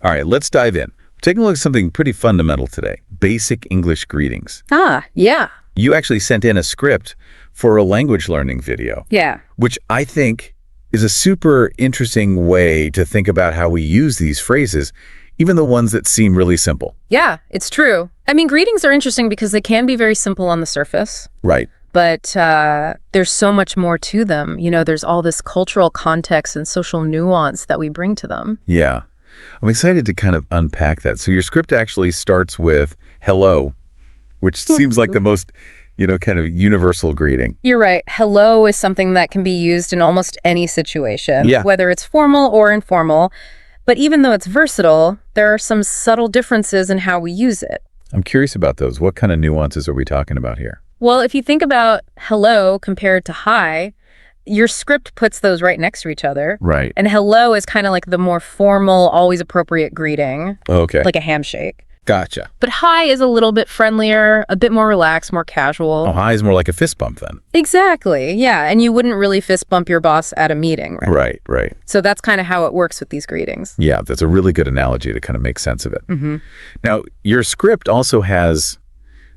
All right, let's dive in. We're taking a look at something pretty fundamental today, basic English greetings. Ah, yeah. You actually sent in a script for a language learning video. Yeah. Which I think is a super interesting way to think about how we use these phrases, even the ones that seem really simple. Yeah, it's true. I mean, greetings are interesting because they can be very simple on the surface. Right. But there's so much more to them. You know, there's all this cultural context and social nuance that we bring to them. Yeah. I'm excited to kind of unpack that. So your script actually starts with hello, which seems like the most, kind of universal greeting. You're right. Hello is something that can be used in almost any situation, whether it's formal or informal. But even though it's versatile, there are some subtle differences in how we use it. I'm curious about those. What kind of nuances are we talking about here? Well, if you think about hello compared to hi, your script puts those right next to each other. Right. And hello is kind of like the more formal, always appropriate greeting. Okay. Like a handshake. Gotcha. But hi is a little bit friendlier, a bit more relaxed, more casual. Oh, hi is more like a fist bump then. Exactly. Yeah. And you wouldn't really fist bump your boss at a meeting, right? Right. So that's kind of how it works with these greetings. Yeah, that's a really good analogy to kind of make sense of it. Mm-hmm. Now, your script also has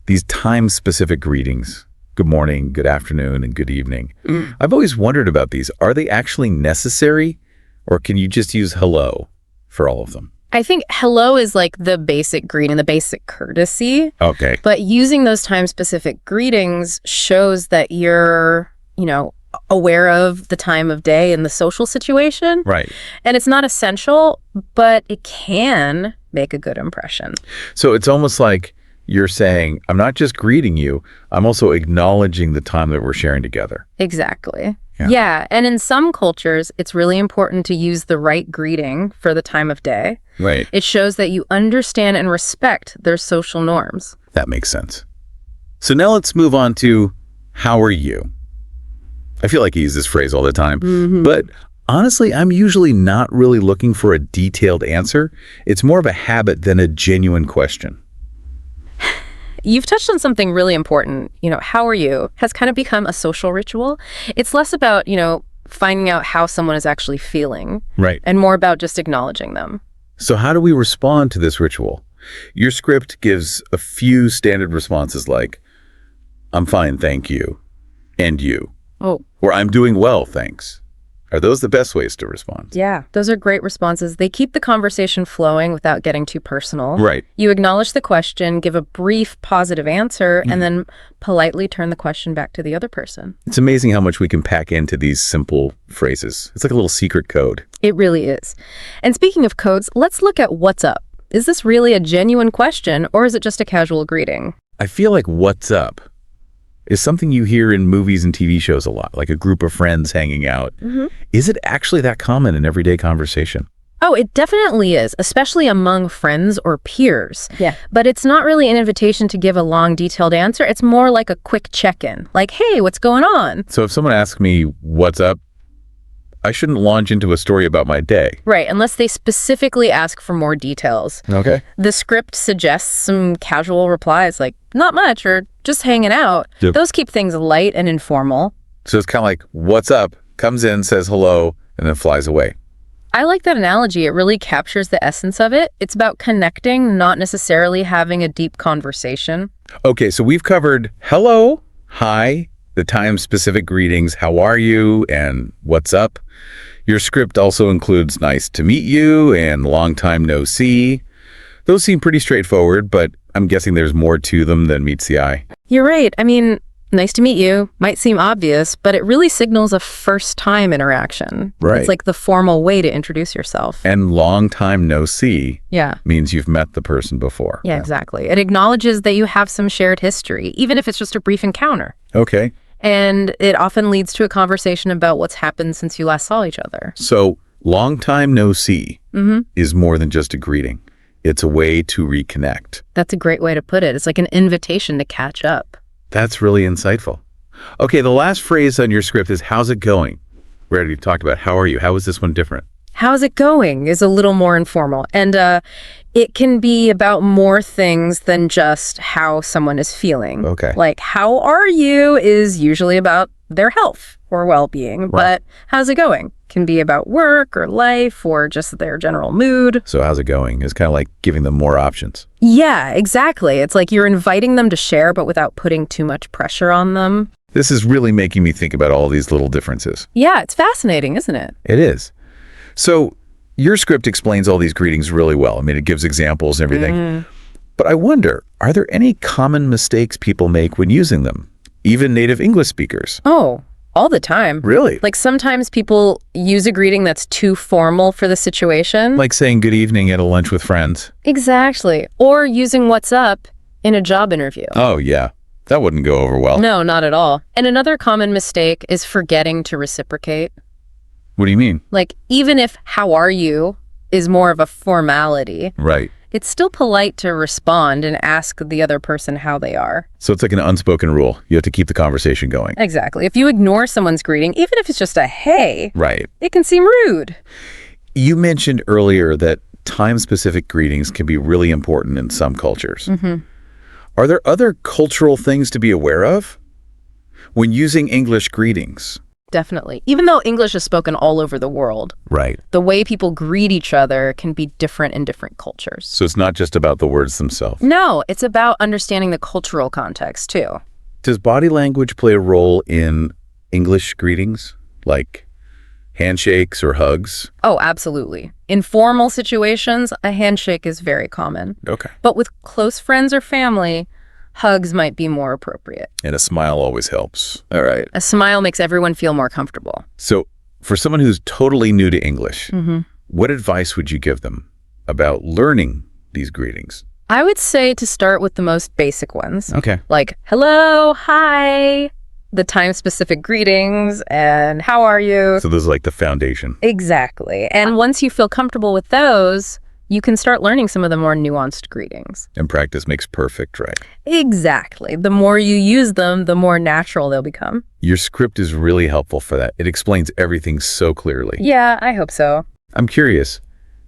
these time-specific greetings. Good morning, good afternoon, and good evening. I've always wondered about these. Are they actually necessary, or can you just use hello for all of them? I think hello is like the basic greeting, the basic courtesy. Okay. But using those time-specific greetings shows that you're, aware of the time of day and the social situation. Right. And it's not essential, but it can make a good impression. So it's almost like you're saying, I'm not just greeting you, I'm also acknowledging the time that we're sharing together. Exactly. Yeah. And in some cultures, it's really important to use the right greeting for the time of day. Right. It shows that you understand and respect their social norms. That makes sense. So now let's move on to how are you? I feel like I use this phrase all the time, but honestly, I'm usually not really looking for a detailed answer. It's more of a habit than a genuine question. You've touched on something really important. How are you has kind of become a social ritual. It's less about, finding out how someone is actually feeling. Right. And more about just acknowledging them. So how do we respond to this ritual? Your script gives a few standard responses like, I'm fine, thank you, and you. Oh. Or I'm doing well, thanks. Are those the best ways to respond? Yeah, those are great responses. They keep the conversation flowing without getting too personal. Right. You acknowledge the question, give a brief positive answer, and then politely turn the question back to the other person. It's amazing how much we can pack into these simple phrases. It's like a little secret code. It really is. And speaking of codes, let's look at what's up. Is this really a genuine question, or is it just a casual greeting? I feel like what's up is something you hear in movies and TV shows a lot, like a group of friends hanging out. Is it actually that common in everyday conversation? Oh, it definitely is, especially among friends or peers. Yeah. But it's not really an invitation to give a long, detailed answer. It's more like a quick check-in, like, hey, what's going on? So if someone asks me, what's up, I shouldn't launch into a story about my day. Right, unless they specifically ask for more details. Okay. The script suggests some casual replies like, not much, or just hanging out. Yep. Those keep things light and informal. So it's kind of like, what's up, comes in, says hello, and then flies away. I like that analogy. It really captures the essence of it. It's about connecting, not necessarily having a deep conversation. Okay, so we've covered hello, hi, the time-specific greetings, how are you, and what's up. Your script also includes nice to meet you and long time no see. Those seem pretty straightforward, but I'm guessing there's more to them than meets the eye. You're right. I mean, nice to meet you might seem obvious, but it really signals a first-time interaction. Right. It's like the formal way to introduce yourself. And long time no see means you've met the person before. Yeah, exactly. It acknowledges that you have some shared history, even if it's just a brief encounter. Okay. And it often leads to a conversation about what's happened since you last saw each other. So long time no see is more than just a greeting. It's a way to reconnect. That's a great way to put it. It's like an invitation to catch up. That's really insightful. Okay, the last phrase on your script is, how's it going? We already talked about how are you. How is this one different? How's it going is a little more informal. And it can be about more things than just how someone is feeling. Okay. Like, how are you is usually about their health or well-being. Right. But how's it going can be about work or life or just their general mood. So how's it going? It's kind of like giving them more options. Yeah, exactly. It's like you're inviting them to share, but without putting too much pressure on them. This is really making me think about all these little differences. Yeah, it's fascinating, isn't it? It is. So your script explains all these greetings really well. I mean, it gives examples and everything. But I wonder, are there any common mistakes people make when using them? Even native English speakers? Oh, all the time. Really? Like sometimes people use a greeting that's too formal for the situation. Like saying good evening at a lunch with friends. Exactly. Or using what's up in a job interview. Oh, yeah. That wouldn't go over well. No, not at all. And another common mistake is forgetting to reciprocate. What do you mean? Like, even if "how are you" is more of a formality, Right. it's still polite to respond and ask the other person how they are. So it's like an unspoken rule. You have to keep the conversation going. Exactly. If you ignore someone's greeting, even if it's just a hey, Right. it can seem rude. You mentioned earlier that time-specific greetings can be really important in some cultures. Are there other cultural things to be aware of when using English greetings? Definitely. Even though English is spoken all over the world, Right. the way people greet each other can be different in different cultures. So it's not just about the words themselves. No, it's about understanding the cultural context, too. Does body language play a role in English greetings, like handshakes or hugs? Oh, absolutely. In formal situations, a handshake is very common. Okay. But with close friends or family, hugs might be more appropriate. And a smile always helps. All right. A smile makes everyone feel more comfortable. So for someone who's totally new to English, what advice would you give them about learning these greetings? I would say to start with the most basic ones. Okay. Like, hello, hi, the time-specific greetings, and how are you? So this is like the foundation. Exactly. And once you feel comfortable with those, you can start learning some of the more nuanced greetings. And practice makes perfect, right? Exactly. The more you use them, the more natural they'll become. Your script is really helpful for that. It explains everything so clearly. Yeah, I hope so. I'm curious,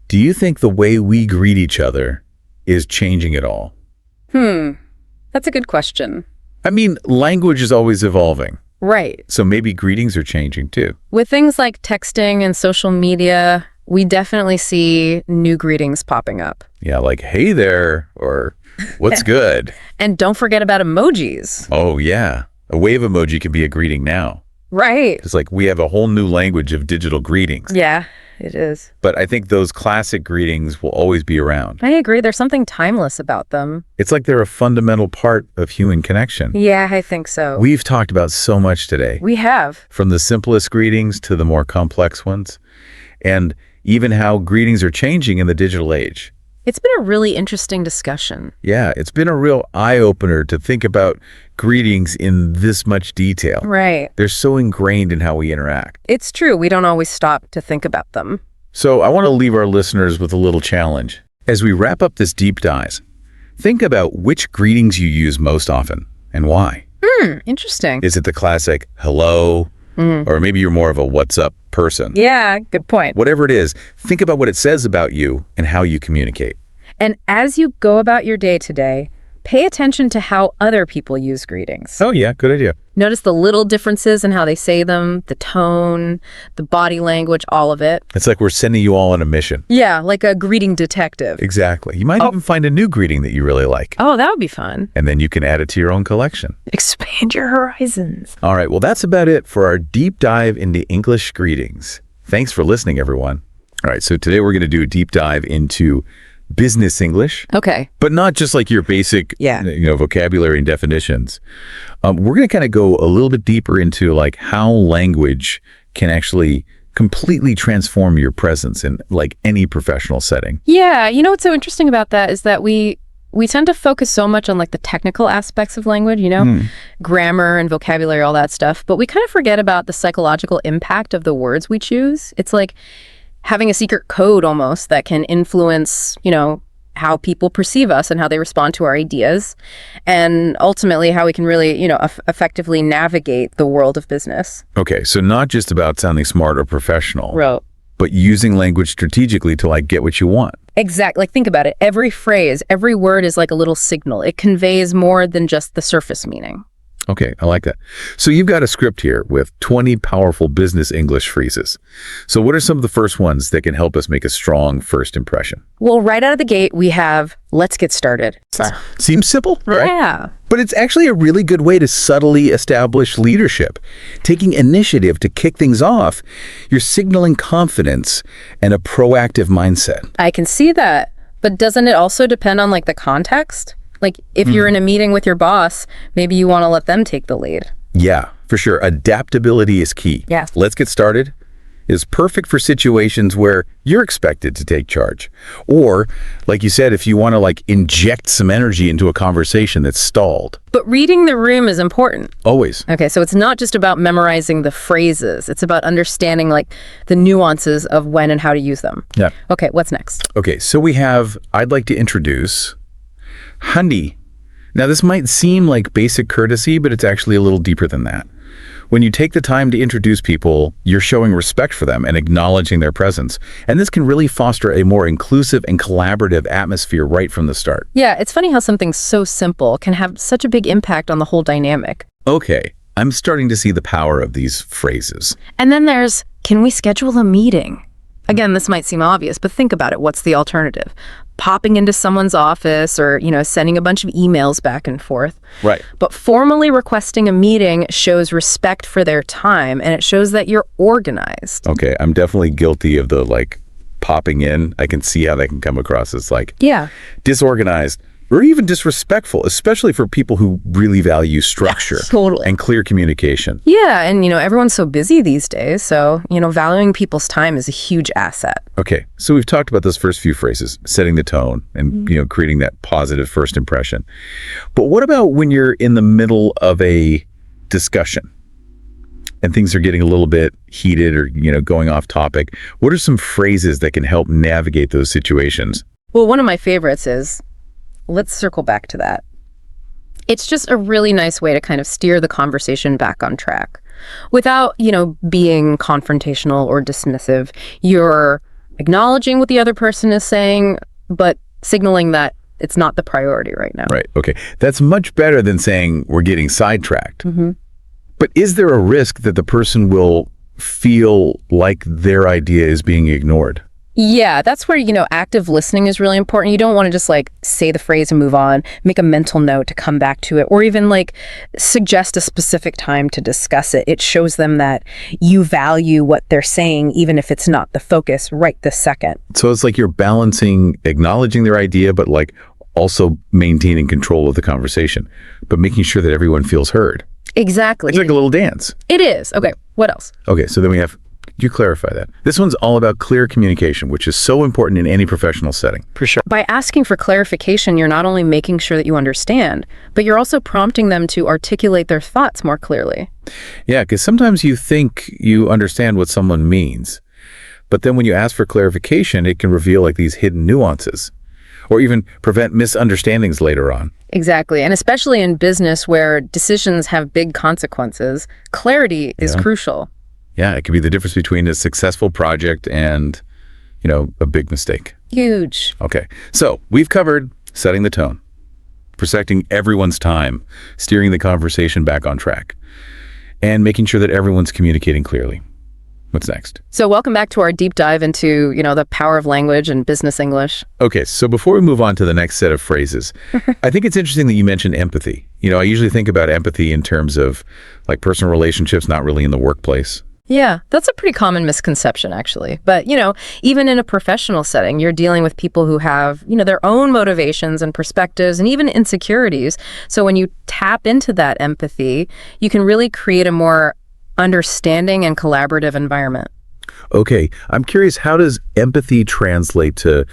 do you think the way we greet each other is changing at all? That's a good question. I mean, language is always evolving. Right. So maybe greetings are changing too. With things like texting and social media, we definitely see new greetings popping up. Yeah, like, hey there, or what's good? And don't forget about emojis. Oh, yeah. A wave emoji can be a greeting now. Right. It's like we have a whole new language of digital greetings. Yeah, it is. But I think those classic greetings will always be around. I agree. There's something timeless about them. It's like they're a fundamental part of human connection. Yeah, I think so. We've talked about so much today, We have. from the simplest greetings to the more complex ones, and even how greetings are changing in the digital age. It's been a really interesting discussion. Yeah, it's been a real eye-opener to think about greetings in this much detail. Right. They're so ingrained in how we interact. It's true. We don't always stop to think about them. So I want to leave our listeners with a little challenge. As we wrap up this deep dive, think about which greetings you use most often and why. Interesting. Is it the classic hello? Or maybe you're more of a what's up person? Yeah, good point. Whatever it is, think about what it says about you and how you communicate. And as you go about your day today, pay attention to how other people use greetings. Oh yeah, good idea. Notice the little differences in how they say them, the tone, the body language, all of it. It's like we're sending you all on a mission. Yeah, like a greeting detective. Exactly. You might even find a new greeting that you really like. Oh, that would be fun. And then you can add it to your own collection. Expand your horizons. All right, well, that's about it for our deep dive into English greetings. Thanks for listening, everyone. All right, so today we're going to do a deep dive into business English, Okay. but not just like your basic Yeah. vocabulary and definitions. We're going to kind of go a little bit deeper into like how language can actually completely transform your presence in like any professional setting. Yeah, you know what's so interesting about that is that we tend to focus so much on like the technical aspects of language, grammar and vocabulary, all that stuff, but we kind of forget about the psychological impact of the words we choose. It's like having a secret code almost that can influence, how people perceive us and how they respond to our ideas, and ultimately how we can really, effectively navigate the world of business. Okay, so not just about sounding smart or professional, Right. but using language strategically to like get what you want. Exactly. Like, think about it. Every phrase, every word is like a little signal. It conveys more than just the surface meaning. Okay, I like that. So you've got a script here with 20 powerful business English phrases. So what are some of the first ones that can help us make a strong first impression? Well, right out of the gate, we have, let's get started. Seems simple, right? Yeah. But it's actually a really good way to subtly establish leadership. Taking initiative to kick things off, you're signaling confidence and a proactive mindset. I can see that. But doesn't it also depend on like the context? Like if you're in a meeting with your boss, maybe you want to let them take the lead. Yeah, for sure. Adaptability is key. Yeah. Let's get started is perfect for situations where you're expected to take charge. Or, like you said, if you want to like inject some energy into a conversation that's stalled. But reading the room is important. Always. Okay, so it's not just about memorizing the phrases. It's about understanding like the nuances of when and how to use them. Yeah. Okay, what's next? Okay, so we have, I'd like to introduce Handy. Now, this might seem like basic courtesy, but it's actually a little deeper than that. When you take the time to introduce people, you're showing respect for them and acknowledging their presence. And this can really foster a more inclusive and collaborative atmosphere right from the start. Yeah, it's funny how something so simple can have such a big impact on the whole dynamic. Okay, I'm starting to see the power of these phrases. And then there's, can we schedule a meeting? Again, this might seem obvious, but think about it. What's the alternative? Popping into someone's office or, sending a bunch of emails back and forth. Right. But formally requesting a meeting shows respect for their time, and it shows that you're organized. Okay, I'm definitely guilty of the popping in. I can see how that can come across as Yeah. disorganized or even disrespectful, especially for people who really value structure Totally. and clear communication. Yeah, and everyone's so busy these days, so, valuing people's time is a huge asset. Okay, so we've talked about those first few phrases, setting the tone and, creating that positive first impression. But what about when you're in the middle of a discussion and things are getting a little bit heated or, going off topic? What are some phrases that can help navigate those situations? Well, one of my favorites is, let's circle back to that. It's just a really nice way to kind of steer the conversation back on track without, being confrontational or dismissive. You're acknowledging what the other person is saying, but signaling that it's not the priority right now. Right. Okay. That's much better than saying we're getting sidetracked. But is there a risk that the person will feel like their idea is being ignored? Yeah, that's where, active listening is really important. You don't want to just say the phrase and move on, make a mental note to come back to it, or even suggest a specific time to discuss it. It shows them that you value what they're saying, even if it's not the focus right this second. So it's like you're balancing acknowledging their idea, but also maintaining control of the conversation, but making sure that everyone feels heard. Exactly. It's like a little dance. It is. Okay, what else? Okay, so then we have, you clarify that. This one's all about clear communication, which is so important in any professional setting. For sure. By asking for clarification, you're not only making sure that you understand, but you're also prompting them to articulate their thoughts more clearly. Yeah, because sometimes you think you understand what someone means, but then when you ask for clarification, it can reveal these hidden nuances or even prevent misunderstandings later on. Exactly. And especially in business where decisions have big consequences, clarity is crucial. Yeah, it could be the difference between a successful project and, a big mistake. Huge. Okay, so we've covered setting the tone, protecting everyone's time, steering the conversation back on track, and making sure that everyone's communicating clearly. What's next? So welcome back to our deep dive into, the power of language and business English. Okay, so before we move on to the next set of phrases, I think it's interesting that you mentioned empathy. I usually think about empathy in terms of personal relationships, not really in the workplace. Yeah, that's a pretty common misconception, actually. But, even in a professional setting, you're dealing with people who have, their own motivations and perspectives and even insecurities. So when you tap into that empathy, you can really create a more understanding and collaborative environment. Okay, I'm curious, how does empathy translate to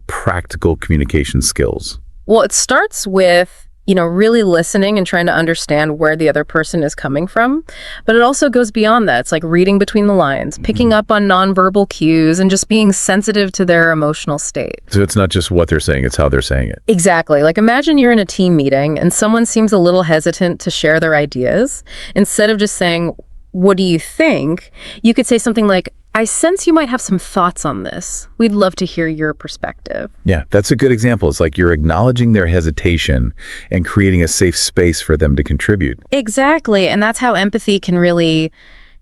practical communication skills? Well, it starts with, really listening and trying to understand where the other person is coming from. But it also goes beyond that. It's like reading between the lines, picking up on nonverbal cues, and just being sensitive to their emotional state. So it's not just what they're saying, it's how they're saying it. Exactly. Imagine you're in a team meeting and someone seems a little hesitant to share their ideas. Instead of just saying, what do you think? You could say something like, I sense you might have some thoughts on this. We'd love to hear your perspective. Yeah, that's a good example. It's like you're acknowledging their hesitation and creating a safe space for them to contribute. Exactly. And that's how empathy can really,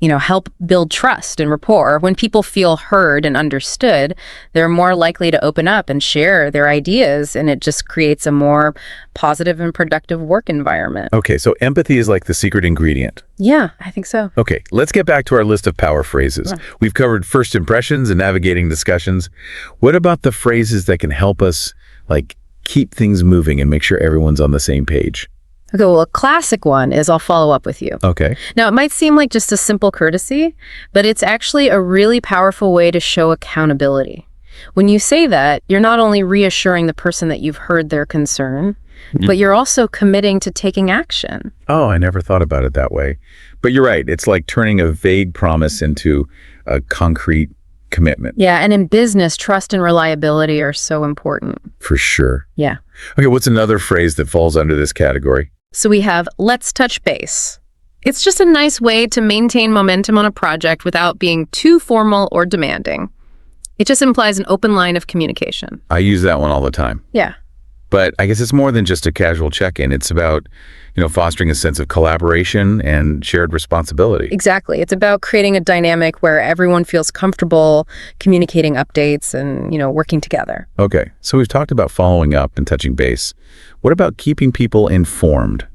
help build trust and rapport. When people feel heard and understood, they're more likely to open up and share their ideas, and it just creates a more positive and productive work environment. Okay, so empathy is like the secret ingredient. Yeah, I think so. Okay, let's get back to our list of power phrases. Yeah. We've covered first impressions and navigating discussions. What about the phrases that can help us, keep things moving and make sure everyone's on the same page? Okay, well, a classic one is I'll follow up with you. Okay. Now, it might seem like just a simple courtesy, but it's actually a really powerful way to show accountability. When you say that, you're not only reassuring the person that you've heard their concern, but you're also committing to taking action. Oh, I never thought about it that way. But you're right. It's like turning a vague promise into a concrete commitment. Yeah, and in business, trust and reliability are so important. For sure. Yeah. Okay, what's another phrase that falls under this category? So we have let's touch base. It's just a nice way to maintain momentum on a project without being too formal or demanding. It just implies an open line of communication. I use that one all the time. Yeah. But I guess it's more than just a casual check-in. It's about, fostering a sense of collaboration and shared responsibility. Exactly. It's about creating a dynamic where everyone feels comfortable communicating updates and, working together. Okay, so we've talked about following up and touching base. What about keeping people informed?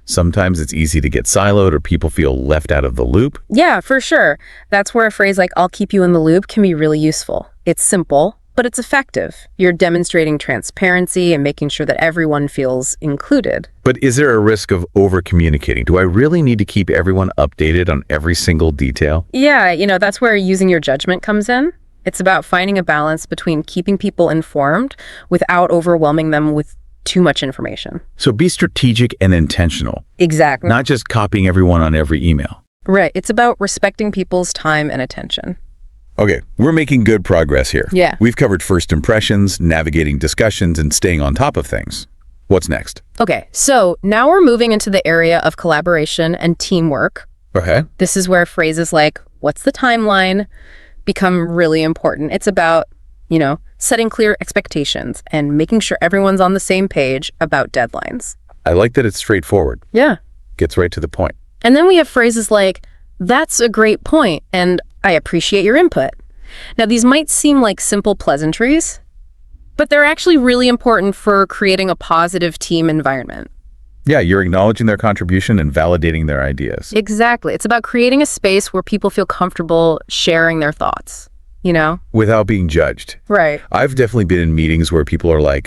Sometimes it's easy to get siloed or people feel left out of the loop. Yeah, for sure. That's where a phrase like I'll keep you in the loop can be really useful. It's simple, but it's effective. You're demonstrating transparency and making sure that everyone feels included. But is there a risk of over-communicating? Do I really need to keep everyone updated on every single detail? Yeah, that's where using your judgment comes in. It's about finding a balance between keeping people informed without overwhelming them with too much information. So be strategic and intentional. Exactly. Not just copying everyone on every email. Right. It's about respecting people's time and attention. Okay, we're making good progress here. Yeah. We've covered first impressions, navigating discussions, and staying on top of things. What's next? Okay, so now we're moving into the area of collaboration and teamwork. Okay. This is where phrases like, what's the timeline, become really important. It's about, setting clear expectations and making sure everyone's on the same page about deadlines. I like that it's straightforward. Yeah. Gets right to the point. And then we have phrases like, that's a great point, and I appreciate your input. Now, these might seem like simple pleasantries, but they're actually really important for creating a positive team environment. Yeah, you're acknowledging their contribution and validating their ideas. Exactly. It's about creating a space where people feel comfortable sharing their thoughts, Without being judged. Right. I've definitely been in meetings where people are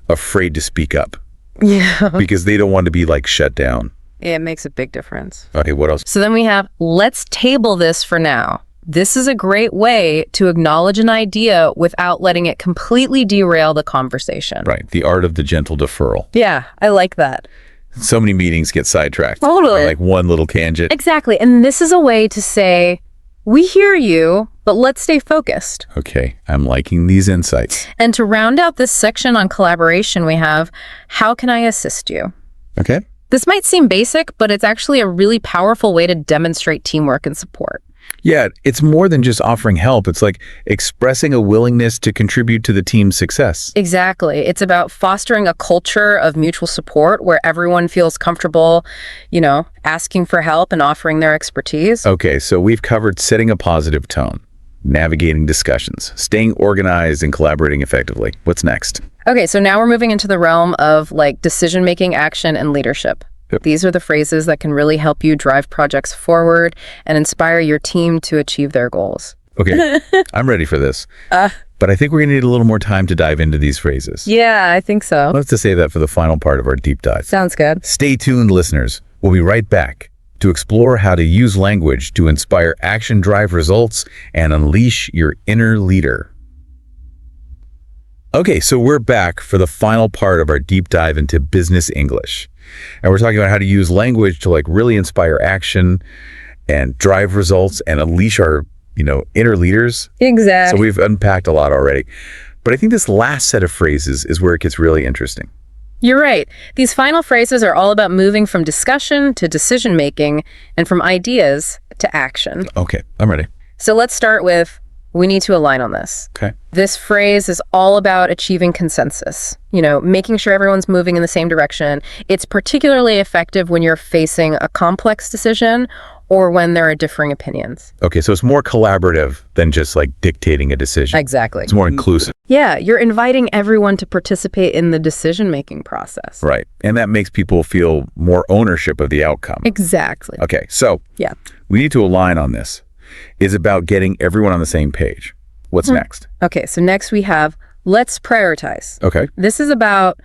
afraid to speak up Yeah. because they don't want to be shut down. It makes a big difference. Okay, what else? So then we have, let's table this for now. This is a great way to acknowledge an idea without letting it completely derail the conversation. Right, the art of the gentle deferral. Yeah, I like that. So many meetings get sidetracked. Totally. By one little tangent. Exactly. And this is a way to say, we hear you, but let's stay focused. Okay, I'm liking these insights. And to round out this section on collaboration, we have, how can I assist you? Okay. This might seem basic, but it's actually a really powerful way to demonstrate teamwork and support. Yeah, it's more than just offering help. It's like expressing a willingness to contribute to the team's success. Exactly. It's about fostering a culture of mutual support where everyone feels comfortable, asking for help and offering their expertise. Okay, so we've covered setting a positive tone, navigating discussions, staying organized, and collaborating effectively. What's next? Okay, so now we're moving into the realm of decision-making, action, and leadership. Yep. These are the phrases that can really help you drive projects forward and inspire your team to achieve their goals. Okay, I'm ready for this. But I think we're going to need a little more time to dive into these phrases. Yeah, I think so. Let's just save that for the final part of our deep dive. Sounds good. Stay tuned, listeners. We'll be right back to explore how to use language to inspire action, drive results, and unleash your inner leader. Okay, so we're back for the final part of our deep dive into business English. And we're talking about how to use language to really inspire action and drive results and unleash our, inner leaders. Exactly. So we've unpacked a lot already. But I think this last set of phrases is where it gets really interesting. You're right. These final phrases are all about moving from discussion to decision-making and from ideas to action. Okay, I'm ready. So let's start with, we need to align on this. Okay. This phrase is all about achieving consensus, making sure everyone's moving in the same direction. It's particularly effective when you're facing a complex decision or when there are differing opinions. Okay, so it's more collaborative than just like dictating a decision. Exactly. It's more inclusive. Yeah, you're inviting everyone to participate in the decision-making process. Right. And that makes people feel more ownership of the outcome. Exactly. Okay, so Yeah. we need to align on this. It's about getting everyone on the same page. What's next? Okay, so next we have let's prioritize. Okay. This is about,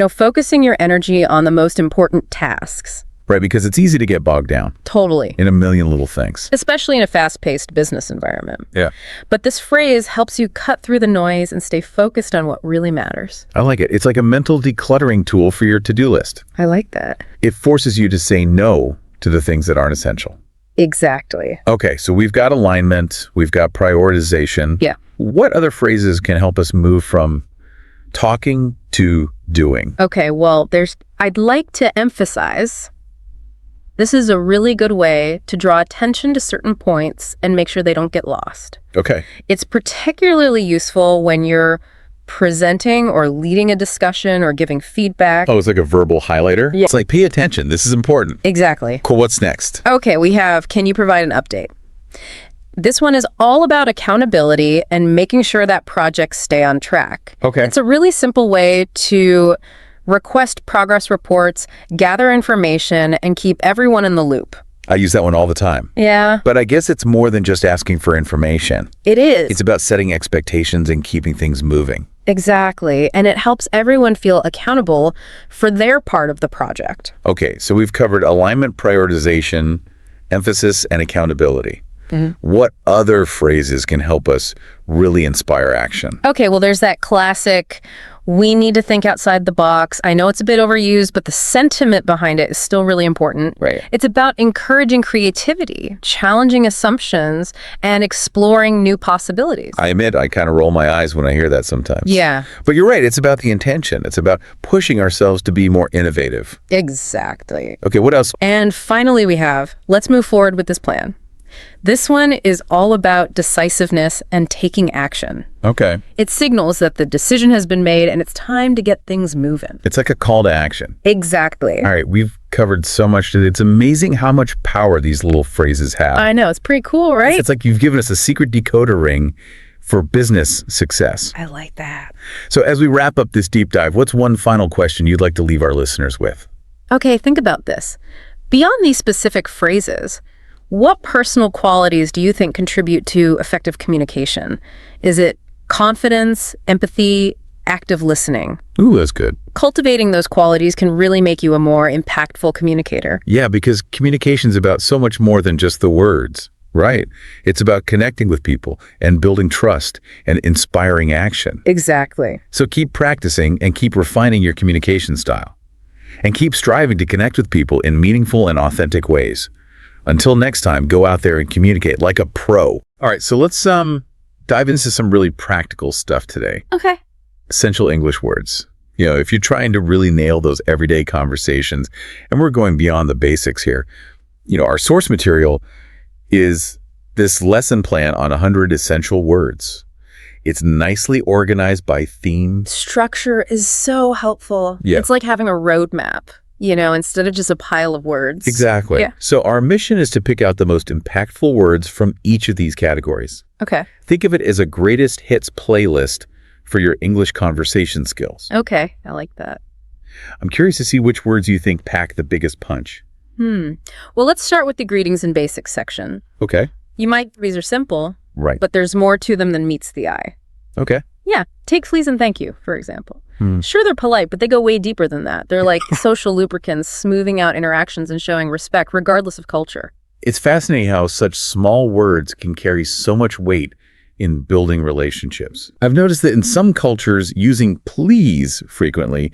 focusing your energy on the most important tasks. Right, because it's easy to get bogged down Totally. in a million little things. Especially in a fast-paced business environment. Yeah. But this phrase helps you cut through the noise and stay focused on what really matters. I like it. It's like a mental decluttering tool for your to-do list. I like that. It forces you to say no to the things that aren't essential. Exactly. Okay, so we've got alignment, we've got prioritization. Yeah. What other phrases can help us move from talking to doing? Okay, well, I'd like to emphasize this is a really good way to draw attention to certain points and make sure they don't get lost. Okay. It's particularly useful when you're presenting or leading a discussion or giving feedback. Oh, it's like a verbal highlighter? Yeah. It's like, pay attention. This is important. Exactly. Cool. What's next? Okay, we have, can you provide an update? This one is all about accountability and making sure that projects stay on track. Okay. It's a really simple way to request progress reports, gather information, and keep everyone in the loop. I use that one all the time. Yeah, But I guess it's more than just asking for information. it is. It's about setting expectations and keeping things moving. Exactly. And it helps everyone feel accountable for their part of the project. Okay, so we've covered alignment, prioritization, emphasis, and accountability. What other phrases can help us really inspire action? Okay, well, there's that classic, we need to think outside the box. I know it's a bit overused, but the sentiment behind it is still really important. Right. It's about encouraging creativity, challenging assumptions, and exploring new possibilities. I admit I kind of roll my eyes when I hear that sometimes. Yeah, But you're right, it's about the intention. It's about pushing ourselves to be more innovative. exactly. Okay, what else? And finally, we have, let's move forward with this plan. This one is all about decisiveness and taking action. Okay. It signals that the decision has been made and it's time to get things moving. It's like a call to action. Exactly. All right, we've covered so much today. It's amazing how much power these little phrases have. I know, it's pretty cool, right? It's like you've given us a secret decoder ring for business success. I like that. So as we wrap up this deep dive, what's one final question you'd like to leave our listeners with? Okay, think about this. Beyond these specific phrases, what personal qualities do you think contribute to effective communication? Is it confidence, empathy, active listening? Ooh, that's good. Cultivating those qualities can really make you a more impactful communicator. Yeah, because communication's about so much more than just the words, right? It's about connecting with people and building trust and inspiring action. Exactly. So keep practicing and keep refining your communication style. And keep striving to connect with people in meaningful and authentic ways. Until next time, go out there and communicate like a pro. All right, so let's dive into some really practical stuff today. Okay. Essential English words. If you're trying to really nail those everyday conversations, and we're going beyond the basics here, our source material is this lesson plan on 100 essential words. It's nicely organized by theme. Structure is so helpful. Yeah. It's like having a roadmap, instead of just a pile of words. Exactly. Yeah. So our mission is to pick out the most impactful words from each of these categories. Okay. Think of it as a greatest hits playlist for your English conversation skills. Okay. I like that. I'm curious to see which words you think pack the biggest punch. Well, let's start with the greetings and basics section. Okay. These are simple, Right. but there's more to them than meets the eye. Okay. Yeah. Take please and thank you, for example. Sure, they're polite, but they go way deeper than that. They're like social lubricants, smoothing out interactions and showing respect, regardless of culture. It's fascinating how such small words can carry so much weight in building relationships. I've noticed that in some cultures, using please frequently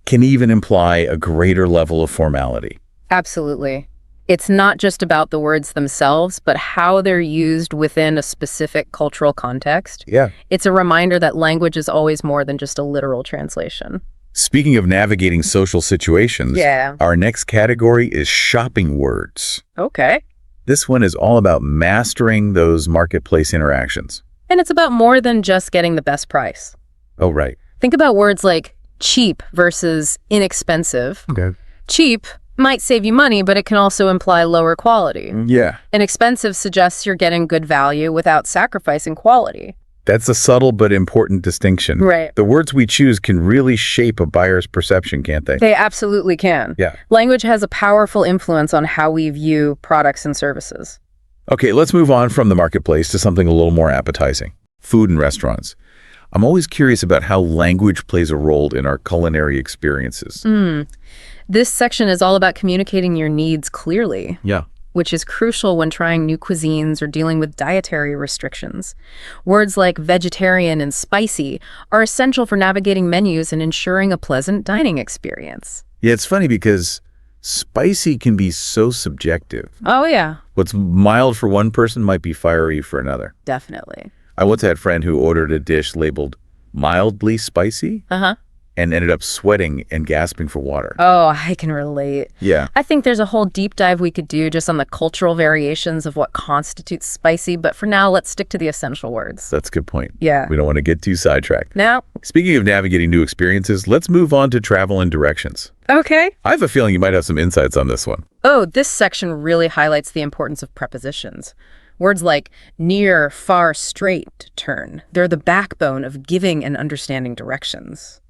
can even imply a greater level of formality. Absolutely. It's not just about the words themselves, but how they're used within a specific cultural context. Yeah. It's a reminder that language is always more than just a literal translation. Speaking of navigating social situations, Yeah. our next category is shopping words. Okay. This one is all about mastering those marketplace interactions. And it's about more than just getting the best price. Oh, right. Think about words like cheap versus inexpensive. Okay. Cheap might save you money, but it can also imply lower quality. Yeah. Inexpensive suggests you're getting good value without sacrificing quality. That's a subtle but important distinction. Right. The words we choose can really shape a buyer's perception, can't they? They absolutely can. Yeah. Language has a powerful influence on how we view products and services. Okay, let's move on from the marketplace to something a little more appetizing. Food and restaurants. I'm always curious about how language plays a role in our culinary experiences. This section is all about communicating your needs clearly, Yeah. which is crucial when trying new cuisines or dealing with dietary restrictions. Words like vegetarian and spicy are essential for navigating menus and ensuring a pleasant dining experience. Yeah, it's funny because spicy can be so subjective. Oh, yeah, What's mild for one person might be fiery for another. definitely. I once had a friend who ordered a dish labeled mildly spicy Uh-huh. and ended up sweating and gasping for water. Oh, I can relate. Yeah. I think there's a whole deep dive we could do just on the cultural variations of what constitutes spicy, but for now, let's stick to the essential words. That's a good point. Yeah. We don't want to get too sidetracked. Now, Speaking of navigating new experiences, let's move on to travel and directions. okay. I have a feeling you might have some insights on this one. Oh, this section really highlights the importance of prepositions. Words like near, far, straight, turn. They're the backbone of giving and understanding directions.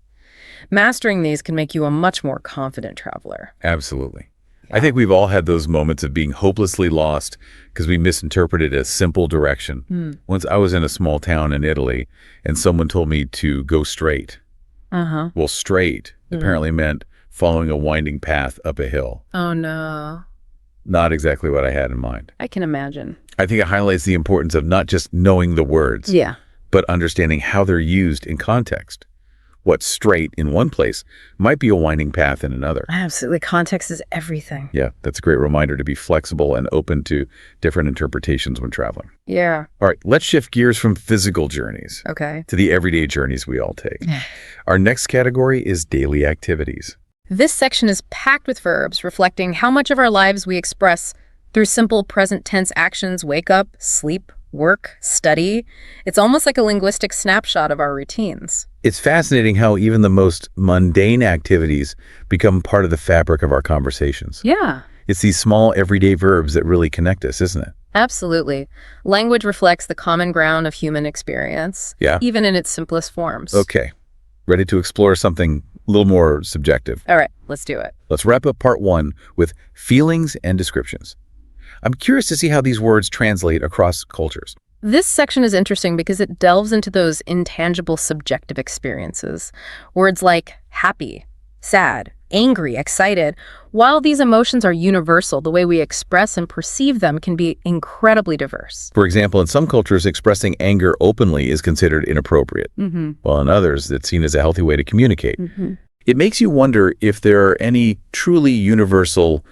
Mastering these can make you a much more confident traveler. Absolutely. I think we've all had those moments of being hopelessly lost because we misinterpreted a simple direction. Once I was in a small town in Italy and someone told me to go straight. Uh-huh. Well, straight apparently meant following a winding path up a hill. Oh, no. Not exactly what I had in mind. I can imagine. I think it highlights the importance of not just knowing the words, Yeah. but understanding how they're used in context. What's straight in one place might be a winding path in another. Absolutely. Context is everything. Yeah, that's a great reminder to be flexible and open to different interpretations when traveling. Yeah. All right, let's shift gears from physical journeys Okay. to the everyday journeys we all take. Our next category is daily activities. This section is packed with verbs reflecting how much of our lives we express through simple present tense actions: wake up, sleep, work, study. It's almost like a linguistic snapshot of our routines. It's fascinating how even the most mundane activities become part of the fabric of our conversations. Yeah. It's these small everyday verbs that really connect us, isn't it? Absolutely. Language reflects the common ground of human experience, Yeah. even in its simplest forms. Okay, ready to explore something a little more subjective. All right, let's do it. Let's wrap up part one with feelings and descriptions. I'm curious to see how these words translate across cultures. This section is interesting because it delves into those intangible subjective experiences. Words like happy, sad, angry, excited. While these emotions are universal, the way we express and perceive them can be incredibly diverse. For example, in some cultures, expressing anger openly is considered inappropriate, while in others, it's seen as a healthy way to communicate. It makes you wonder if there are any truly universal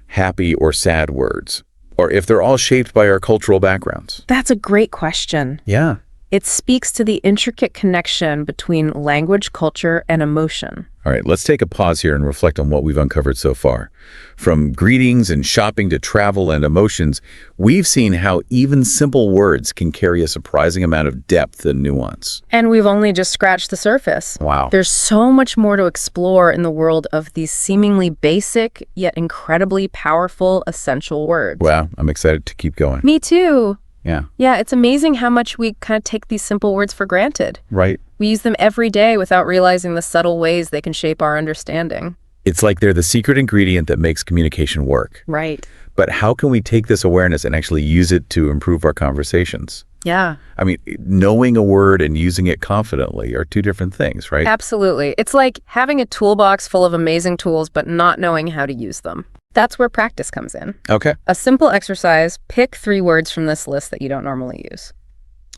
happy or sad words, or if they're all shaped by our cultural backgrounds. That's a great question. Yeah. It speaks to the intricate connection between language, culture, and emotion. All right, let's take a pause here and reflect on what we've uncovered so far. From greetings and shopping to travel and emotions, we've seen how even simple words can carry a surprising amount of depth and nuance. And we've only just scratched the surface. Wow. There's so much more to explore in the world of these seemingly basic, yet incredibly powerful, essential words. Wow, I'm excited to keep going. Me too. Yeah. Yeah, it's amazing how much we kind of take these simple words for granted. Right. We use them every day without realizing the subtle ways they can shape our understanding. It's like they're the secret ingredient that makes communication work. Right. But how can we take this awareness and actually use it to improve our conversations? Yeah. I mean, knowing a word and using it confidently are two different things, right? Absolutely. It's like having a toolbox full of amazing tools but not knowing how to use them. That's where practice comes in. Okay. A simple exercise: pick 3 words from this list that you don't normally use.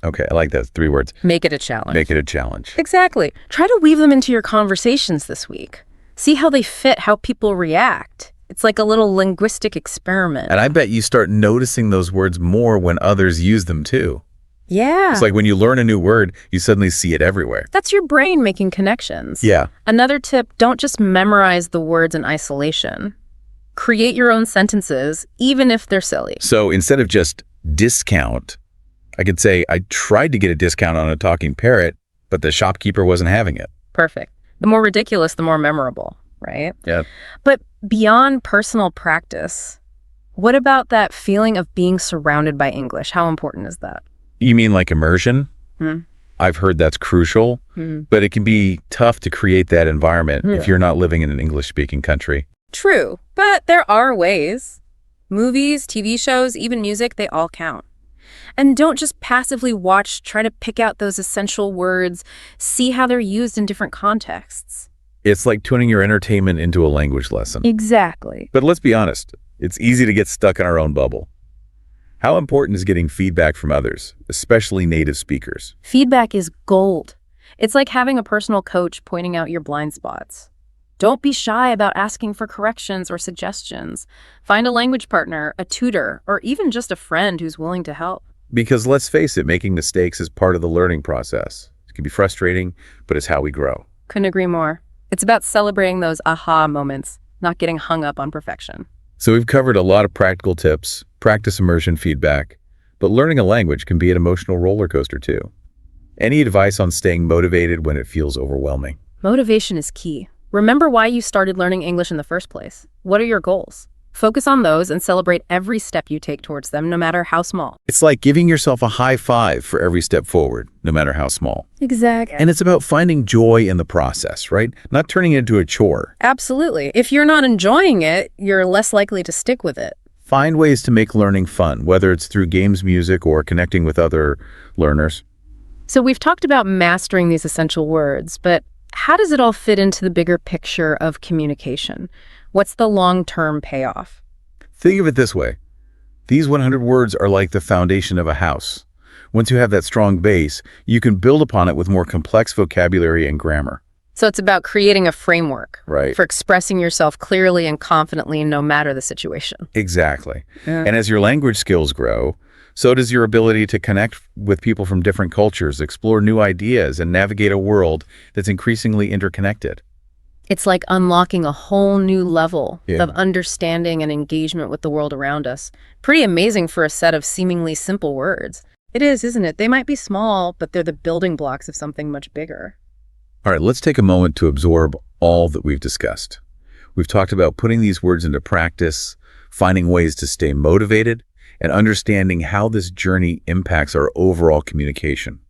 Okay, I like that. 3 words. Make it a challenge. Make it a challenge. Exactly. Try to weave them into your conversations this week. See how they fit how people react. It's like a little linguistic experiment. And I bet you start noticing those words more when others use them too. Yeah. It's like when you learn a new word, you suddenly see it everywhere. That's your brain making connections. Yeah. Another tip: don't just memorize the words in isolation. Create your own sentences, even if they're silly. So instead of just discount, I could say, I tried to get a discount on a talking parrot, but the shopkeeper wasn't having it. Perfect. The more ridiculous, the more memorable, right? Yeah. But beyond personal practice, what about that feeling of being surrounded by English? How important is that? You mean like immersion? Hmm. I've heard that's crucial, but it can be tough to create that environment if you're not living in an English-speaking country. True, but there are ways. Movies, TV shows, even music, they all count. And don't just passively watch, try to pick out those essential words, see how they're used in different contexts. It's like tuning your entertainment into a language lesson. Exactly. But let's be honest, it's easy to get stuck in our own bubble. How important is getting feedback from others, especially native speakers? Feedback is gold. It's like having a personal coach pointing out your blind spots. Don't be shy about asking for corrections or suggestions. Find a language partner, a tutor, or even just a friend who's willing to help. Because let's face it, making mistakes is part of the learning process. It can be frustrating, but it's how we grow. Couldn't agree more. It's about celebrating those aha moments, not getting hung up on perfection. So we've covered a lot of practical tips, practice immersion feedback, but learning a language can be an emotional roller coaster too. Any advice on staying motivated when it feels overwhelming? Motivation is key. Remember why you started learning English in the first place. What are your goals? Focus on those and celebrate every step you take towards them, no matter how small. It's like giving yourself a high five for every step forward, no matter how small. Exactly. And it's about finding joy in the process, right? Not turning it into a chore. Absolutely. If you're not enjoying it, you're less likely to stick with it. Find ways to make learning fun, whether it's through games, music, or connecting with other learners. So we've talked about mastering these essential words, but how does it all fit into the bigger picture of communication? What's the long-term payoff? Think of it this way. These 100 words are like the foundation of a house. Once you have that strong base, you can build upon it with more complex vocabulary and grammar. So it's about creating a framework Right. for expressing yourself clearly and confidently no matter the situation. Exactly. Yeah. And as your language skills grow, so does your ability to connect with people from different cultures, explore new ideas, and navigate a world that's increasingly interconnected. It's like unlocking a whole new level Yeah. of understanding and engagement with the world around us. Pretty amazing for a set of seemingly simple words. It is, isn't it? They might be small, but they're the building blocks of something much bigger. All right, let's take a moment to absorb all that we've discussed. We've talked about putting these words into practice, finding ways to stay motivated, and understanding how this journey impacts our overall communication.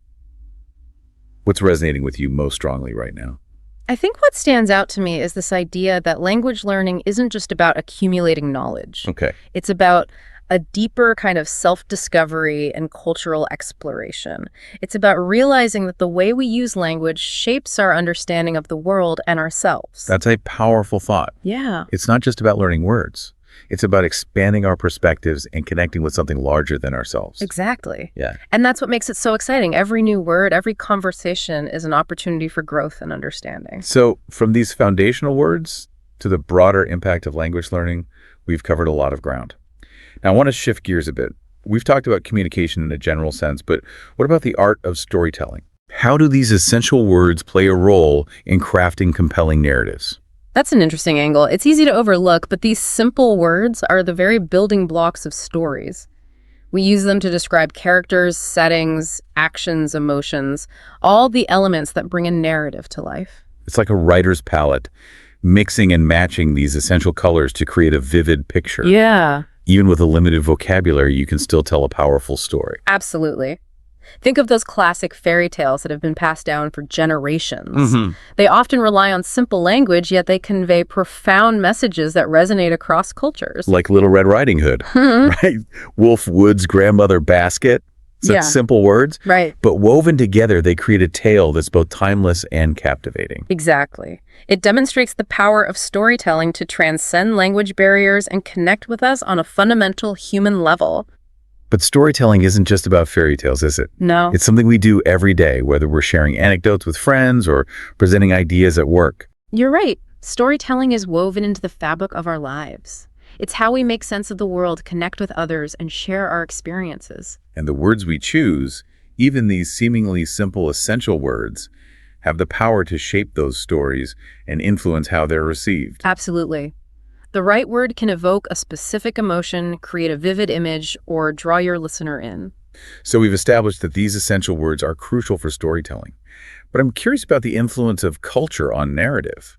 What's resonating with you most strongly right now? I think what stands out to me is this idea that language learning isn't just about accumulating knowledge. Okay. It's about a deeper kind of self-discovery and cultural exploration. It's about realizing that the way we use language shapes our understanding of the world and ourselves. That's a powerful thought. Yeah. It's not just about learning words. It's about expanding our perspectives and connecting with something larger than ourselves. Exactly. Yeah. And that's what makes it so exciting. Every new word, every conversation is an opportunity for growth and understanding. So from these foundational words to the broader impact of language learning, we've covered a lot of ground. Now, I want to shift gears a bit. We've talked about communication in a general sense, but what about the art of storytelling? How do these essential words play a role in crafting compelling narratives? That's an interesting angle. It's easy to overlook, but these simple words are the very building blocks of stories. We use them to describe characters, settings, actions, emotions, all the elements that bring a narrative to life. It's like a writer's palette, mixing and matching these essential colors to create a vivid picture. Yeah. Even with a limited vocabulary, you can still tell a powerful story. Absolutely. Think of those classic fairy tales that have been passed down for generations. Mhm. They often rely on simple language, yet they convey profound messages that resonate across cultures. Like Little Red Riding Hood, right? Wolf Wood's grandmother basket. Such Yeah. simple words, Right. but woven together, they create a tale that's both timeless and captivating. Exactly. It demonstrates the power of storytelling to transcend language barriers and connect with us on a fundamental human level. But storytelling isn't just about fairy tales, is it? No. It's something we do every day, whether we're sharing anecdotes with friends or presenting ideas at work. You're right. Storytelling is woven into the fabric of our lives. It's how we make sense of the world, connect with others, and share our experiences. And the words we choose, even these seemingly simple, essential words, have the power to shape those stories and influence how they're received. Absolutely. The right word can evoke a specific emotion, create a vivid image, or draw your listener in. So we've established that these essential words are crucial for storytelling. But I'm curious about the influence of culture on narrative.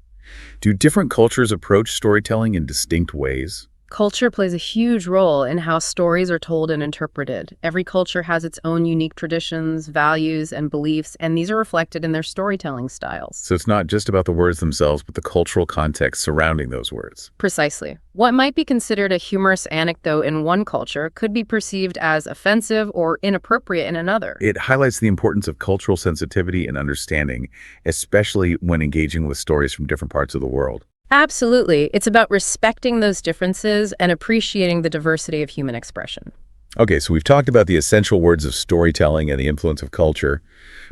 Do different cultures approach storytelling in distinct ways? Culture plays a huge role in how stories are told and interpreted. Every culture has its own unique traditions, values, and beliefs, and these are reflected in their storytelling styles. So it's not just about the words themselves, but the cultural context surrounding those words. Precisely. What might be considered a humorous anecdote in one culture could be perceived as offensive or inappropriate in another. It highlights the importance of cultural sensitivity and understanding, especially when engaging with stories from different parts of the world. Absolutely. It's about respecting those differences and appreciating the diversity of human expression. Okay, so we've talked about the essential words of storytelling and the influence of culture,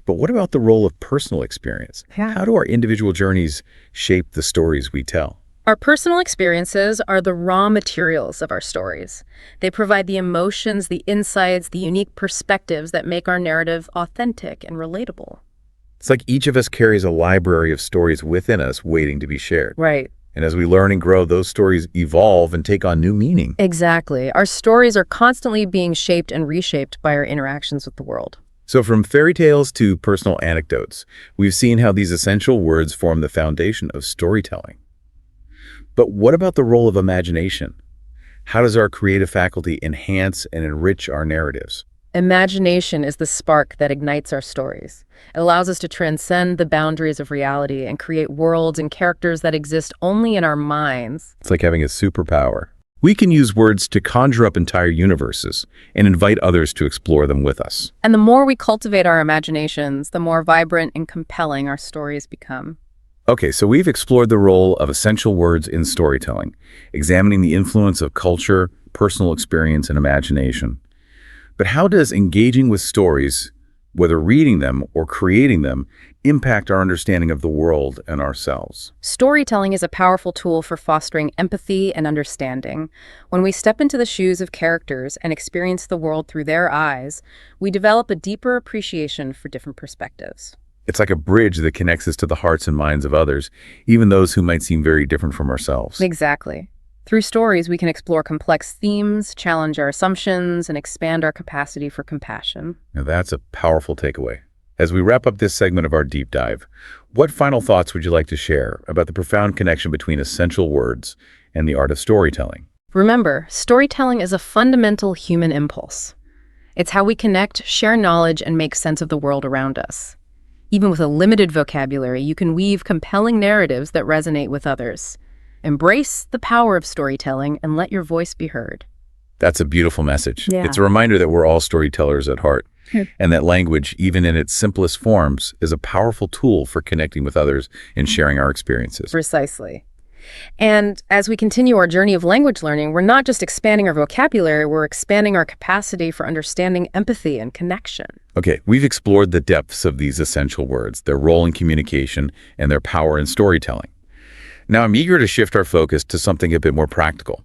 but what about the role of personal experience? Yeah. How do our individual journeys shape the stories we tell? Our personal experiences are the raw materials of our stories. They provide the emotions, the insights, the unique perspectives that make our narrative authentic and relatable. It's like each of us carries a library of stories within us waiting to be shared. Right. And as we learn and grow, those stories evolve and take on new meaning. Exactly. Our stories are constantly being shaped and reshaped by our interactions with the world. So from fairy tales to personal anecdotes, we've seen how these essential words form the foundation of storytelling. But what about the role of imagination? How does our creative faculty enhance and enrich our narratives? Imagination is the spark that ignites our stories. It allows us to transcend the boundaries of reality and create worlds and characters that exist only in our minds. It's like having a superpower. We can use words to conjure up entire universes and invite others to explore them with us. And the more we cultivate our imaginations, the more vibrant and compelling our stories become. Okay, so we've explored the role of essential words in storytelling, examining the influence of culture, personal experience, and imagination. But how does engaging with stories, whether reading them or creating them, impact our understanding of the world and ourselves? Storytelling is a powerful tool for fostering empathy and understanding. When we step into the shoes of characters and experience the world through their eyes, we develop a deeper appreciation for different perspectives. It's like a bridge that connects us to the hearts and minds of others, even those who might seem very different from ourselves. Exactly. Through stories, we can explore complex themes, challenge our assumptions, and expand our capacity for compassion. Now that's a powerful takeaway. As we wrap up this segment of our deep dive, what final thoughts would you like to share about the profound connection between essential words and the art of storytelling? Remember, storytelling is a fundamental human impulse. It's how we connect, share knowledge, and make sense of the world around us. Even with a limited vocabulary, you can weave compelling narratives that resonate with others. Embrace the power of storytelling and let your voice be heard. That's a beautiful message. Yeah. It's a reminder that we're all storytellers at heart, and that language, even in its simplest forms, is a powerful tool for connecting with others and sharing our experiences. Precisely. And as we continue our journey of language learning, we're not just expanding our vocabulary, we're expanding our capacity for understanding empathy and connection. Okay, we've explored the depths of these essential words, their role in communication, and their power in storytelling. Now I'm eager to shift our focus to something a bit more practical.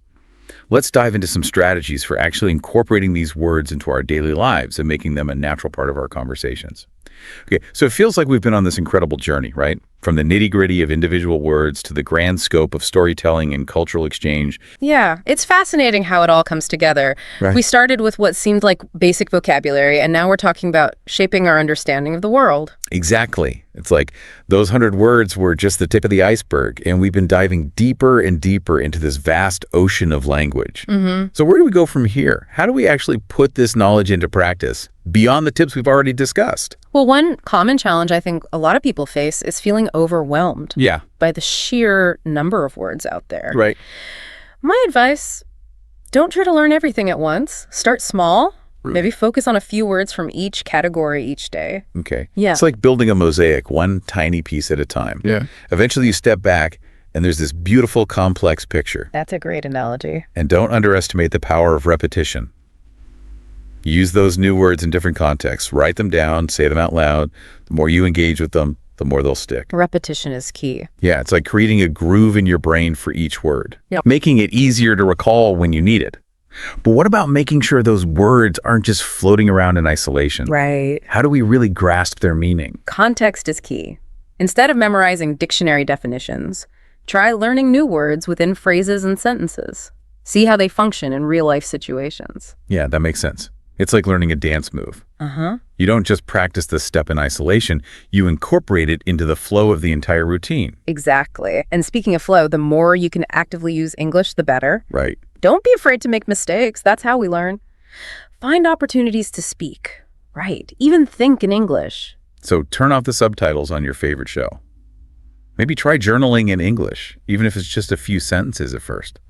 Let's dive into some strategies for actually incorporating these words into our daily lives and making them a natural part of our conversations. Okay, so it feels like we've been on this incredible journey, right? From the nitty-gritty of individual words to the grand scope of storytelling and cultural exchange. Yeah, it's fascinating how it all comes together. Right. We started with what seemed like basic vocabulary, and now we're talking about shaping our understanding of the world. Exactly. It's like those 100 words were just the tip of the iceberg, and we've been diving deeper and deeper into this vast ocean of language. So where do we go from here? How do we actually put this knowledge into practice beyond the tips we've already discussed? Well, one common challenge I think a lot of people face is feeling overwhelmed Yeah. by the sheer number of words out there. Right. My advice, don't try to learn everything at once. Start small. Maybe focus on a few words from each category each day. Okay. Yeah. It's like building a mosaic, one tiny piece at a time. Yeah. Eventually you step back and there's this beautiful, complex picture. That's a great analogy. And don't underestimate the power of repetition. Use those new words in different contexts. Write them down, say them out loud. The more you engage with them, the more they'll stick. Repetition is key. Yeah, it's like creating a groove in your brain for each word, Yep. making it easier to recall when you need it. But what about making sure those words aren't just floating around in isolation? Right. How do we really grasp their meaning? Context is key. Instead of memorizing dictionary definitions, Try learning new words within phrases and sentences. See how they function in real-life situations. Yeah, that makes sense. It's like learning a dance move. Uh-huh. You don't just practice the step in isolation, you incorporate it into the flow of the entire routine. Exactly. And speaking of flow, the more you can actively use English, the better. Right. Don't be afraid to make mistakes. That's how we learn. Find opportunities to speak. Right. Even think in English. So turn off the subtitles on your favorite show. Maybe try journaling in English, even if it's just a few sentences at first.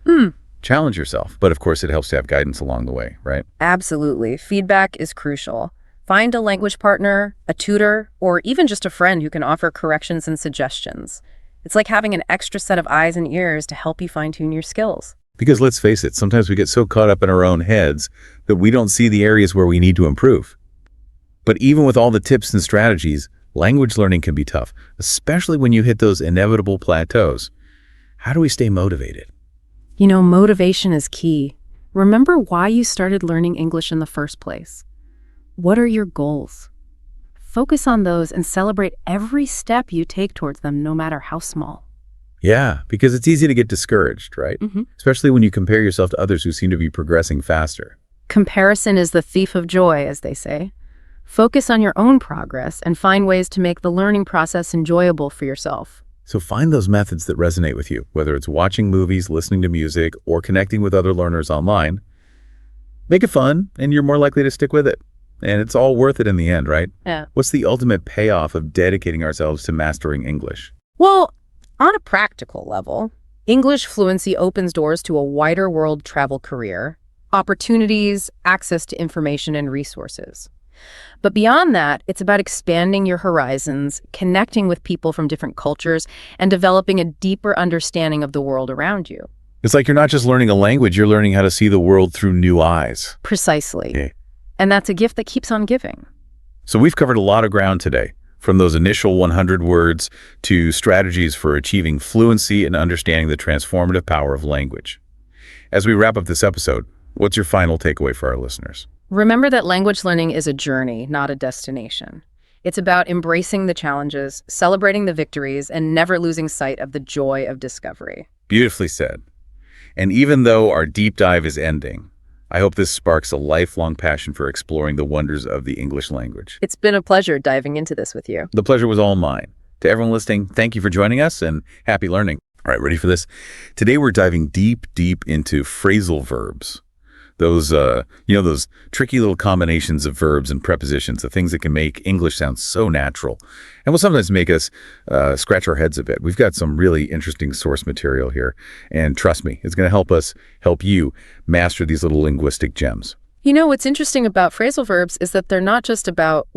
Challenge yourself, but of course it helps to have guidance along the way, right? Absolutely. Feedback is crucial. Find a language partner, a tutor, or even just a friend who can offer corrections and suggestions. It's like having an extra set of eyes and ears to help you fine-tune your skills. Because let's face it, sometimes we get so caught up in our own heads that we don't see the areas where we need to improve. But even with all the tips and strategies, language learning can be tough, especially when you hit those inevitable plateaus. How do we stay motivated? You know, motivation is key. Remember why you started learning English in the first place. What are your goals? Focus on those and celebrate every step you take towards them, no matter how small. Yeah, because it's easy to get discouraged, right? Especially when you compare yourself to others who seem to be progressing faster. Comparison is the thief of joy, as they say. Focus on your own progress and find ways to make the learning process enjoyable for yourself. So find those methods that resonate with you, whether it's watching movies, listening to music, or connecting with other learners online. Make it fun, and you're more likely to stick with it. And it's all worth it in the end, right? Yeah. What's the ultimate payoff of dedicating ourselves to mastering English? Well, on a practical level, English fluency opens doors to a wider world travel career, opportunities, access to information and resources. But beyond that, it's about expanding your horizons, connecting with people from different cultures, and developing a deeper understanding of the world around you. It's like you're not just learning a language, you're learning how to see the world through new eyes. Precisely. Okay. And that's a gift that keeps on giving. So we've covered a lot of ground today, from those initial 100 words to strategies for achieving fluency and understanding the transformative power of language. As we wrap up this episode, what's your final takeaway for our listeners? Remember that language learning is a journey, not a destination. It's about embracing the challenges, celebrating the victories, and never losing sight of the joy of discovery. Beautifully said. And even though our deep dive is ending, I hope this sparks a lifelong passion for exploring the wonders of the English language. It's been a pleasure diving into this with you. The pleasure was all mine. To everyone listening, thank you for joining us and happy learning. All right, ready for this? Today we're diving deep into phrasal verbs. Those, those tricky little combinations of verbs and prepositions, the things that can make English sound so natural and will sometimes make us scratch our heads a bit. We've got some really interesting source material here. And trust me, it's going to help you master these little linguistic gems. You know, what's interesting about phrasal verbs is that they're not just about,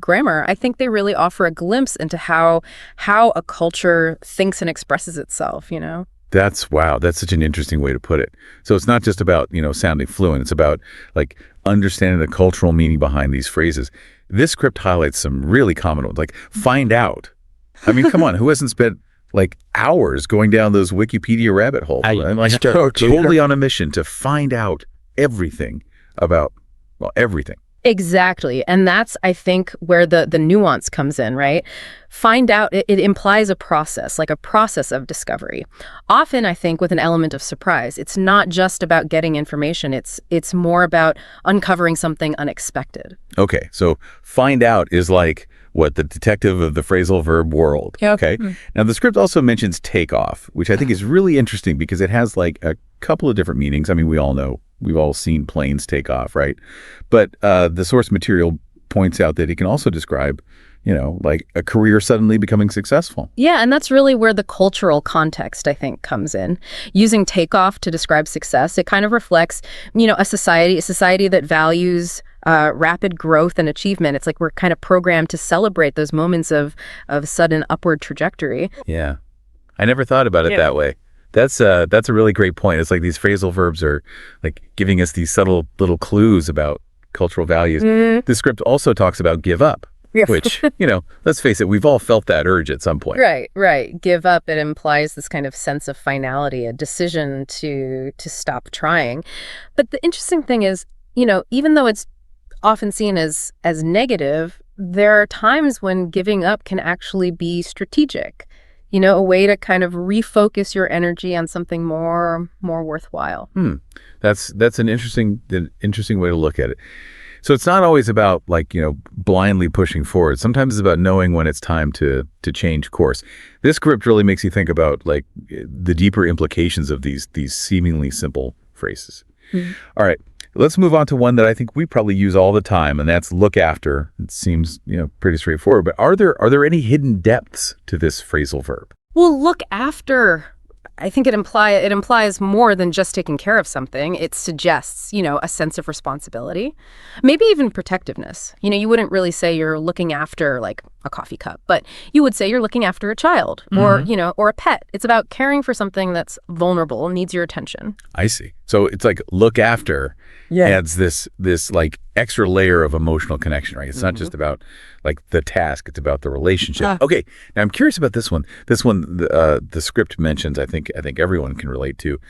grammar. I think they really offer a glimpse into how a culture thinks and expresses itself, you know? That's such an interesting way to put it. So it's not just about, sounding fluent. It's about like understanding the cultural meaning behind these phrases. This script highlights some really common ones, like find out. I mean, come on, who hasn't spent like hours going down those Wikipedia rabbit holes? I'm like totally on a mission to find out everything about, everything. Exactly. And that's, I think, where the nuance comes in, right? Find out, it implies a process, like a process of discovery. Often, I think, with an element of surprise. It's not just about getting information. It's more about uncovering something unexpected. Okay, so find out is like what the detective of the phrasal verb world. Yep. Okay. Now the script also mentions take off, which I think is really interesting because it has like a couple of different meanings. I mean, we all know, we've all seen planes take off, right? But the source material points out that it can also describe, like a career suddenly becoming successful. Yeah, and that's really where the cultural context, I think, comes in. Using takeoff to describe success, it kind of reflects, a society that values rapid growth and achievement. It's like we're kind of programmed to celebrate those moments of sudden upward trajectory. Yeah, I never thought about it that way. That's a really great point. It's like these phrasal verbs are like giving us these subtle little clues about cultural values. The script also talks about give up. Yeah. Which, let's face it, we've all felt that urge at some point. Right. Give up, it implies this kind of sense of finality, a decision to stop trying. But the interesting thing is, even though it's often seen as negative, there are times when giving up can actually be strategic. a way to kind of refocus your energy on something more worthwhile. That's an interesting way to look at it. So it's not always about blindly pushing forward. Sometimes it's about knowing when it's time to change course. This script really makes you think about the deeper implications of these seemingly simple phrases. All right, let's move on to one that I think we probably use all the time, and that's look after. It seems pretty straightforward, but are there any hidden depths to this phrasal verb? Well, look after, I think it implies more than just taking care of something. It suggests, a sense of responsibility, maybe even protectiveness. You wouldn't really say you're looking after like a coffee cup, but you would say you're looking after a child or, or a pet. It's about caring for something that's vulnerable and needs your attention. I see. So it's like look after adds this extra layer of emotional connection, right? It's not just about the task, it's about the relationship. Okay, now I'm curious about this one. This one, the script mentions, I think everyone can relate to,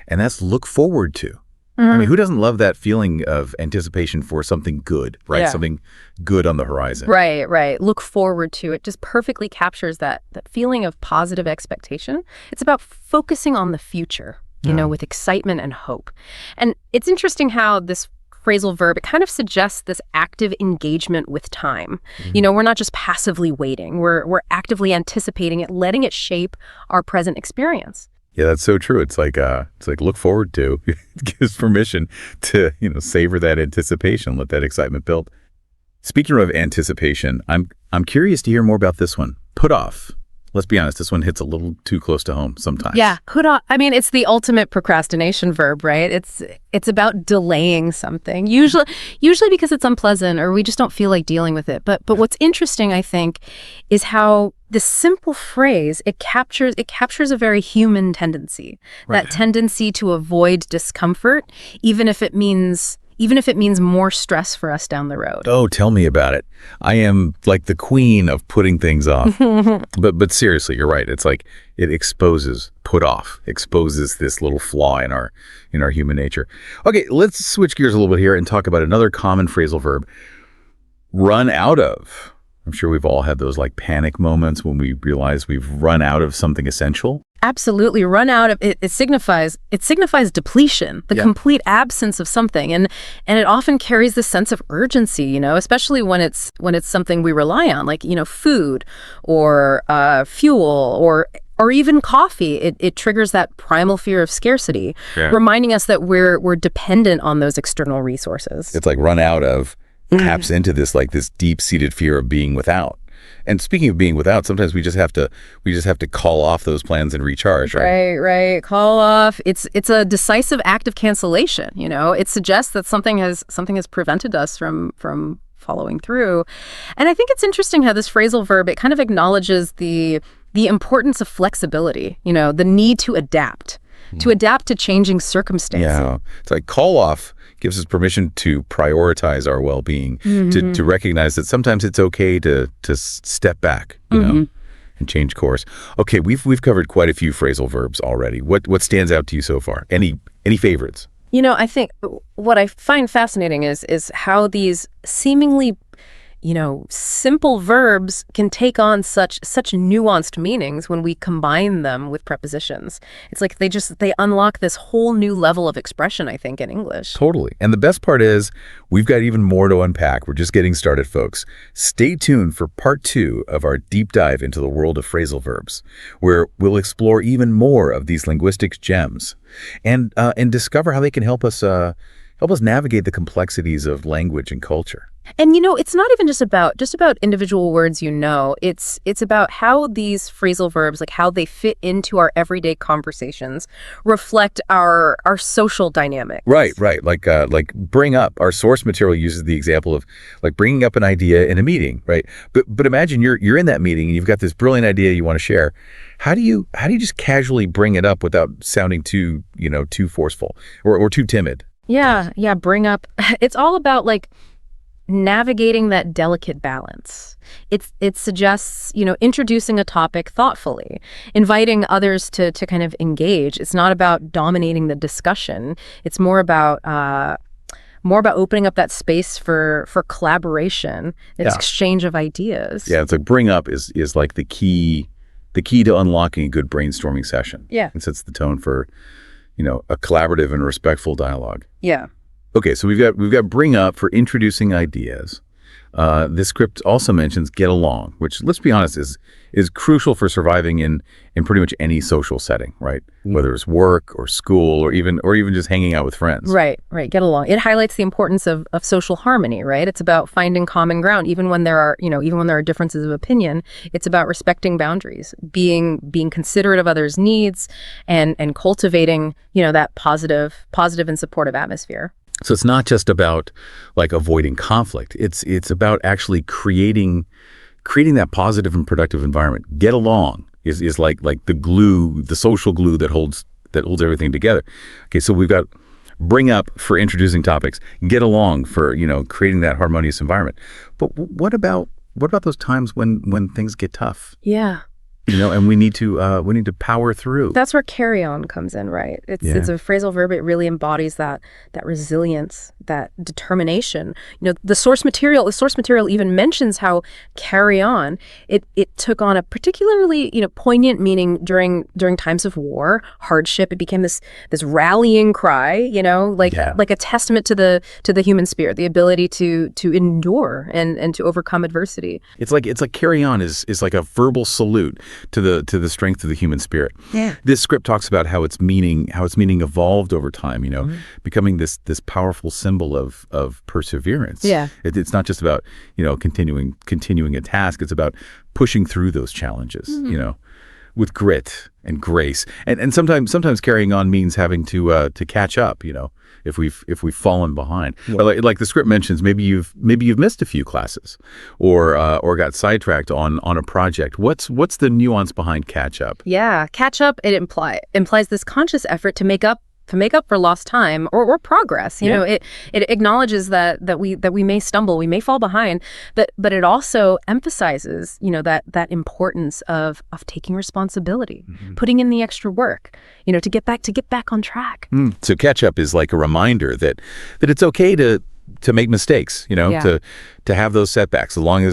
and that's look forward to. I mean, who doesn't love that feeling of anticipation for something good, right? Yeah. Something good on the horizon. Right. Look forward to. It just perfectly captures that feeling of positive expectation. It's about focusing on the future, with excitement and hope. And it's interesting how this phrasal verb, it kind of suggests this active engagement with time. We're not just passively waiting. We're actively anticipating it, letting it shape our present experience. Yeah, that's so true. It's like look forward to. It gives permission to, savor that anticipation, let that excitement build. Speaking of anticipation, I'm curious to hear more about this one. Put off. Let's be honest, this one hits a little too close to home sometimes. Yeah, put off. I mean, it's the ultimate procrastination verb, right? It's about delaying something. Usually because it's unpleasant or we just don't feel like dealing with it. But what's interesting, I think, is how this simple phrase, it captures a very human tendency. Right. That tendency to avoid discomfort, even if it means more stress for us down the road. Oh, tell me about it. I am like the queen of putting things off. But seriously, you're right. It's like it exposes this little flaw in our human nature. Okay, let's switch gears a little bit here and talk about another common phrasal verb, run out of. I'm sure we've all had those panic moments when we realize we've run out of something essential. Absolutely. Run out of it signifies depletion, the complete absence of something. And it often carries this sense of urgency, especially when it's something we rely on, like, food or fuel or even coffee. It triggers that primal fear of scarcity, reminding us that we're dependent on those external resources. It's like run out of taps into this this deep-seated fear of being without. And speaking of being without, sometimes we just have to call off those plans and recharge, right? Right. Call off. It's a decisive act of cancellation. It suggests that something has prevented us from following through. And I think it's interesting how this phrasal verb, it kind of acknowledges the importance of flexibility. The need to adapt to changing circumstances. Yeah, it's like call off gives us permission to prioritize our well-being, to recognize that sometimes it's okay to step back, and change course. Okay, we've covered quite a few phrasal verbs already. What stands out to you so far? Any favorites? I think what I find fascinating is how these seemingly simple verbs can take on such nuanced meanings when we combine them with prepositions. It's like they unlock this whole new level of expression, I think, in English. Totally. And the best part is we've got even more to unpack. We're just getting started, folks. Stay tuned for part 2 of our deep dive into the world of phrasal verbs, where we'll explore even more of these linguistic gems and discover how they can help us navigate the complexities of language and culture. And it's not even just about individual words. It's about how these phrasal verbs, like how they fit into our everyday conversations, reflect our social dynamics. Right. Like bring up. Our source material uses the example of bringing up an idea in a meeting, right? But imagine you're in that meeting and you've got this brilliant idea you want to share. How do you just casually bring it up without sounding too forceful or too timid? Yeah. Bring up. It's all about navigating that delicate balance. It suggests, introducing a topic thoughtfully, inviting others to kind of engage. It's not about dominating the discussion. It's more about opening up that space for collaboration, exchange of ideas. Yeah, it's bring up is like the key the key to unlocking a good brainstorming session. Yeah. It sets the tone for, a collaborative and respectful dialogue. Yeah. Okay, so we've got bring up for introducing ideas. This script also mentions get along, which, let's be honest, is crucial for surviving in pretty much any social setting, right? Whether it's work or school or even just hanging out with friends. Right. Get along. It highlights the importance of social harmony, right? It's about finding common ground, even when there are differences of opinion. It's about respecting boundaries, being considerate of others' needs, and cultivating, that positive and supportive atmosphere. So it's not just about like avoiding conflict. It's about actually creating that positive and productive environment. Get along is like the glue, the social glue that holds everything together. Okay, so we've got bring up for introducing topics, get along for, creating that harmonious environment. But what about those times when things get tough? Yeah. And we need to power through. That's where carry on comes in, right? It's a phrasal verb. It really embodies that resilience, that determination. The source material even mentions how carry on, it took on a particularly, poignant meaning during times of war, hardship. It became this rallying cry, like a testament to the human spirit, the ability to endure and to overcome adversity. It's like carry on is like a verbal salute to the strength of the human spirit. Yeah. This script talks about how its meaning evolved over time, becoming this powerful symbol of perseverance. Yeah. It's not just about, continuing a task. It's about pushing through those challenges, with grit and grace. And sometimes carrying on means having to catch up, if we've fallen behind. Yeah. Or like the script mentions, maybe you've missed a few classes or got sidetracked on a project. What's the nuance behind catch up? Yeah, catch up, it implies this conscious effort to make up for lost time or progress. It acknowledges that we may stumble, we may fall behind, but it also emphasizes, that importance of taking responsibility, putting in the extra work, to get back on track. So catch up is like a reminder that it's okay to make mistakes, to have those setbacks, as long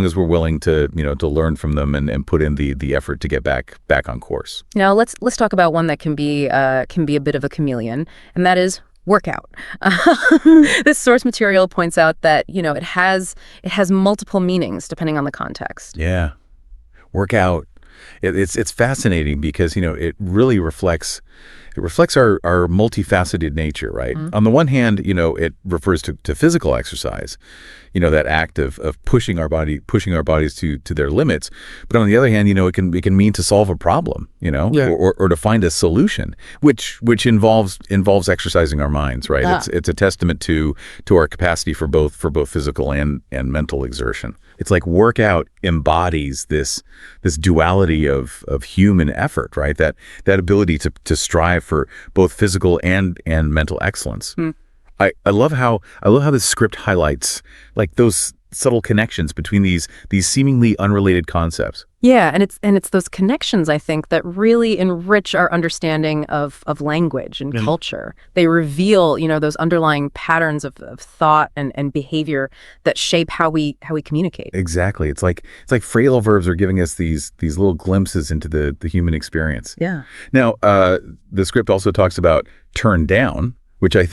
as we're willing to learn from them and put in the effort to get back on course. Now let's talk about one that can be a bit of a chameleon, and that is workout. This source material points out that it has multiple meanings depending on the context. Yeah, workout. It's fascinating because it really reflects our multifaceted nature, right? On the one hand, it refers to physical exercise, that act of pushing our bodies to their limits. But on the other hand, it can mean to solve a problem, or to find a solution, which involves exercising our minds, right? It's a testament to our capacity for both physical and mental exertion. It's like workout embodies this duality of human effort, right? That ability to strive for both physical and mental excellence. I love how this script highlights like those subtle connections between these seemingly unrelated concepts. Yeah, and it's those connections, I think, that really enrich our understanding of language and culture. They reveal, those underlying patterns of thought and behavior that shape how we communicate. Exactly. It's like phrasal verbs are giving us these little glimpses into the human experience. Yeah. Now, the script also talks about turn down, which I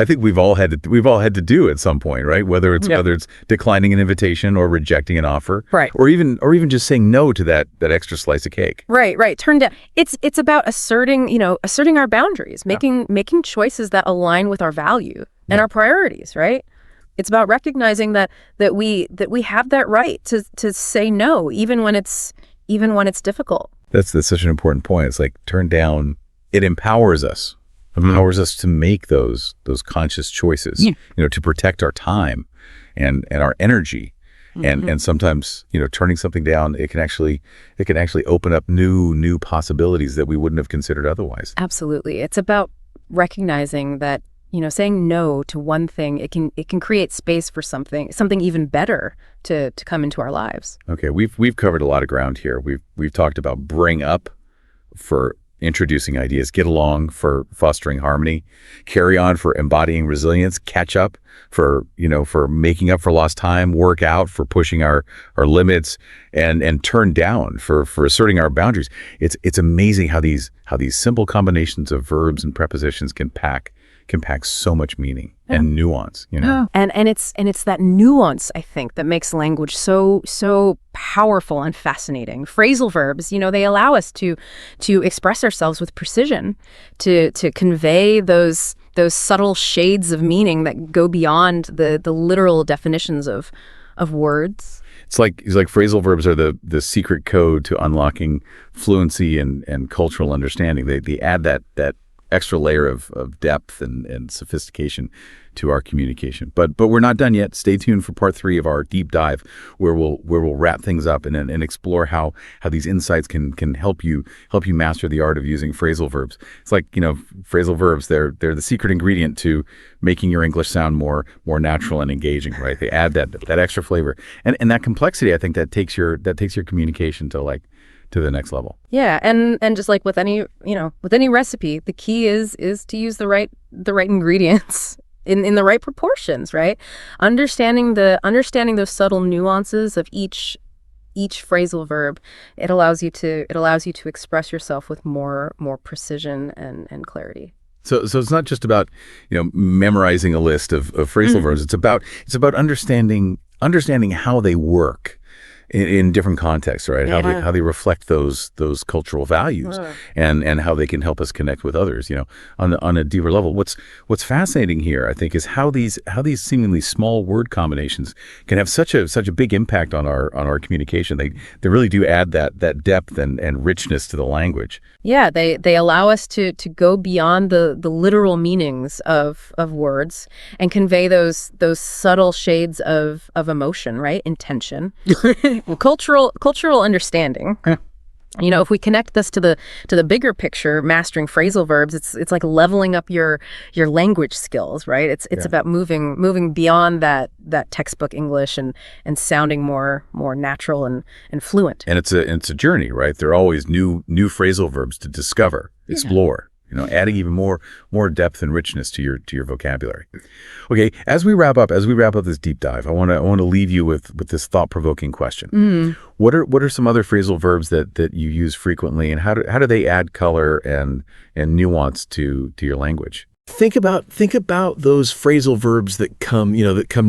think we've all had to do at some point, right? Whether it's declining an invitation or rejecting an offer, right? Or even just saying no to that extra slice of cake. Right. Turn down. It's about asserting our boundaries, making choices that align with our value and our priorities, right? It's about recognizing that we have that right to say no, even when it's difficult. That's such an important point. It's like turn down. It empowers us. Empowers us to make those conscious choices, to protect our time and our energy. And sometimes, turning something down, it can actually open up new possibilities that we wouldn't have considered otherwise. Absolutely. It's about recognizing that, saying no to one thing, it can create space for something even better to come into our lives. Okay, we've covered a lot of ground here. We've talked about bring up for introducing ideas, get along for fostering harmony, carry on for embodying resilience, catch up for, for making up for lost time, work out for pushing our limits, and turn down for asserting our boundaries. It's amazing how these simple combinations of verbs and prepositions can pack so much meaning and nuance, And it's that nuance, I think, that makes language so powerful and fascinating. Phrasal verbs, they allow us to express ourselves with precision, to convey those subtle shades of meaning that go beyond the literal definitions of words. It's like phrasal verbs are the secret code to unlocking fluency and cultural understanding. They add that extra layer of depth and sophistication to our communication. But we're not done yet. Stay tuned for part 3 of our deep dive, where we'll wrap things up and explore how these insights can help you master the art of using phrasal verbs. It's like, phrasal verbs, they're the secret ingredient to making your English sound more natural and engaging, right? They add that extra flavor. And that complexity, I think, that takes your communication to the next level. Yeah, and just like with any recipe, the key is to use the right ingredients in the right proportions, right? Understanding those subtle nuances of each phrasal verb, it allows you to express yourself with more precision and clarity. So it's not just about memorizing a list of phrasal verbs. It's about understanding how they work in different contexts, right? Yeah. How they reflect those cultural values and how they can help us connect with others, on a deeper level. What's fascinating here, I think, is how these seemingly small word combinations can have such a big impact on our communication. They really do add that depth and richness to the language. Yeah, they allow us to go beyond the literal meanings of words and convey those subtle shades of emotion, right? Intention. Cultural understanding. If we connect this to the bigger picture, mastering phrasal verbs, it's like leveling up your language skills, right? It's about moving beyond that textbook English and sounding more natural and fluent. And it's a journey, right? There are always new phrasal verbs to discover, explore. Adding even more depth and richness to your vocabulary. Okay, as we wrap up this deep dive, I want to leave you with this thought-provoking question. What are some other phrasal verbs that you use frequently, and how do they add color and nuance to your language? Think about those phrasal verbs that come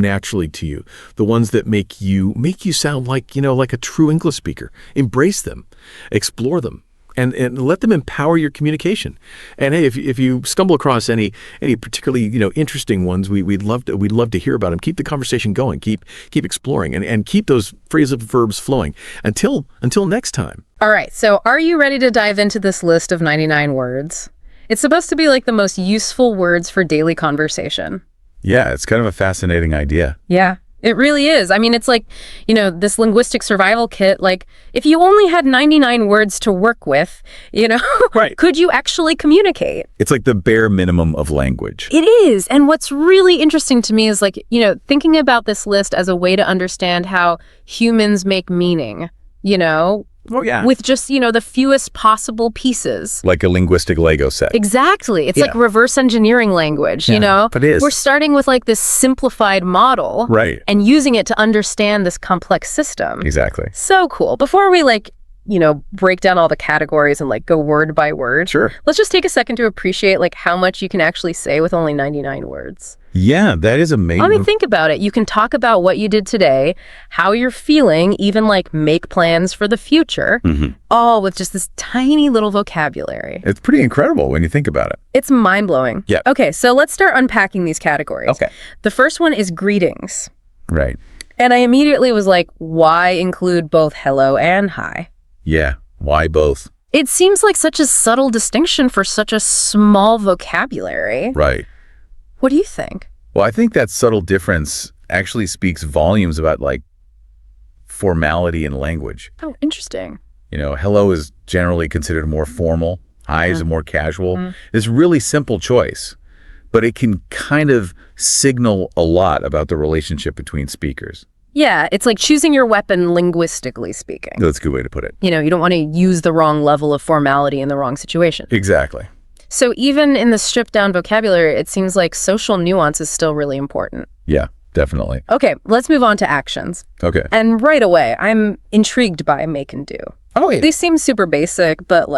naturally to you, the ones that make you sound like a true English speaker. Embrace them, explore them. And let them empower your communication. And hey, if you stumble across any particularly interesting ones, we'd love to hear about them. Keep the conversation going. Keep exploring and keep those phrasal verbs flowing until next time. All right. So are you ready to dive into this list of 99 words? It's supposed to be like the most useful words for daily conversation. Yeah, it's kind of a fascinating idea. Yeah. It really is. I mean, it's like, this linguistic survival kit, like, if you only had 99 words to work with, Right. Could you actually communicate? It's like the bare minimum of language. It is. And what's really interesting to me is like, thinking about this list as a way to understand how humans make meaning, Oh, yeah. with just, the fewest possible pieces. Like a linguistic Lego set. Exactly. It's like reverse engineering language, But it is. We're starting with like this simplified model. Right. And using it to understand this complex system. Exactly. So cool. Before we break down all the categories and go word by word. Sure. Let's just take a second to appreciate how much you can actually say with only 99 words. Yeah, that is amazing. I mean, think about it. You can talk about what you did today, how you're feeling, even make plans for the future, all with just this tiny little vocabulary. It's pretty incredible when you think about it. It's mind-blowing. Yeah. Okay, so let's start unpacking these categories. Okay. The first one is greetings. Right. And I immediately was like, why include both hello and hi? Yeah. Why both? It seems like such a subtle distinction for such a small vocabulary. Right. What do you think? Well, I think that subtle difference actually speaks volumes about formality in language. Oh, interesting. Hello is generally considered more formal. Hi is a more casual. It's a really simple choice, but it can kind of signal a lot about the relationship between speakers. Yeah, it's like choosing your weapon linguistically speaking. That's a good way to put it. You don't want to use the wrong level of formality in the wrong situation. Exactly. So even in the stripped down vocabulary, it seems like social nuance is still really important. Yeah, definitely. Okay, let's move on to actions. Okay. And right away, I'm intrigued by make and do. Oh, wait. These seem super basic, but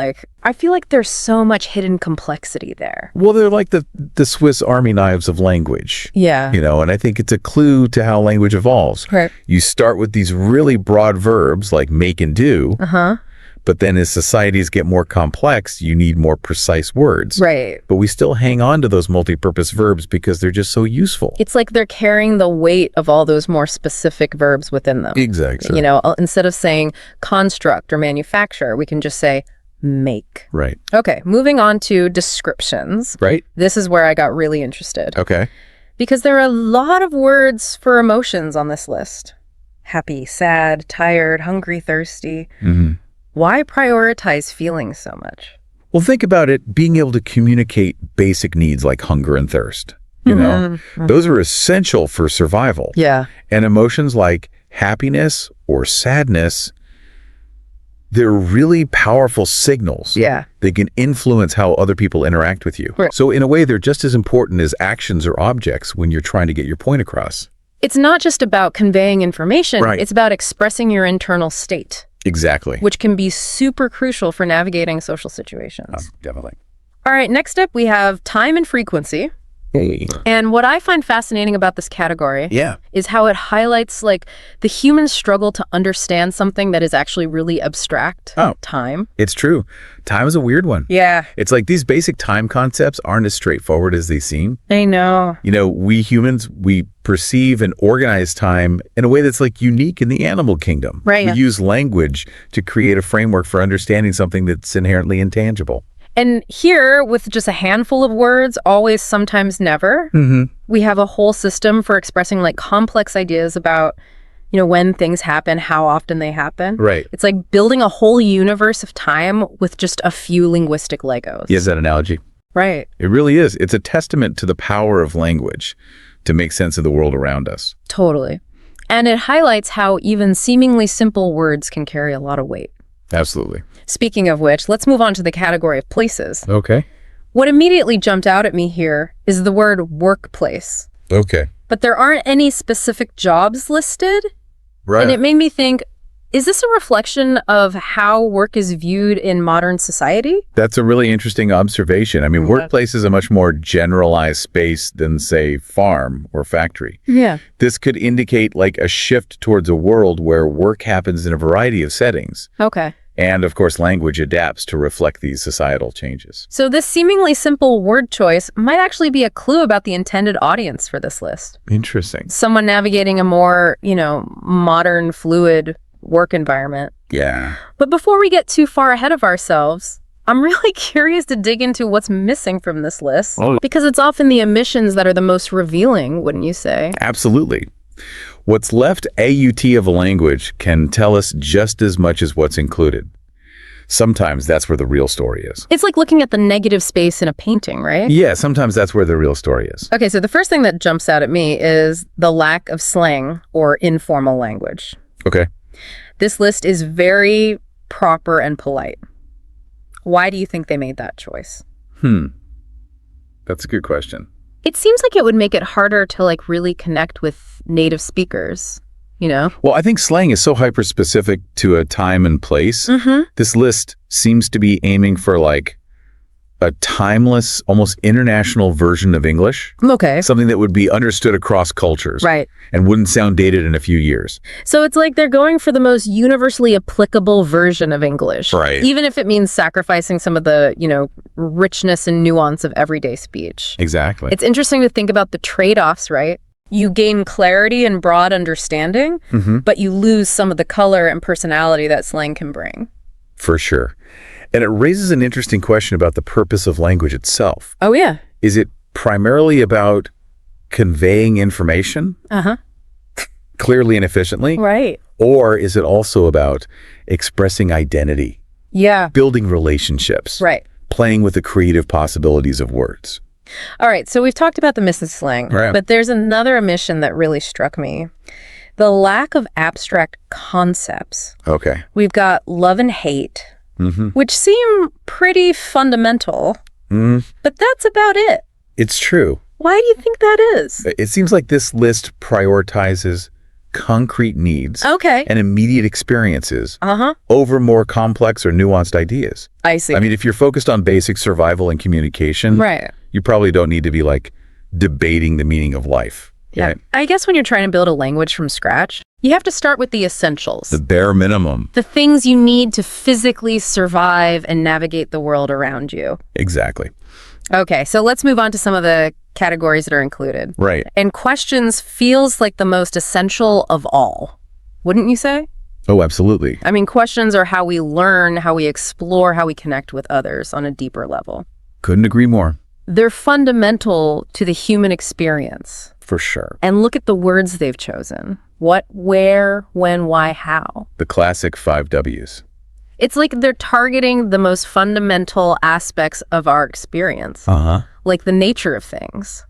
I feel like there's so much hidden complexity there. Well, they're like the Swiss Army knives of language. Yeah. And I think it's a clue to how language evolves. Right. You start with these really broad verbs like make and do. Uh-huh. But then as societies get more complex, you need more precise words. Right. But we still hang on to those multi-purpose verbs because they're just so useful. It's like they're carrying the weight of all those more specific verbs within them. Exactly. Instead of saying construct or manufacture, we can just say make. Right. Okay, moving on to descriptions. Right? This is where I got really interested. Okay. Because there are a lot of words for emotions on this list. Happy, sad, tired, hungry, thirsty. Mm-hmm. Why prioritize feelings so much? Well, think about it, being able to communicate basic needs like hunger and thirst. Those are essential for survival. Yeah. And emotions like happiness or sadness, they're really powerful signals. Yeah. They can influence how other people interact with you. Right. So in a way, they're just as important as actions or objects when you're trying to get your point across. It's not just about conveying information. Right. It's about expressing your internal state, Exactly. which can be super crucial for navigating social situations. Definitely. All right, next up we have time and frequency. Hey. And what I find fascinating about this category Yeah. is how it highlights the human struggle to understand something that is actually really abstract. Oh. Time. It's true. Time is a weird one. Yeah. It's like these basic time concepts aren't as straightforward as they seem. I know. We humans, we perceive and organize time in a way that's unique in the animal kingdom. Right. We use language to create a framework for understanding something that's inherently intangible. And here, with just a handful of words, always, sometimes, never, we have a whole system for expressing complex ideas about, when things happen, how often they happen. Right. It's like building a whole universe of time with just a few linguistic Legos. Yes, that analogy. Right. It really is. It's a testament to the power of language to make sense of the world around us. Totally. And it highlights how even seemingly simple words can carry a lot of weight. Absolutely. Speaking of which, let's move on to the category of places. Okay. What immediately jumped out at me here is the word workplace. Okay. But there aren't any specific jobs listed. Right. And it made me think, is this a reflection of how work is viewed in modern society? That's a really interesting observation. I mean, workplace is a much more generalized space than, say, farm or factory. Yeah. This could indicate a shift towards a world where work happens in a variety of settings. Okay. And, of course, language adapts to reflect these societal changes. So this seemingly simple word choice might actually be a clue about the intended audience for this list. Interesting. Someone navigating a more, modern, fluid work environment. Yeah. But before we get too far ahead of ourselves, I'm really curious to dig into what's missing from this list, because it's often the omissions that are the most revealing, wouldn't you say? Absolutely. What's left AUT of a language can tell us just as much as what's included. Sometimes that's where the real story is. It's like looking at the negative space in a painting, right? Yeah, sometimes that's where the real story is. Okay, so the first thing that jumps out at me is the lack of slang or informal language. Okay. This list is very proper and polite. Why do you think they made that choice? That's a good question. It seems like it would make it harder to really connect with native speakers, Well, I think slang is so hyper-specific to a time and place. This list seems to be aiming for a timeless, almost international version of English. Okay. Something that would be understood across cultures. Right. And wouldn't sound dated in a few years. So it's like they're going for the most universally applicable version of English. Right. Even if it means sacrificing some of the, richness and nuance of everyday speech. Exactly. It's interesting to think about the trade-offs, right? You gain clarity and broad understanding, but you lose some of the color and personality that slang can bring. For sure. And it raises an interesting question about the purpose of language itself. Oh, yeah. Is it primarily about conveying information clearly and efficiently? Right. Or is it also about expressing identity, Yeah. building relationships, Right. playing with the creative possibilities of words? All right, so we've talked about the missing slang, Right. but there's another omission that really struck me. the lack of abstract concepts. Okay. We've got love and hate, which seem pretty fundamental, but that's about it. It's true. Why do you think that is? It seems like this list prioritizes concrete needs Okay. and immediate experiences Uh-huh. over more complex or nuanced ideas. I see. I mean, if you're focused on basic survival and communication, Right. you probably don't need to be like debating the meaning of life. Yeah. Right? I guess when you're trying to build a language from scratch, you have to start with the essentials. The bare minimum. The things you need to physically survive and navigate the world around you. Exactly. Okay, so let's move on to some of the categories that are included. Right. And questions feels like the most essential of all, wouldn't you say? Oh, absolutely. I mean, questions are how we learn, how we explore, how we connect with others on a deeper level. Couldn't agree more. They're fundamental to the human experience. For sure. And look at the words they've chosen. What, where, when, why, how. The classic 5 W's. It's like they're targeting the most fundamental aspects of our experience, Uh-huh. like the nature of things,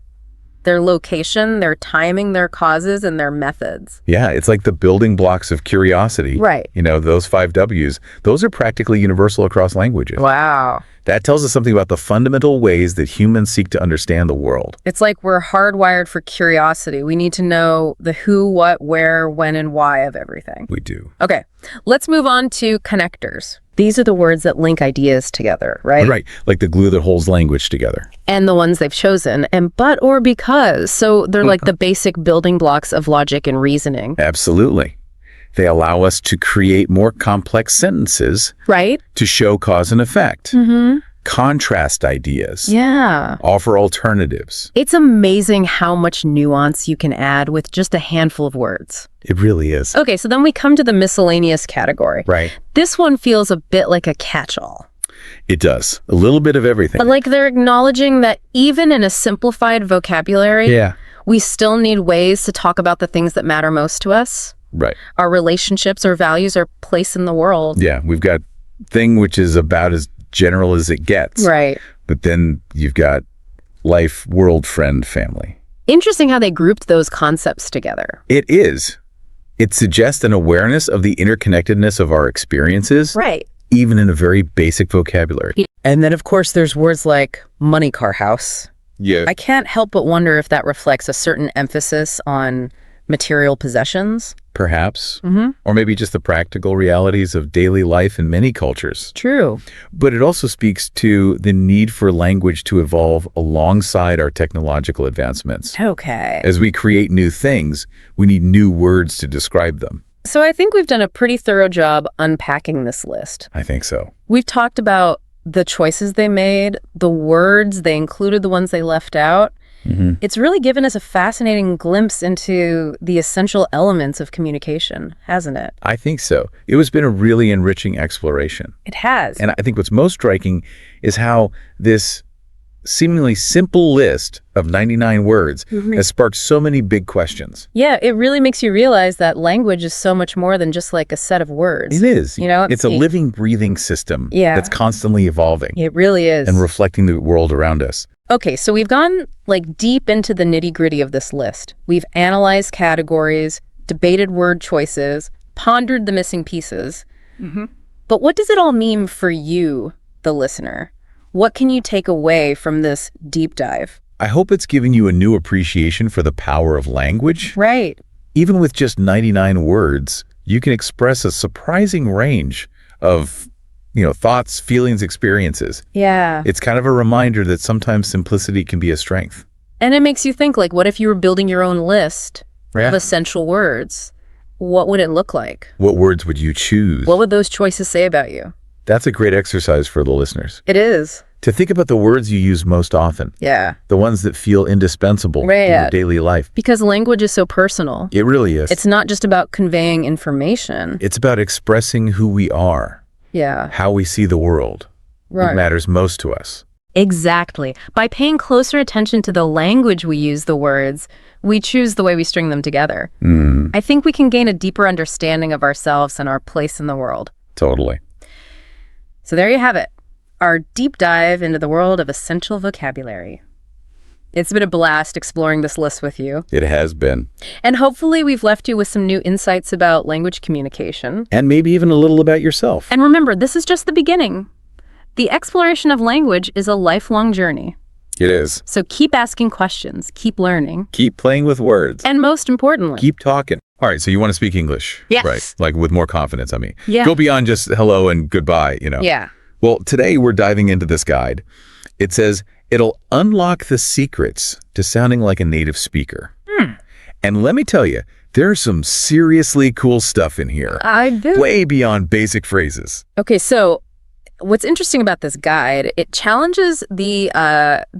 their location, their timing, their causes, and their methods. Yeah, it's like the building blocks of curiosity. Right. You know, those 5 W's, those are practically universal across languages. Wow. That tells us something about the fundamental ways that humans seek to understand the world. It's like we're hardwired for curiosity. We need to know the who, what, where, when, and why of everything. We do. Okay, let's move on to connectors. These are the words that link ideas together, right? Right, like the glue that holds language together. And the ones they've chosen, and but or because. So they're like the basic building blocks of logic and reasoning. Absolutely. They allow us to create more complex sentences Right? to show cause and effect, contrast ideas, Yeah. offer alternatives. It's amazing how much nuance you can add with just a handful of words. It really is. Okay, so then we come to the miscellaneous category. Right. This one feels a bit like a catch-all. It does. A little bit of everything. But like they're acknowledging that even in a simplified vocabulary, Yeah. we still need ways to talk about the things that matter most to us. Right. Our relationships, our values, our place in the world. Yeah, we've got thing which is about as general as it gets. Right. But then you've got life, world, friend, family. Interesting how they grouped those concepts together. It is. It suggests an awareness of the interconnectedness of our experiences, Right. even in a very basic vocabulary. And then, of course, there's words like money car house. Yeah. I can't help but wonder if that reflects a certain emphasis on material possessions. Perhaps. Or maybe just the practical realities of daily life in many cultures. True. But it also speaks to the need for language to evolve alongside our technological advancements. Okay. As we create new things, we need new words to describe them. So I think we've done a pretty thorough job unpacking this list. I think so. We've talked about the choices they made, the words they included, the ones they left out. It's really given us a fascinating glimpse into the essential elements of communication, hasn't it? I think so. It has been a really enriching exploration. It has. And I think what's most striking is how this seemingly simple list of 99 words has sparked so many big questions. Yeah, it really makes you realize that language is so much more than just like a set of words. It is. You know, it's a living, breathing system that's constantly evolving It really is. and reflecting the world around us. Okay, so we've gone like deep into the nitty-gritty of this list. We've analyzed categories, debated word choices, pondered the missing pieces. But what does it all mean for you, the listener? What can you take away from this deep dive? I hope it's given you a new appreciation for the power of language. Right. Even with just 99 words, you can express a surprising range of thoughts, feelings, experiences. Yeah. It's kind of a reminder that sometimes simplicity can be a strength. And it makes you think, like, what if you were building your own list of essential words? What would it look like? What words would you choose? What would those choices say about you? That's a great exercise for the listeners. It is. To think about the words you use most often. Yeah. The ones that feel indispensable in your daily life. Because language is so personal. It really is. It's not just about conveying information. It's about expressing who we are. Yeah. How we see the world. Right. What matters most to us. Exactly. By paying closer attention to the language we use the words, we choose the way we string them together. I think we can gain a deeper understanding of ourselves and our place in the world. Totally. So there you have it. Our deep dive into the world of essential vocabulary. It's been a blast exploring this list with you. It has been. And hopefully we've left you with some new insights about language communication. And maybe even a little about yourself. And remember, this is just the beginning. The exploration of language is a lifelong journey. It is. So keep asking questions, keep learning, Keep playing with words. and most importantly, Keep talking. All right, so you want to speak English. Yes. Right, like with more confidence, I mean. Yeah. Go beyond just hello and goodbye, Yeah. Well, today we're diving into this guide. It says it'll unlock the secrets to sounding like a native speaker. And let me tell you, there's some seriously cool stuff in here. I do. Way beyond basic phrases. Okay, so what's interesting about this guide, it challenges the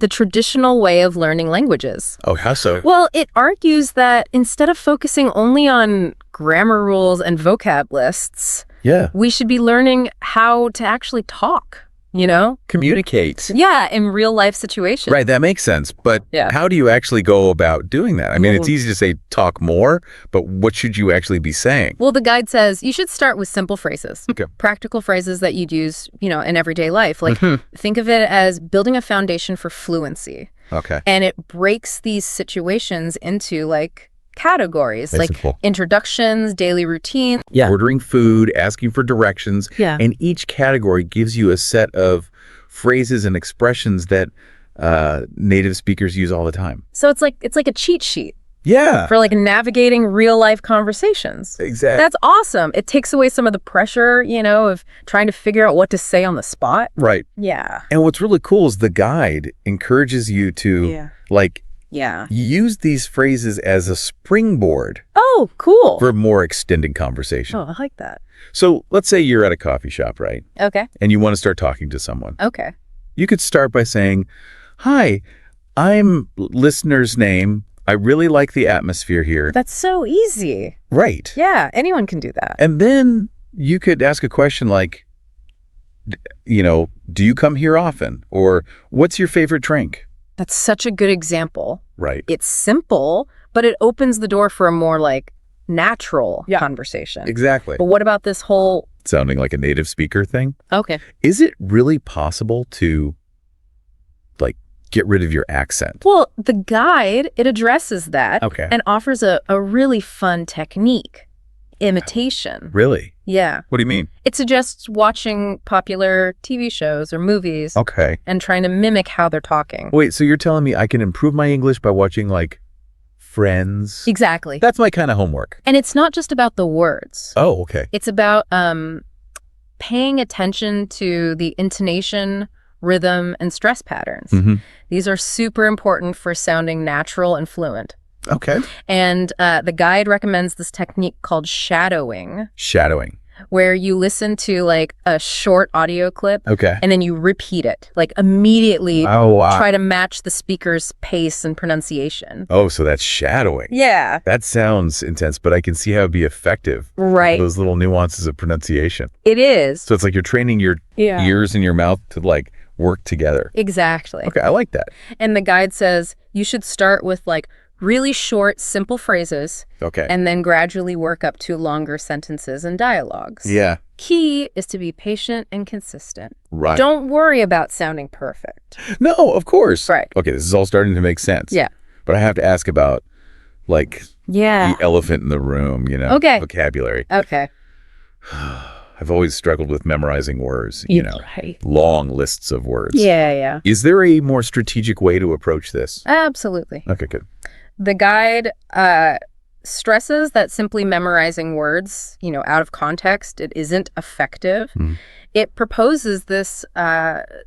traditional way of learning languages. Oh, how so? Well, it argues that instead of focusing only on grammar rules and vocab lists, Yeah. we should be learning how to actually talk, Communicate. Yeah, in real life situations. Right, that makes sense. But Yeah. how do you actually go about doing that? I mean, it's Well- easy to say talk more, but what should you actually be saying? Well, the guide says you should start with simple phrases. Okay. Practical phrases that you'd use, in everyday life. Like, think of it as building a foundation for fluency. Okay. And it breaks these situations into, categories, Very like simple. introductions, daily routine. Yeah. Ordering food, asking for directions. Yeah. And each category gives you a set of phrases and expressions that native speakers use all the time. So it's like a cheat sheet Yeah. for navigating real life conversations. Exactly. That's awesome. It takes away some of the pressure, of trying to figure out what to say on the spot. Right. Yeah. And what's really cool is the guide encourages you to Yeah. use these phrases as a springboard Oh, cool. for more extended conversation. Oh, I like that. So let's say you're at a coffee shop, right? Okay. And you want to start talking to someone. Okay. You could start by saying, "Hi, I'm listener's name. I really like the atmosphere here." That's so easy. Right. Yeah, anyone can do that. And then you could ask a question like, do you come here often? Or what's your favorite drink? That's such a good example. Right. It's simple, but it opens the door for a more natural conversation. Exactly. But what about this whole... Sounding like a native speaker thing. Okay. Is it really possible to get rid of your accent? Well, the guide, it addresses that Okay. and offers a really fun technique. Imitation. Really? Yeah. What do you mean? It suggests watching popular TV shows or movies Okay. and trying to mimic how they're talking. Wait, so you're telling me I can improve my English by watching Friends? Exactly. That's my kind of homework. And it's not just about the words. Oh, okay. It's about paying attention to the intonation, rhythm, and stress patterns. Mm-hmm. These are super important for sounding natural and fluent. Okay. And the guide recommends this technique called shadowing, Shadowing. where you listen to a short audio clip Okay. and then you repeat it, immediately Oh, wow. try to match the speaker's pace and pronunciation. Oh, so that's shadowing. Yeah. That sounds intense, but I can see how it'd be effective. Right. Those little nuances of pronunciation. It is. So it's like you're training your ears and your mouth to work together. Exactly. Okay, I like that. And the guide says you should start with really short, simple phrases Okay. and then gradually work up to longer sentences and dialogues. Yeah. Key is to be patient and consistent. Right. Don't worry about sounding perfect. No, of course. Right. Okay, this is all starting to make sense. Yeah. But I have to ask about Yeah. the elephant in the room, Okay. vocabulary. Okay. I've always struggled with memorizing words, Right. long lists of words. Yeah. Is there a more strategic way to approach this? Absolutely. Okay, good. The guide stresses that simply memorizing words, out of context, it isn't effective. Mhm. It proposes this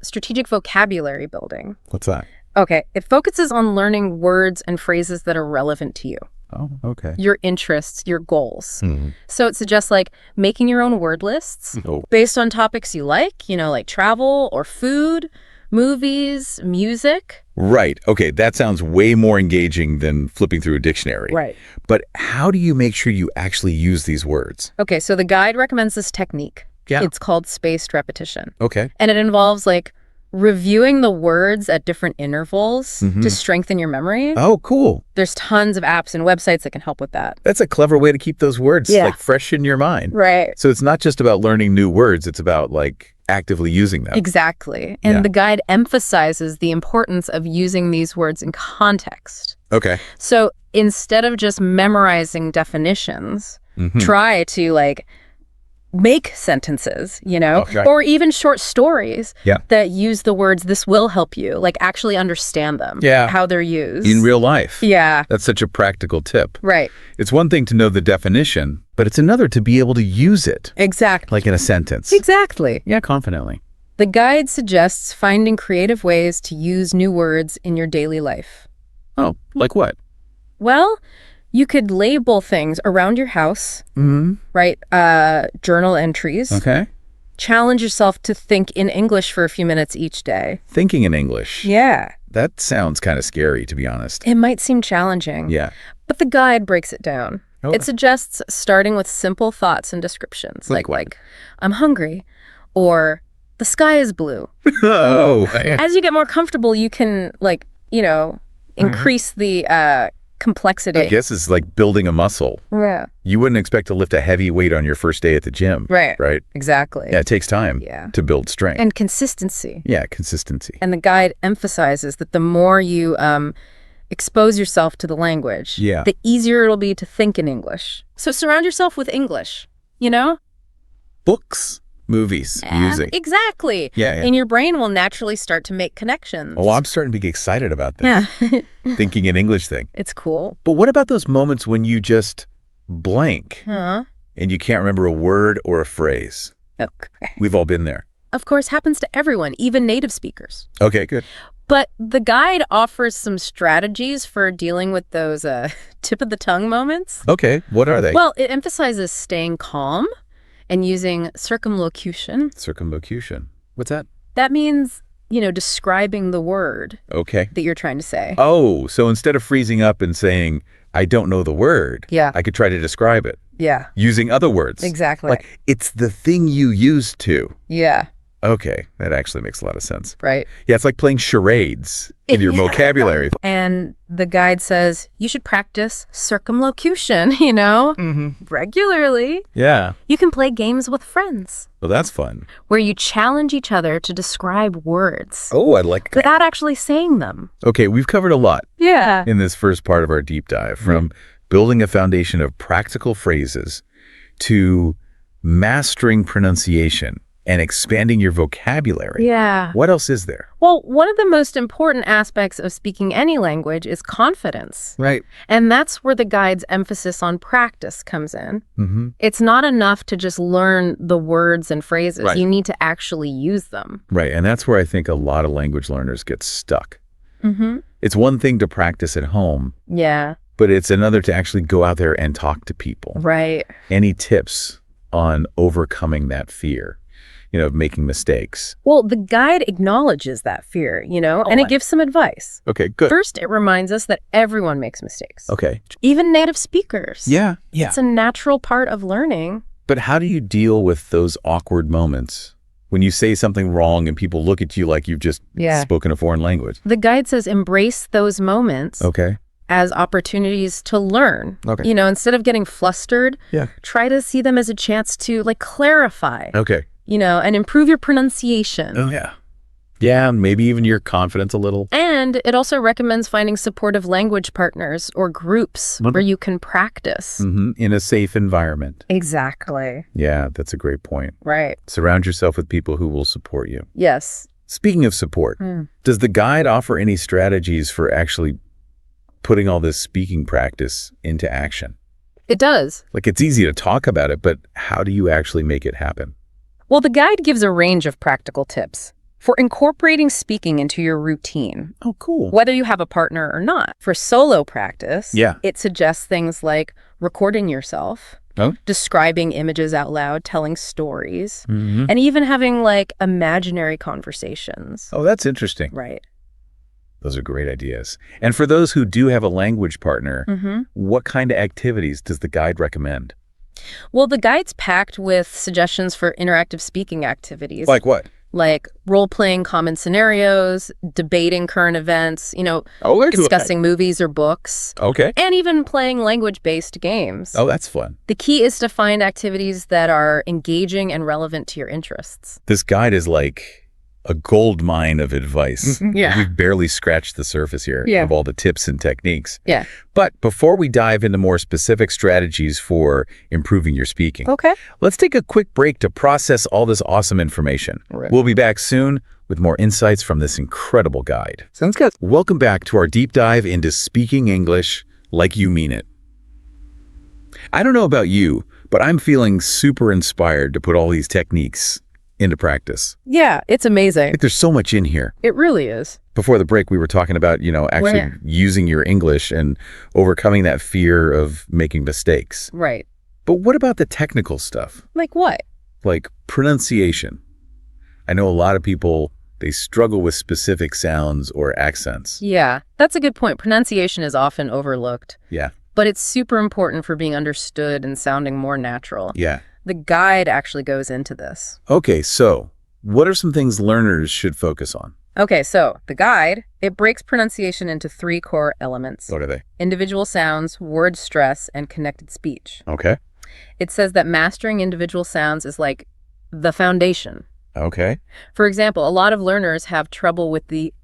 strategic vocabulary building. What's that? Okay, it focuses on learning words and phrases that are relevant to you, Oh, okay. your interests, your goals. Mhm. So it suggests making your own word lists Oh, based on topics you like travel or food, movies, music. right. Okay, that sounds way more engaging than flipping through a dictionary. Right. But how do you make sure you actually use these words? Okay, so the guide recommends this technique. Yeah. It's called spaced repetition. Okay. And it involves reviewing the words at different intervals to strengthen your memory. Oh, cool. There's tons of apps and websites that can help with that. That's a clever way to keep those words Yeah. fresh in your mind. Right. So it's not just about learning new words. It's about actively using them. Exactly. And Yeah. the guide emphasizes the importance of using these words in context. Okay. So instead of just memorizing definitions, Mhm. try to like make sentences, Okay. or even short stories Yeah. that use the words "this will help you," like actually understand them, Yeah. how they're used. In real life. Yeah, That's such a practical tip. right. It's one thing to know the definition, but it's another to be able to use it, Exactly. like in a sentence. Exactly. Yeah, confidently. The guide suggests finding creative ways to use new words in your daily life. Oh, like what? Well, you could label things around your house, Mm-hmm. write journal entries, Okay. challenge yourself to think in English for a few minutes each day. Thinking in English. Yeah. That sounds kind of scary, to be honest. It might seem challenging, Yeah. but the guide breaks it down. Okay. It suggests starting with simple thoughts and descriptions, Like what? like I'm hungry, or the sky is blue. Oh. As you get more comfortable, you can, increase the complexity. I guess it's like building a muscle. Yeah. You wouldn't expect to lift a heavy weight on your first day at the gym. Right. Right? Exactly. Yeah, it takes time Yeah. to build strength. And consistency. Yeah, consistency. And the guide emphasizes that the more you expose yourself to the language, Yeah. the easier it'll be to think in English. So surround yourself with English, Books, movies, music. Exactly. Yeah, yeah. And your brain will naturally start to make connections. Oh, I'm starting to get excited about this. Yeah. Thinking in English thing. It's cool. But what about those moments when you just blank Huh? and you can't remember a word or a phrase? Okay. We've all been there. Of course, happens to everyone, even native speakers. Okay, good. But the guide offers some strategies for dealing with those tip of the tongue moments. Okay, what are they? Well, it emphasizes staying calm and using circumlocution. Circumlocution. What's that? That means, describing the word Okay. that you're trying to say. Oh, so instead of freezing up and saying, I don't know the word, Yeah. I could try to describe it Yeah, using other words. exactly. Like, it's the thing you used to. Yeah, Okay, that actually makes a lot of sense. right. Yeah, it's like playing charades in your vocabulary. And the guide says you should practice circumlocution, regularly. Yeah. You can play games with friends Well, that's fun. where you challenge each other to describe words Oh, I like that. without actually saying them. Okay, we've covered a lot Yeah. in this first part of our deep dive, from building a foundation of practical phrases to mastering pronunciation and expanding your vocabulary. Yeah. What else is there? Well, one of the most important aspects of speaking any language is confidence. Right. And that's where the guide's emphasis on practice comes in. Mm-hmm. It's not enough to just learn the words and phrases. Right. You need to actually use them. Right, and that's where I think a lot of language learners get stuck. Mm-hmm. It's one thing to practice at home, Yeah, but it's another to actually go out there and talk to people. right. Any tips on overcoming that fear, of making mistakes? Well, the guide acknowledges that fear, and it gives some advice. Okay, good. First, it reminds us that everyone makes mistakes. Okay. Even native speakers. Yeah. It's a natural part of learning. But how do you deal with those awkward moments when you say something wrong and people look at you like you've just Yeah. spoken a foreign language? The guide says embrace those moments Okay. as opportunities to learn. Okay. Instead of getting flustered, Yeah. try to see them as a chance to clarify, Okay. and improve your pronunciation. Oh, yeah. Yeah, maybe even your confidence a little. And it also recommends finding supportive language partners or groups where you can practice. In a safe environment. Exactly. Yeah, that's a great point. Right. Surround yourself with people who will support you. Yes. Speaking of support, does the guide offer any strategies for actually putting all this speaking practice into action? It does. Like, it's easy to talk about it, but how do you actually make it happen? Well, the guide gives a range of practical tips for incorporating speaking into your routine, Oh, cool. whether you have a partner or not. For solo practice, Yeah. it suggests things like recording yourself, Oh. describing images out loud, telling stories, Mm-hmm. and even having imaginary conversations. Oh, that's interesting. Right. Those are great ideas. And for those who do have a language partner, Mm-hmm. what kind of activities does the guide recommend? Well, the guide's packed with suggestions for interactive speaking activities. Like what? like role-playing common scenarios, debating current events, Oh, let's do that. discussing movies or books, Okay. and even playing language-based games. Oh, that's fun. The key is to find activities that are engaging and relevant to your interests. This guide is like a gold mine of advice. Yeah. We've barely scratched the surface here Yeah. of all the tips and techniques. Yeah. But before we dive into more specific strategies for improving your speaking, Okay. let's take a quick break to process all this awesome information. Right. We'll be back soon with more insights from this incredible guide. Sounds good. Welcome back to our deep dive into speaking English like you mean it. I don't know about you, but I'm feeling super inspired to put all these techniques into practice. Yeah, it's amazing. Like, there's so much in here. It really is. Before the break, we were talking about, actually Where? using your English and overcoming that fear of making mistakes. Right. But what about the technical stuff? Like what? Like pronunciation. I know a lot of people, they struggle with specific sounds or accents. Yeah, that's a good point. Pronunciation is often overlooked, Yeah. but it's super important for being understood and sounding more natural. Yeah. The guide actually goes into this. Okay, so what are some things learners should focus on? Okay, so the guide, it breaks pronunciation into 3 core elements: What are they? individual sounds, word stress, and connected speech. Okay. It says that mastering individual sounds is like the foundation. Okay. For example, a lot of learners have trouble with the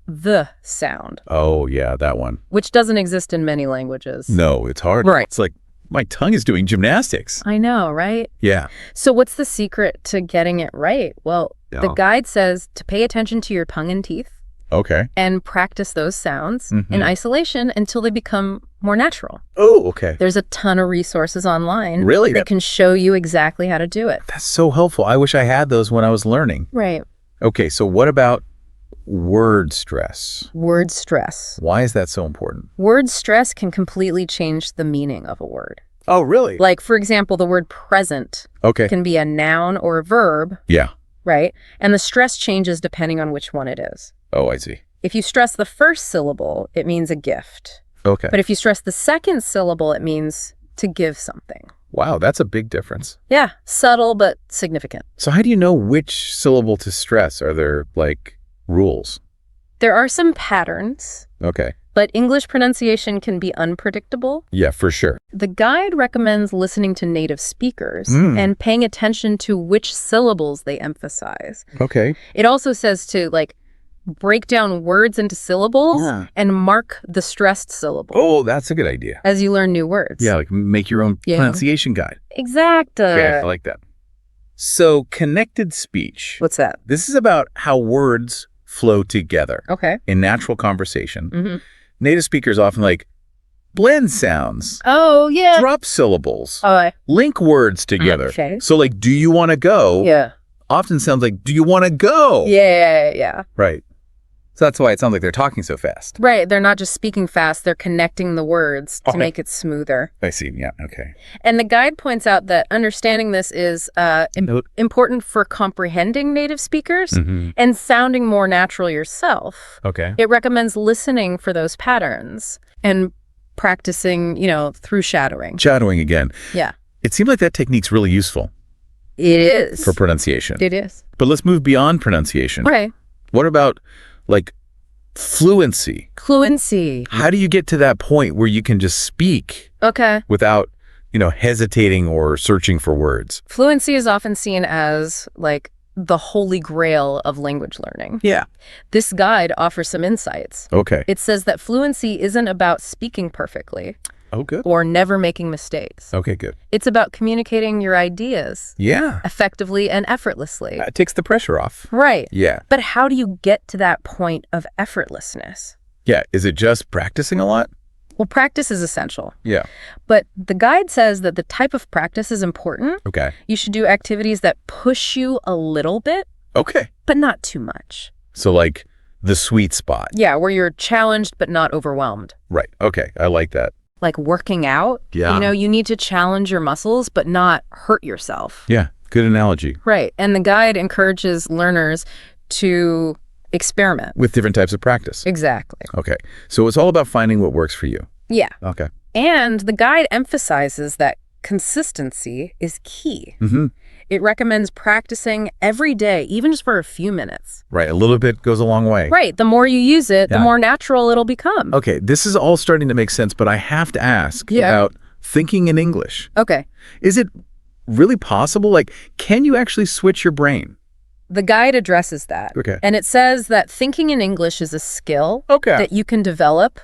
sound, Oh, yeah, that one. which doesn't exist in many languages. No, it's hard. Right. It's like my tongue is doing gymnastics. I know, right? Yeah. So what's the secret to getting it right? Well, the Yeah. guide says to pay attention to your tongue and teeth Okay. and practice those sounds in Mhm. isolation until they become more natural. Oh, okay. There's a ton of resources online Really? that can show you exactly how to do it. That's so helpful. I wish I had those when I was learning. Right. Okay, so what about word stress? Word stress. Why is that so important? Word stress can completely change the meaning of a word. Oh, really? Like, for example, the word present Okay. can be a noun or a verb, Yeah. right? And the stress changes depending on which one it is. Oh, I see. If you stress the first syllable, it means a gift. Okay. But if you stress the second syllable, it means to give something. Wow, that's a big difference. Yeah, subtle but significant. So how do you know which syllable to stress? Are there, like, rules? There are some patterns, Okay. but English pronunciation can be unpredictable. Yeah, for sure. The guide recommends listening to native speakers Mm. and paying attention to which syllables they emphasize. Okay. It also says to, break down words into syllables Yeah. and mark the stressed syllable Oh, that's a good idea. as you learn new words. Yeah, like make your own Yeah. pronunciation guide. Exact. Yeah, I like that. So connected speech. What's that? This is about how words flow together Okay. in natural conversation. hmm Native speakers often blend sounds, Oh, yeah. drop syllables, Oh, link words together. Okay. So do you want to go? yeah. Often sounds like, do you want to go? Yeah. Right. So that's why it sounds like they're talking so fast. Right. They're not just speaking fast, they're connecting the words to Okay. make it smoother. I see. Yeah. Okay. And the guide points out that understanding this is important for comprehending native speakers Mm-hmm. and sounding more natural yourself. Okay. It recommends listening for those patterns and practicing, through shadowing. Shadowing again. Yeah. It seemed like that technique's really useful It is. for pronunciation. It is. But let's move beyond pronunciation. Right. What about fluency? Fluency. How do you get to that point where you can just speak Okay. without, hesitating or searching for words? Fluency is often seen as the holy grail of language learning. Yeah. This guide offers some insights. Okay. It says that fluency isn't about speaking perfectly Oh, good. or never making mistakes. Okay, good. It's about communicating your ideas Yeah. effectively and effortlessly. It takes the pressure off. Right. Yeah. But how do you get to that point of effortlessness? Yeah. Is it just practicing a lot? Well, practice is essential. Yeah. But the guide says that the type of practice is important. Okay. You should do activities that push you a little bit, Okay. but not too much. So the sweet spot. Yeah, where you're challenged but not overwhelmed. Right. Okay. I like that. Like working out. Yeah. You need to challenge your muscles but not hurt yourself. Yeah. Good analogy. Right. And the guide encourages learners to experiment. With different types of practice. Exactly. Okay. So it's all about finding what works for you. Yeah. Okay. And the guide emphasizes that consistency is key. Mm-hmm. It recommends practicing every day, even just for a few minutes. Right. A little bit goes a long way. Right. The more you use it, the Yeah. more natural it'll become. Okay, this is all starting to make sense, but I have to ask Yeah. about thinking in English. Okay. Is it really possible? Like, can you actually switch your brain? The guide addresses that. Okay. And it says that thinking in English is a skill Okay. that you can develop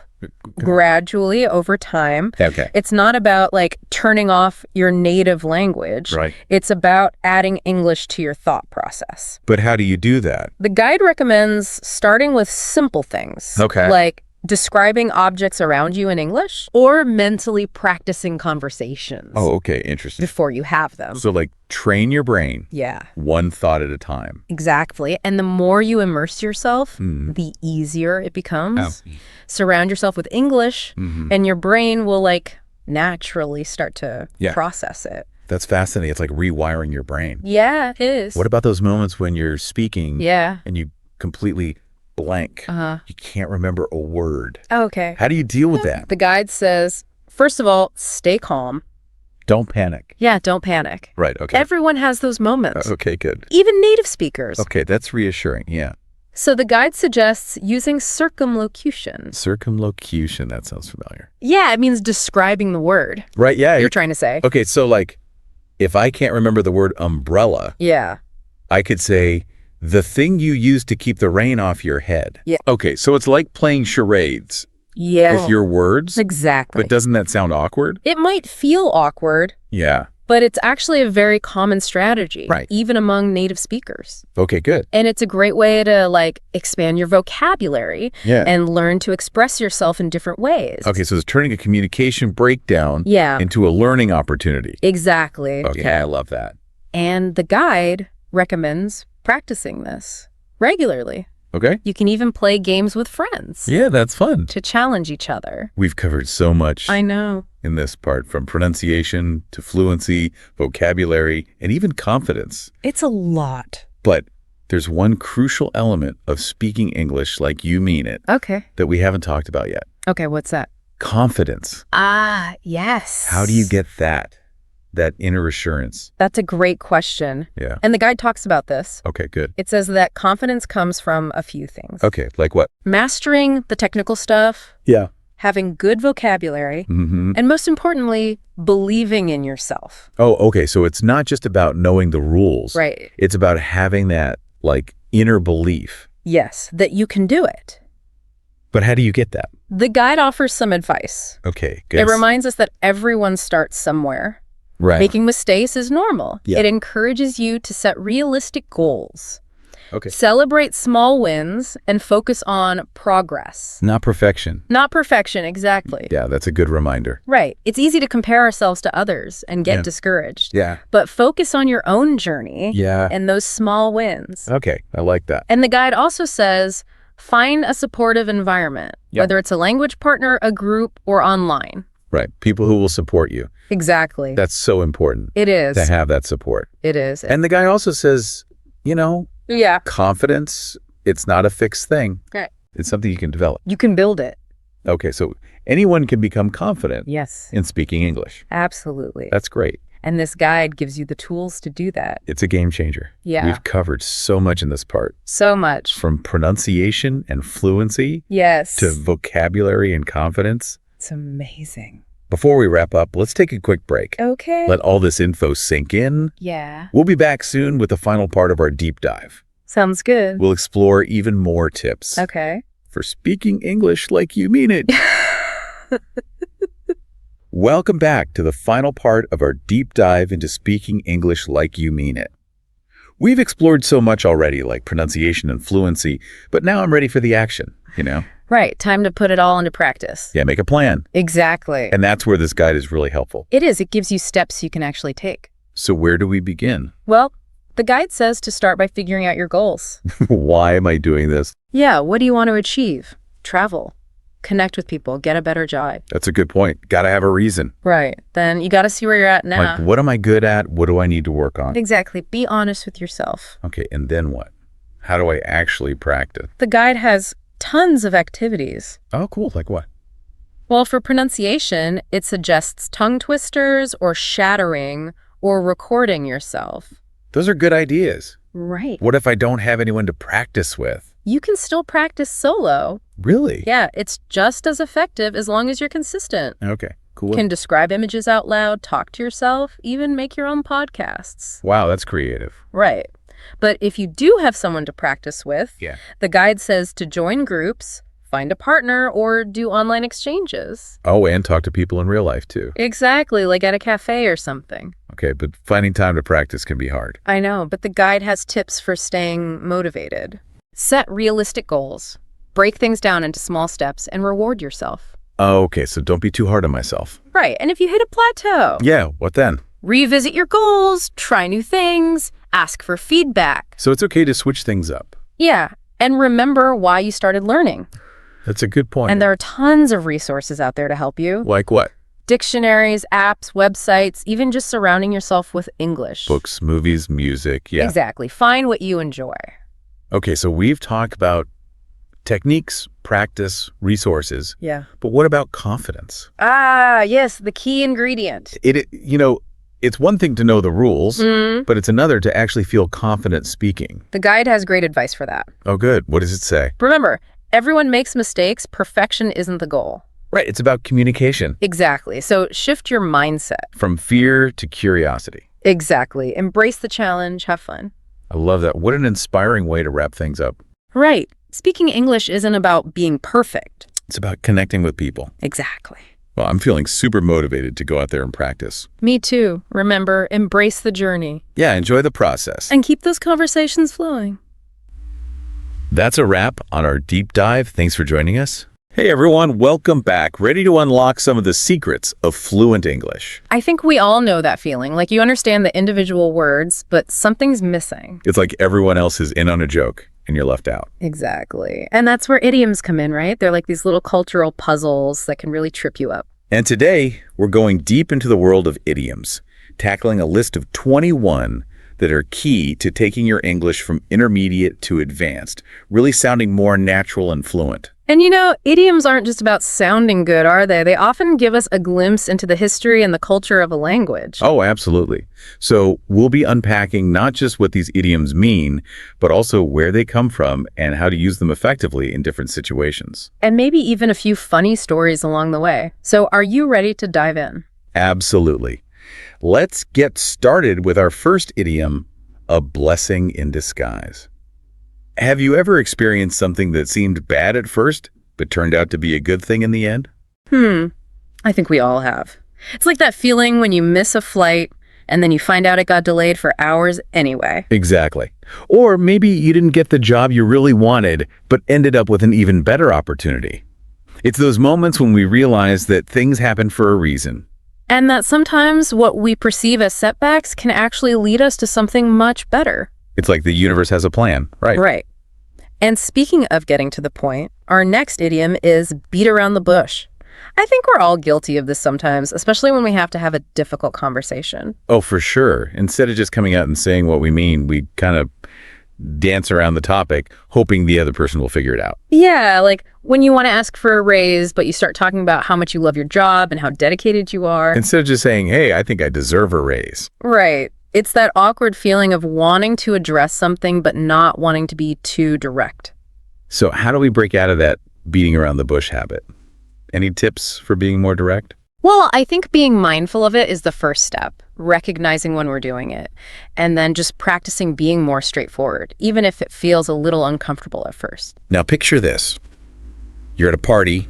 gradually over time. Okay. It's not about like turning off your native language. Right. It's about adding English to your thought process. But how do you do that? The guide recommends starting with simple things. Okay. Like describing objects around you in English or mentally practicing conversations Oh, okay. Interesting. before you have them. So, like, train your brain Yeah. one thought at a time. Exactly. And the more you immerse yourself, Mm. the easier it becomes. Oh. Surround yourself with English, Mhm. and your brain will like naturally start to Yeah. process it. That's fascinating. It's like rewiring your brain. Yeah, it is. What about those moments when you're speaking Yeah. and you completely blank? Uh-huh. You can't remember a word. Okay. How do you deal with that? The guide says, first of all, stay calm. Don't panic. Yeah, don't panic. Right. Okay. Everyone has those moments. Okay, good. Even native speakers. Okay, that's reassuring. Yeah. So the guide suggests using circumlocution. Circumlocution. That sounds familiar. Yeah, it means describing the word Right. Yeah. you're trying to say. Okay. So, like, if I can't remember the word umbrella, Yeah. I could say the thing you use to keep the rain off your head. Yeah. Okay. So it's like playing charades Yeah. with your words. Exactly. But doesn't that sound awkward? It might feel awkward, Yeah. but it's actually a very common strategy, Right. even among native speakers. Okay, good. And it's a great way to like expand your vocabulary Yeah. and learn to express yourself in different ways. Okay, so it's turning a communication breakdown Yeah, into a learning opportunity. exactly. Okay, I love that. And the guide recommends practicing this regularly. Okay? You can even play games with friends Yeah, that's fun. to challenge each other. We've covered so much I know. in this part, from pronunciation to fluency, vocabulary, and even confidence. It's a lot. But there's one crucial element of speaking English like you mean it Okay. that we haven't talked about yet. Okay, what's that? Confidence. Ah, yes. How do you get that inner assurance? That's a great question. Yeah. And the guide talks about this. Okay, good. It says that confidence comes from a few things. Okay, like what? Mastering the technical stuff, Yeah. having good vocabulary, Mm-hmm. and most importantly, believing in yourself. Oh, okay. So it's not just about knowing the rules. Right. It's about having that, like, inner belief. Yes, that you can do it. But how do you get that? The guide offers some advice. Okay, good. It reminds us that everyone starts somewhere. Right. Making mistakes is normal. Yeah. It encourages you to set realistic goals. Okay. Celebrate small wins and focus on progress. Not perfection. Not perfection, exactly. Yeah, that's a good reminder. Right. It's easy to compare ourselves to others and get Yeah. discouraged. Yeah. But focus on your own journey Yeah. and those small wins. Okay, I like that. And the guide also says, find a supportive environment, Yeah. whether it's a language partner, a group, or online. Right. People who will support you. Exactly. That's so important It is. to have that support. It is. And the guy also says, Yeah. confidence, it's not a fixed thing. Right. It's something you can develop. You can build it. Okay, so anyone can become confident Yes. in speaking English. Absolutely. That's great. And this guide gives you the tools to do that. It's a game changer. Yeah. We've covered so much in this part, So much. from pronunciation and fluency Yes. to vocabulary and confidence. It's amazing. Before we wrap up, let's take a quick break. Okay. Let all this info sink in. Yeah. We'll be back soon with the final part of our deep dive. Sounds good. We'll explore even more tips Okay. for speaking English like you mean it. Welcome back to the final part of our deep dive into speaking English like you mean it. We've explored so much already, like pronunciation and fluency, but now I'm ready for the action, Right. Time to put it all into practice. Yeah, make a plan. Exactly. And that's where this guide is really helpful. It is. It gives you steps you can actually take. So where do we begin? Well, the guide says to start by figuring out your goals. Why am I doing this? Yeah. What do you want to achieve? Travel. Connect with people. Get a better job. That's a good point. Got to have a reason. Right. Then you got to see where you're at now. Like, what am I good at? What do I need to work on? Exactly. Be honest with yourself. Okay, and then what? How do I actually practice? The guide has tons of activities. Oh, cool. Like what? Well, for pronunciation, it suggests tongue twisters or shattering or recording yourself. Those are good ideas. Right. What if I don't have anyone to practice with? You can still practice solo. Really? Yeah, it's just as effective as long as you're consistent. Okay, cool. Can describe images out loud, talk to yourself, even make your own podcasts. Wow, that's creative. Right. But if you do have someone to practice with, Yeah. the guide says to join groups, find a partner, or do online exchanges. Oh, and talk to people in real life, too. Exactly, like at a cafe or something. Okay, but finding time to practice can be hard. I know, but the guide has tips for staying motivated. Set realistic goals. Break things down into small steps and reward yourself. Oh, okay, so don't be too hard on myself. Right, and if you hit a plateau, Yeah, what then? revisit your goals, try new things, ask for feedback. So it's okay to switch things up. Yeah, and remember why you started learning. That's a good point. And there are tons of resources out there to help you. Like what? Dictionaries, apps, websites, even just surrounding yourself with English. Books, movies, music, yeah. Exactly. Find what you enjoy. Okay, so we've talked about techniques, practice, resources, Yeah. but what about confidence? Ah, yes, the key ingredient. It's one thing to know the rules, Mm. but it's another to actually feel confident speaking. The guide has great advice for that. Oh, good. What does it say? Remember, everyone makes mistakes. Perfection isn't the goal. Right, it's about communication, Exactly. So shift your mindset. from fear to curiosity. Exactly. Embrace the challenge. Have fun. I love that. What an inspiring way to wrap things up. Right. Speaking English isn't about being perfect. It's about connecting with people. Exactly. Well, I'm feeling super motivated to go out there and practice. Me too. Remember, embrace the journey Yeah, enjoy the process. and keep those conversations flowing. That's a wrap on our deep dive. Thanks for joining us. Hey everyone, welcome back. Ready to unlock some of the secrets of fluent English. I think we all know that feeling. Like you understand the individual words, but something's missing. It's like everyone else is in on a joke and you're left out. Exactly. And that's where idioms come in, right? They're like these little cultural puzzles that can really trip you up. And today, we're going deep into the world of idioms, tackling a list of 21 that are key to taking your English from intermediate to advanced, really sounding more natural and fluent. And you know, idioms aren't just about sounding good, are they? They often give us a glimpse into the history and the culture of a language. Oh, absolutely. So we'll be unpacking not just what these idioms mean, but also where they come from and how to use them effectively in different situations. And maybe even a few funny stories along the way. So are you ready to dive in? Absolutely. Let's get started with our first idiom, a blessing in disguise. Have you ever experienced something that seemed bad at first, but turned out to be a good thing in the end? I think we all have. It's like that feeling when you miss a flight and then you find out it got delayed for hours anyway. Exactly. Or maybe you didn't get the job you really wanted, but ended up with an even better opportunity. It's those moments when we realize that things happen for a reason. And that sometimes what we perceive as setbacks can actually lead us to something much better. It's like the universe has a plan, right? Right. And speaking of getting to the point, our next idiom is beat around the bush. I think we're all guilty of this sometimes, especially when we have to have a difficult conversation. Oh, for sure. Instead of just coming out and saying what we mean, we kind of dance around the topic, hoping the other person will figure it out. Yeah, like when you want to ask for a raise, but you start talking about how much you love your job and how dedicated you are. Instead of just saying, hey, I think I deserve a raise. Right. It's that awkward feeling of wanting to address something but not wanting to be too direct. So how do we break out of that beating around the bush habit? Any tips for being more direct? Well, I think being mindful of it is the first step, recognizing when we're doing it, and then just practicing being more straightforward, even if it feels a little uncomfortable at first. Now picture this. You're at a party,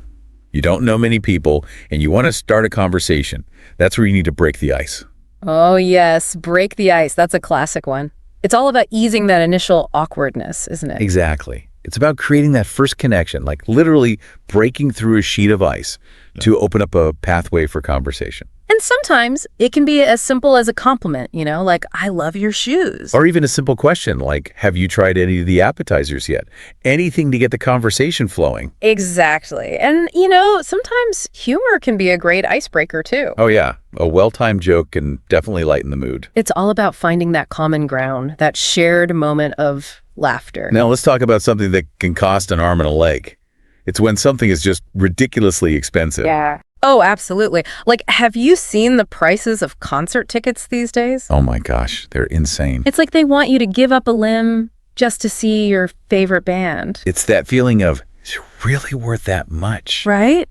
you don't know many people, and you want to start a conversation. That's where you need to break the ice. Oh yes, break the ice. That's a classic one. It's all about easing that initial awkwardness, isn't it? Exactly. It's about creating that first connection, like literally breaking through a sheet of ice to open up a pathway for conversation. And sometimes it can be as simple as a compliment, you know, like, I love your shoes. Or even a simple question like, have you tried any of the appetizers yet? Anything to get the conversation flowing. Exactly. And, you know, sometimes humor can be a great icebreaker, too. Oh yeah, a well-timed joke can definitely lighten the mood. It's all about finding that common ground, that shared moment of laughter. Now let's talk about something that can cost an arm and a leg. It's when something is just ridiculously expensive. Yeah. Oh, absolutely. Like, have you seen the prices of concert tickets these days? Oh my gosh, they're insane. It's like they want you to give up a limb just to see your favorite band. It's that feeling of, it's really worth that much. Right?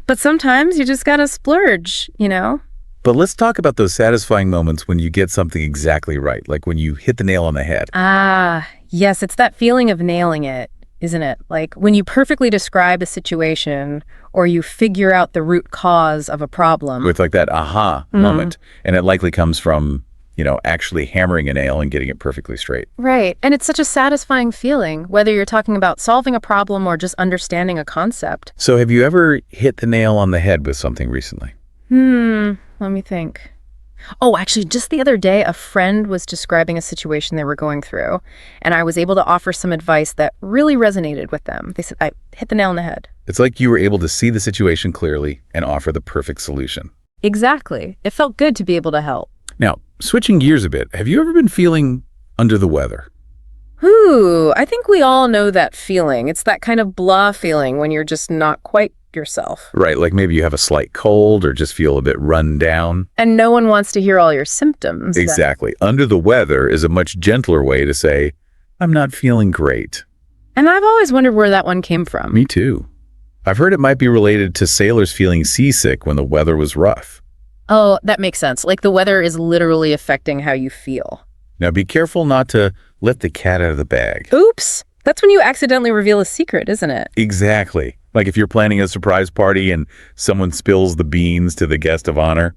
But sometimes you just gotta splurge, you know? But let's talk about those satisfying moments when you get something exactly right, like when you hit the nail on the head. Ah, yes, it's that feeling of nailing it, isn't it? Like when you perfectly describe a situation or you figure out the root cause of a problem. With like that aha moment. And it likely comes from, actually hammering a nail and getting it perfectly straight. Right. And it's such a satisfying feeling, whether you're talking about solving a problem or just understanding a concept. So have you ever hit the nail on the head with something recently? Let me think. Oh, actually, just the other day, a friend was describing a situation they were going through, and I was able to offer some advice that really resonated with them. They said, I hit the nail on the head. It's like you were able to see the situation clearly and offer the perfect solution. Exactly. It felt good to be able to help. Now, switching gears a bit, have you ever been feeling under the weather? Ooh, I think we all know that feeling. It's that kind of blah feeling when you're just not quite yourself. Right, like maybe you have a slight cold or just feel a bit run down. And no one wants to hear all your symptoms. Exactly. Under the weather is a much gentler way to say, I'm not feeling great. And I've always wondered where that one came from. Me too. I've heard it might be related to sailors feeling seasick when the weather was rough. Oh, that makes sense. Like the weather is literally affecting how you feel. Now be careful not to let the cat out of the bag. Oops. That's when you accidentally reveal a secret, isn't it? Exactly. Like if you're planning a surprise party and someone spills the beans to the guest of honor.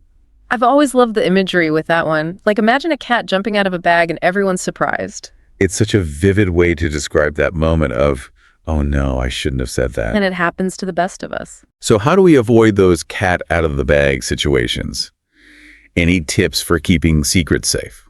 I've always loved the imagery with that one. Like imagine a cat jumping out of a bag and everyone's surprised. It's such a vivid way to describe that moment of, oh no, I shouldn't have said that. And it happens to the best of us. So how do we avoid those cat out of the bag situations? Any tips for keeping secrets safe?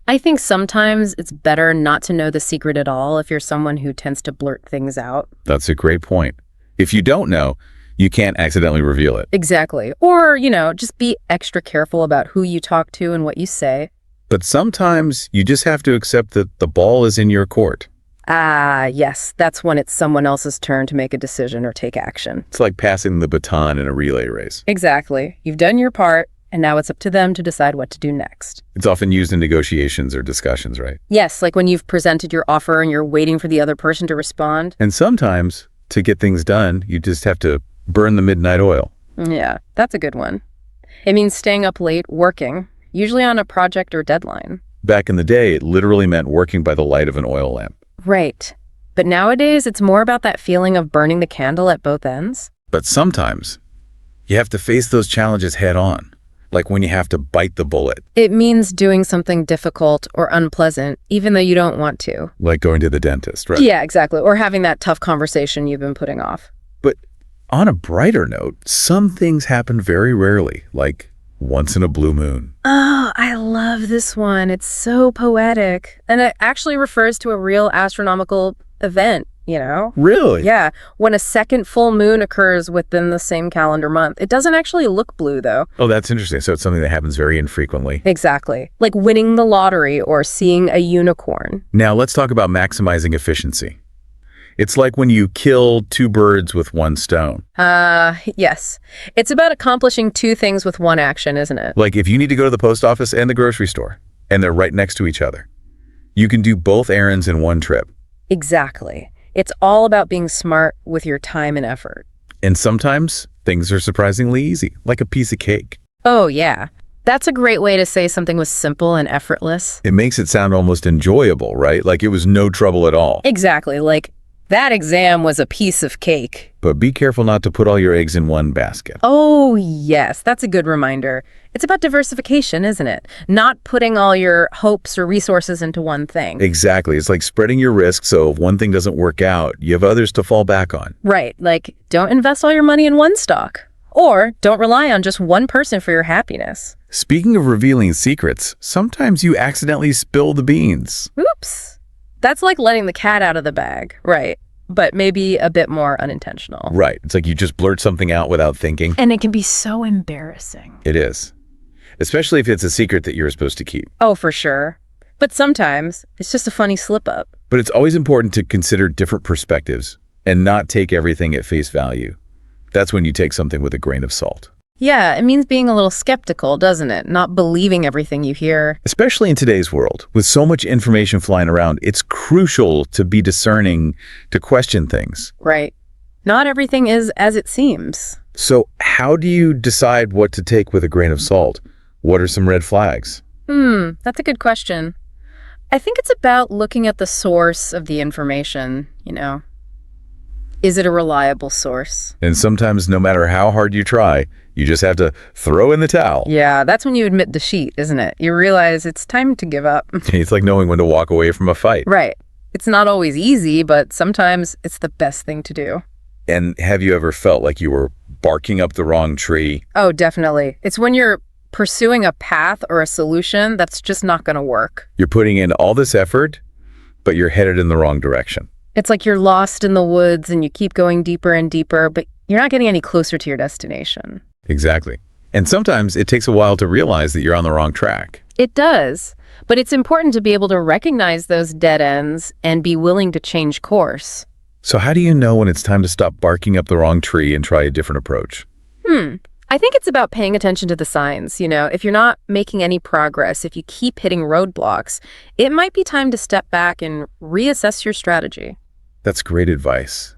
I think sometimes it's better not to know the secret at all if you're someone who tends to blurt things out. That's a great point. If you don't know, you can't accidentally reveal it. Exactly. Or, just be extra careful about who you talk to and what you say. But sometimes you just have to accept that the ball is in your court. Ah, yes. That's when it's someone else's turn to make a decision or take action. It's like passing the baton in a relay race. Exactly. You've done your part, and now it's up to them to decide what to do next. It's often used in negotiations or discussions, right? Yes, like when you've presented your offer and you're waiting for the other person to respond. And sometimes, to get things done, you just have to burn the midnight oil. Yeah, that's a good one. It means staying up late, working, usually on a project or deadline. Back in the day, it literally meant working by the light of an oil lamp. Right. But nowadays, it's more about that feeling of burning the candle at both ends. But sometimes, you have to face those challenges head on. Like when you have to bite the bullet. It means doing something difficult or unpleasant, even though you don't want to. Like going to the dentist, right? Yeah, exactly. Or having that tough conversation you've been putting off. But on a brighter note, some things happen very rarely, like once in a blue moon. Oh, I love this one. It's so poetic. And it actually refers to a real astronomical event, Really? Yeah, when a second full moon occurs within the same calendar month. It doesn't actually look blue, though. Oh, that's interesting. So it's something that happens very infrequently. Exactly. Like winning the lottery or seeing a unicorn. Now, let's talk about maximizing efficiency. It's like when you kill two birds with one stone. Yes. It's about accomplishing two things with one action, isn't it? Like if you need to go to the post office and the grocery store, and they're right next to each other, you can do both errands in one trip. Exactly. It's all about being smart with your time and effort. And sometimes things are surprisingly easy, like a piece of cake. Oh, yeah. That's a great way to say something was simple and effortless. It makes it sound almost enjoyable, right? Like it was no trouble at all. Exactly. Like, that exam was a piece of cake. But be careful not to put all your eggs in one basket. Oh, yes. That's a good reminder. It's about diversification, isn't it? Not putting all your hopes or resources into one thing. Exactly. It's like spreading your risk so if one thing doesn't work out, you have others to fall back on. Right. Like, don't invest all your money in one stock. Or don't rely on just one person for your happiness. Speaking of revealing secrets, sometimes you accidentally spill the beans. Oops. That's like letting the cat out of the bag. Right. But maybe a bit more unintentional. Right. It's like you just blurt something out without thinking. And it can be so embarrassing. It is. Especially if it's a secret that you're supposed to keep. Oh, for sure. But sometimes it's just a funny slip-up. But it's always important to consider different perspectives and not take everything at face value. That's when you take something with a grain of salt. Yeah, it means being a little skeptical, doesn't it? Not believing everything you hear. Especially in today's world, with so much information flying around, it's crucial to be discerning, to question things. Right. Not everything is as it seems. So how do you decide what to take with a grain of salt? What are some red flags? That's a good question. I think it's about looking at the source of the information, you know. Is it a reliable source? And sometimes, no matter how hard you try, you just have to throw in the towel. Yeah, that's when you admit defeat, isn't it? You realize it's time to give up. It's like knowing when to walk away from a fight. Right. It's not always easy, but sometimes it's the best thing to do. And have you ever felt like you were barking up the wrong tree? Oh, definitely. It's when you're pursuing a path or a solution that's just not going to work. You're putting in all this effort, but you're headed in the wrong direction. It's like you're lost in the woods and you keep going deeper and deeper, but you're not getting any closer to your destination. Exactly. And sometimes it takes a while to realize that you're on the wrong track. It does. But it's important to be able to recognize those dead ends and be willing to change course. So how do you know when it's time to stop barking up the wrong tree and try a different approach? I think it's about paying attention to the signs. You know, if you're not making any progress, if you keep hitting roadblocks, it might be time to step back and reassess your strategy. That's great advice.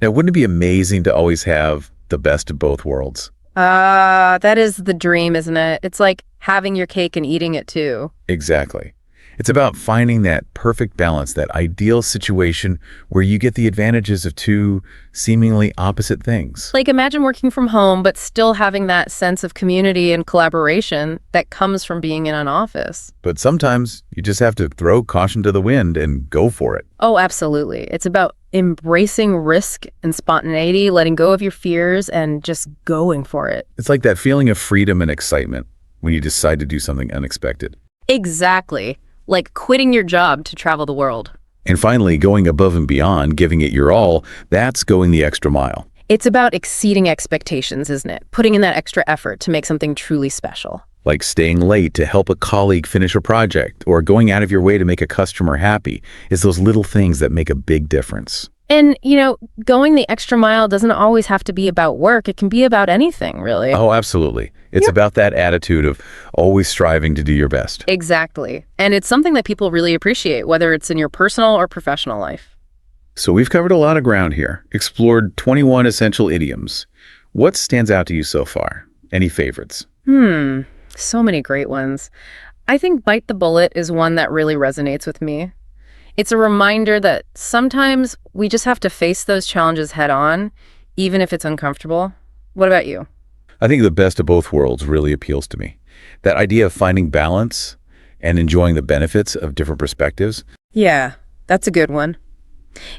Now, wouldn't it be amazing to always have the best of both worlds? That is the dream, isn't it? It's like having your cake and eating it too. Exactly. It's about finding that perfect balance, that ideal situation where you get the advantages of two seemingly opposite things. Like imagine working from home, but still having that sense of community and collaboration that comes from being in an office. But sometimes you just have to throw caution to the wind and go for it. Oh, absolutely. It's about embracing risk and spontaneity, letting go of your fears and just going for it. It's like that feeling of freedom and excitement when you decide to do something unexpected. Exactly. Like quitting your job to travel the world. And finally, going above and beyond, giving it your all, that's going the extra mile. It's about exceeding expectations, isn't it? Putting in that extra effort to make something truly special. Like staying late to help a colleague finish a project or going out of your way to make a customer happy. It's those little things that make a big difference. And, you know, going the extra mile doesn't always have to be about work. It can be about anything, really. Oh, absolutely. It's about that attitude of always striving to do your best. Exactly. And it's something that people really appreciate, whether it's in your personal or professional life. So we've covered a lot of ground here, explored 21 essential idioms. What stands out to you so far? Any favorites? So many great ones. I think bite the bullet is one that really resonates with me. It's a reminder that sometimes we just have to face those challenges head on, even if it's uncomfortable. What about you? I think the best of both worlds really appeals to me. That idea of finding balance and enjoying the benefits of different perspectives. Yeah, that's a good one.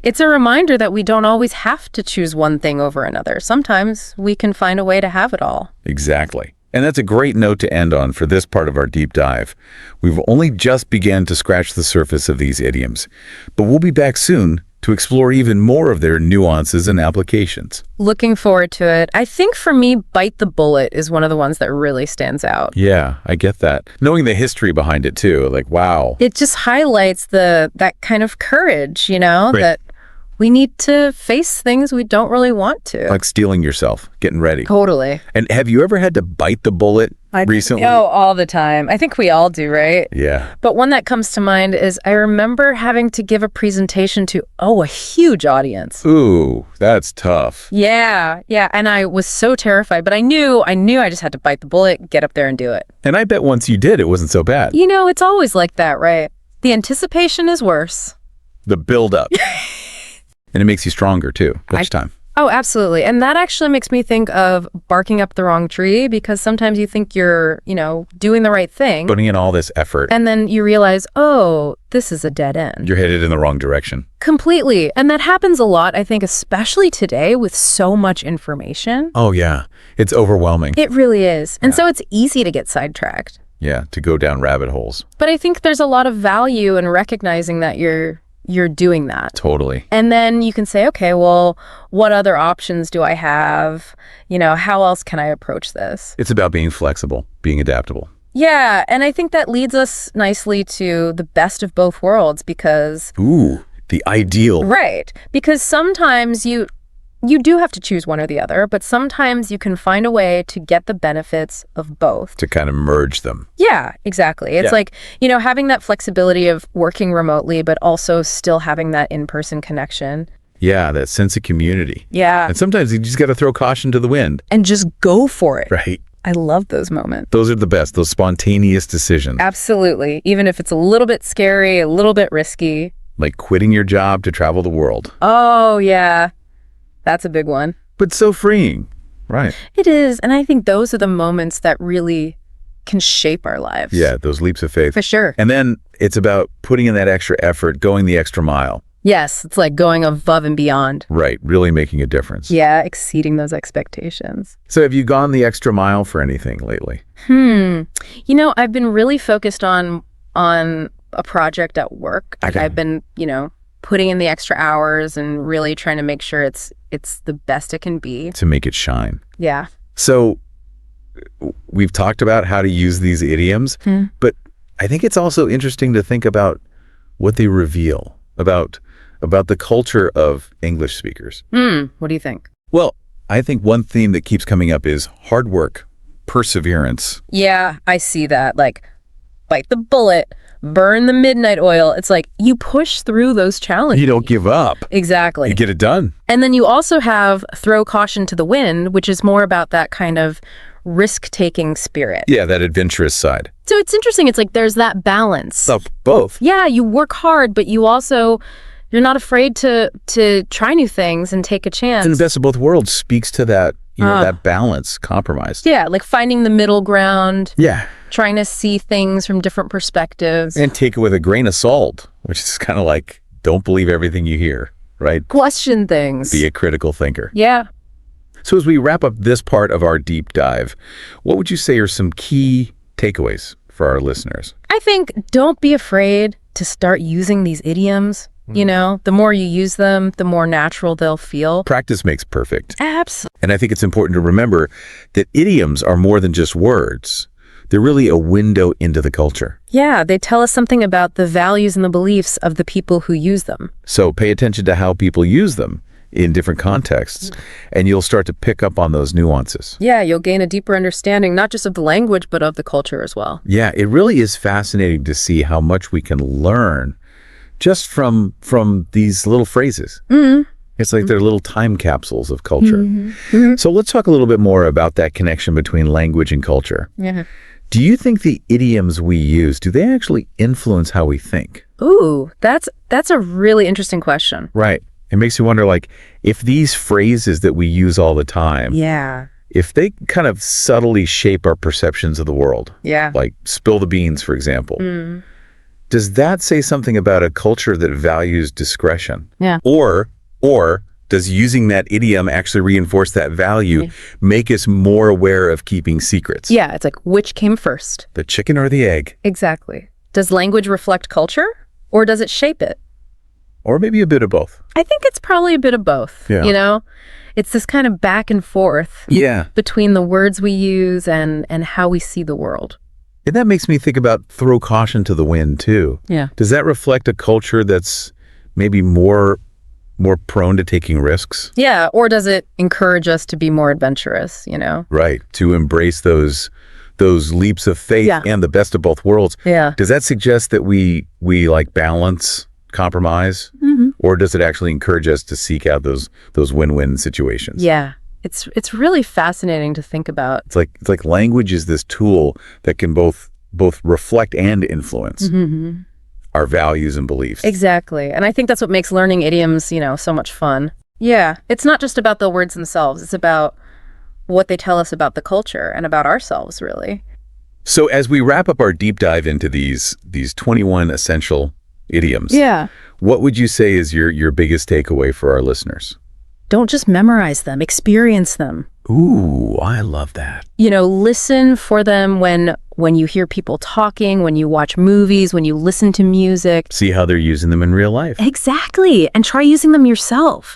It's a reminder that we don't always have to choose one thing over another. Sometimes we can find a way to have it all. Exactly. And that's a great note to end on for this part of our deep dive. We've only just begun to scratch the surface of these idioms, but we'll be back soon to explore even more of their nuances and applications. Looking forward to it. I think for me, bite the bullet is one of the ones that really stands out. Yeah, I get that. Knowing the history behind it too, like, wow. It just highlights that kind of courage, you know, Right. that we need to face things we don't really want to. Like steeling yourself, getting ready. Totally. And have you ever had to bite the bullet recently? Oh, all the time. I think we all do, right? Yeah. But one that comes to mind is I remember having to give a presentation to, a huge audience. Ooh, that's tough. Yeah. And I was so terrified, but I knew I just had to bite the bullet, get up there and do it. And I bet once you did, it wasn't so bad. You know, it's always like that, right? The anticipation is worse. The build-up. And it makes you stronger too, each time. Oh, absolutely. And that actually makes me think of barking up the wrong tree, because sometimes you think you're, doing the right thing. Putting in all this effort. And then you realize, oh, this is a dead end. You're headed in the wrong direction. Completely. And that happens a lot, I think, especially today with so much information. Oh, yeah. It's overwhelming. It really is. And so it's easy to get sidetracked. Yeah, to go down rabbit holes. But I think there's a lot of value in recognizing that you're doing that. Totally. And then you can say, okay, well, what other options do I have? How else can I approach this? It's about being flexible, being adaptable. Yeah, and I think that leads us nicely to the best of both worlds, because... Ooh, the ideal. Right. Because sometimes you You do have to choose one or the other, but sometimes you can find a way to get the benefits of both. To kind of merge them. Yeah, exactly. It's like, having that flexibility of working remotely, but also still having that in-person connection. Yeah, that sense of community. Yeah. And sometimes you just got to throw caution to the wind. And just go for it. Right. I love those moments. Those are the best, those spontaneous decisions. Absolutely. Even if it's a little bit scary, a little bit risky. Like quitting your job to travel the world. Oh, yeah. That's a big one. But so freeing. Right. It is. And I think those are the moments that really can shape our lives. Yeah, those leaps of faith. For sure. And then it's about putting in that extra effort, going the extra mile. Yes, it's like going above and beyond. Right, really making a difference. Yeah, exceeding those expectations. So have you gone the extra mile for anything lately? I've been really focused on a project at work. Okay. I've been, putting in the extra hours and really trying to make sure it's the best it can be. To make it shine. Yeah. So we've talked about how to use these idioms, but I think it's also interesting to think about what they reveal about the culture of English speakers. What do you think? Well, I think one theme that keeps coming up is hard work, perseverance. Yeah, I see that. Like, bite the bullet, burn the midnight oil. It's like you push through those challenges. You don't give up. Exactly. You get it done. And then you also have throw caution to the wind, which is more about that kind of risk-taking spirit. Yeah, that adventurous side. So it's interesting. It's like there's that balance. Of both. Yeah, you work hard, but you're not afraid to try new things and take a chance. And the best of both worlds speaks to that, that balance, compromise. Yeah, like finding the middle ground. Yeah. Trying to see things from different perspectives. And take it with a grain of salt, which is kind of like, don't believe everything you hear, right? Question things. Be a critical thinker. Yeah. So as we wrap up this part of our deep dive, what would you say are some key takeaways for our listeners? I think don't be afraid to start using these idioms. The more you use them, the more natural they'll feel. Practice makes perfect. Absolutely. And I think it's important to remember that idioms are more than just words. They're really a window into the culture. Yeah, they tell us something about the values and the beliefs of the people who use them. So pay attention to how people use them in different contexts, and you'll start to pick up on those nuances. Yeah, you'll gain a deeper understanding, not just of the language, but of the culture as well. Yeah, it really is fascinating to see how much we can learn just from these little phrases. It's like they're little time capsules of culture. So let's talk a little bit more about that connection between language and culture. Yeah. Do you think the idioms we use, do they actually influence how we think? Ooh, that's a really interesting question. Right. It makes you wonder, like, if these phrases that we use all the time, Yeah. if they kind of subtly shape our perceptions of the world, Yeah. like spill the beans, for example, does that say something about a culture that values discretion? Yeah. Or does using that idiom actually reinforce that value, make us more aware of keeping secrets? Yeah, it's like, which came first? The chicken or the egg? Exactly. Does language reflect culture, or does it shape it? Or maybe a bit of both. I think it's probably a bit of both. Yeah. It's this kind of back and forth Yeah. between the words we use and how we see the world. And that makes me think about throw caution to the wind, too. Yeah. Does that reflect a culture that's maybe more prone to taking risks? Yeah, or does it encourage us to be more adventurous, Right. To embrace those leaps of faith and the best of both worlds. Yeah. Does that suggest that we like balance, compromise? Or does it actually encourage us to seek out those win-win situations? Yeah. It's really fascinating to think about. It's like language is this tool that can both reflect and influence our values and beliefs. Exactly. And I think that's what makes learning idioms, so much fun. Yeah. It's not just about the words themselves. It's about what they tell us about the culture and about ourselves, really. So as we wrap up our deep dive into these 21 essential idioms, what would you say is your biggest takeaway for our listeners? Don't just memorize them, experience them. Ooh, I love that. Listen for them when you hear people talking, when you watch movies, when you listen to music. See how they're using them in real life. Exactly. And try using them yourself.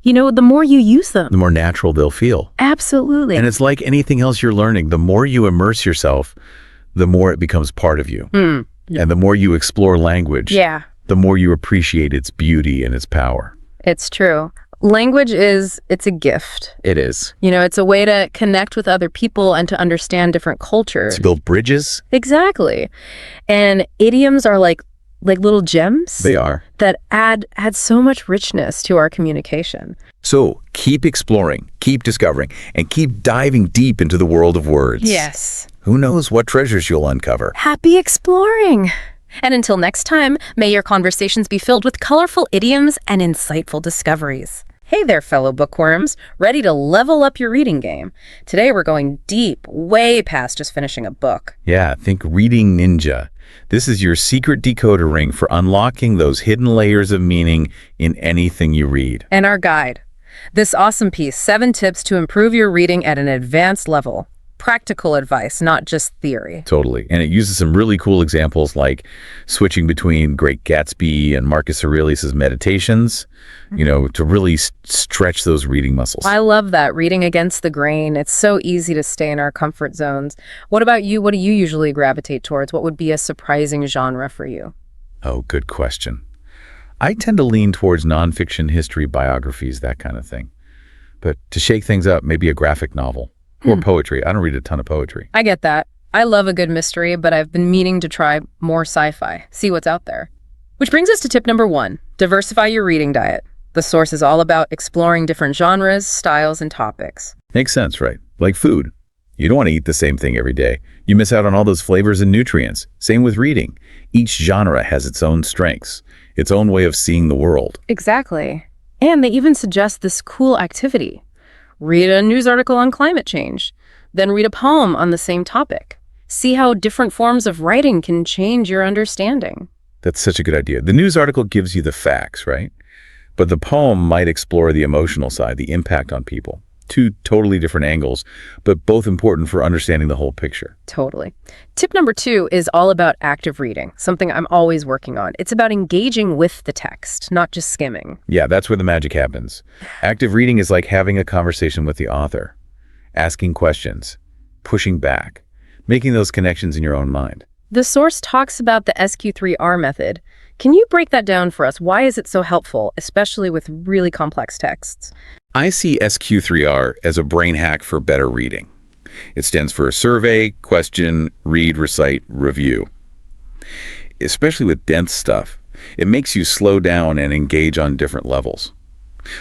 The more you use them, The more natural they'll feel. Absolutely. And it's like anything else you're learning. The more you immerse yourself, the more it becomes part of you. And the more you explore language, Yeah, the more you appreciate its beauty and its power. it's true. Language it's a gift. It is. It's a way to connect with other people and to understand different cultures. To build bridges? Exactly. And idioms are like little gems. They are. That add so much richness to our communication. So keep exploring, keep discovering, and keep diving deep into the world of words. Yes. Who knows what treasures you'll uncover? Happy exploring! And until next time, may your conversations be filled with colorful idioms and insightful discoveries. Hey there, fellow bookworms. Ready to level up your reading game? Today we're going deep, way past just finishing a book. Yeah, think Reading Ninja. This is your secret decoder ring for unlocking those hidden layers of meaning in anything you read. And our guide. This awesome piece, 7 tips to improve your reading at an advanced level. Practical advice, not just theory. Totally. And it uses some really cool examples like switching between Great Gatsby and Marcus Aurelius's Meditations, to really stretch those reading muscles. I love that, reading against the grain. It's so easy to stay in our comfort zones. What about you? What do you usually gravitate towards? What would be a surprising genre for you? Oh, good question. I tend to lean towards nonfiction, history, biographies, that kind of thing. But to shake things up, maybe a graphic novel. Or poetry. I don't read a ton of poetry. I get that. I love a good mystery, but I've been meaning to try more sci-fi, see what's out there. Which brings us to tip number 1, diversify your reading diet. The source is all about exploring different genres, styles, and topics. Makes sense, right? Like food. You don't want to eat the same thing every day. You miss out on all those flavors and nutrients. Same with reading. Each genre has its own strengths, its own way of seeing the world. Exactly. And they even suggest this cool activity. Read a news article on climate change, then read a poem on the same topic. See how different forms of writing can change your understanding. That's such a good idea. The news article gives you the facts, right? But the poem might explore the emotional side, the impact on people. 2 totally different angles, but both important for understanding the whole picture. Totally. Tip number 2 is all about active reading, something I'm always working on. It's about engaging with the text, not just skimming. Yeah, that's where the magic happens. Active reading is like having a conversation with the author, asking questions, pushing back, making those connections in your own mind. The source talks about the SQ3R method. Can you break that down for us? Why is it so helpful, especially with really complex texts? I see SQ3R as a brain hack for better reading. It stands for survey, question, read, recite, review. Especially with dense stuff, it makes you slow down and engage on different levels.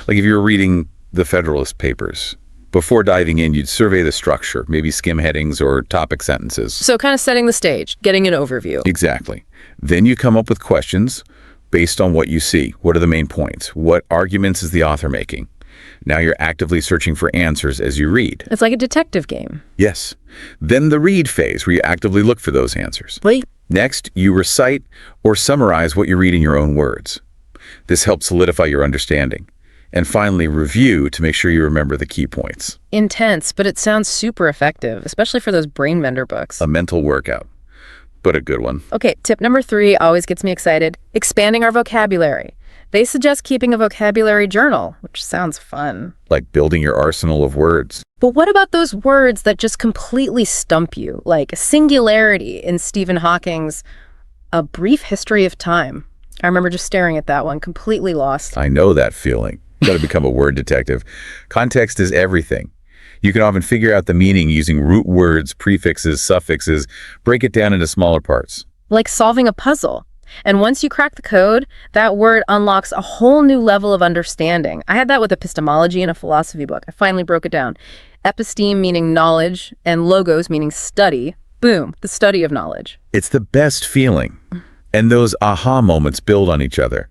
Like if you were reading the Federalist Papers, before diving in, you'd survey the structure, maybe skim headings or topic sentences. So kind of setting the stage, getting an overview. Exactly. Then you come up with questions based on what you see. What are the main points? What arguments is the author making? Now you're actively searching for answers as you read. It's like a detective game. Yes. Then the read phase, where you actively look for those answers. Wait. Next, you recite or summarize what you read in your own words. This helps solidify your understanding. And finally, review to make sure you remember the key points. Intense, but it sounds super effective, especially for those brain bender books. A mental workout, but a good one. Okay, tip number 3 always gets me excited. Expanding our vocabulary. They suggest keeping a vocabulary journal, which sounds fun. Like building your arsenal of words. But what about those words that just completely stump you, like singularity in Stephen Hawking's A Brief History of Time? I remember just staring at that one, completely lost. I know that feeling. You got to become a word detective. Context is everything. You can often figure out the meaning using root words, prefixes, suffixes, break it down into smaller parts. Like solving a puzzle. And once you crack the code, that word unlocks a whole new level of understanding. I had that with epistemology in a philosophy book. I finally broke it down. Episteme meaning knowledge, and logos meaning study. Boom, the study of knowledge. It's the best feeling. And those aha moments build on each other.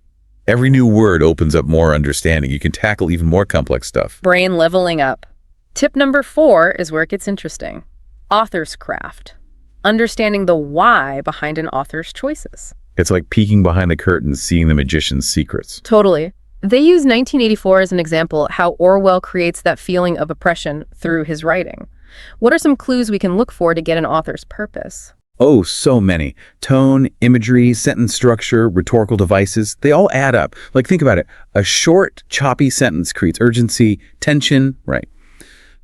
Every new word opens up more understanding. You can tackle even more complex stuff. Brain leveling up. Tip number 4 is where it gets interesting. Author's craft. Understanding the why behind an author's choices. It's like peeking behind the curtain, seeing the magician's secrets. Totally. They use 1984 as an example how Orwell creates that feeling of oppression through his writing. What are some clues we can look for to get an author's purpose? Oh, so many. Tone, imagery, sentence structure, rhetorical devices, they all add up. Like, think about it. A short, choppy sentence creates urgency, tension, right?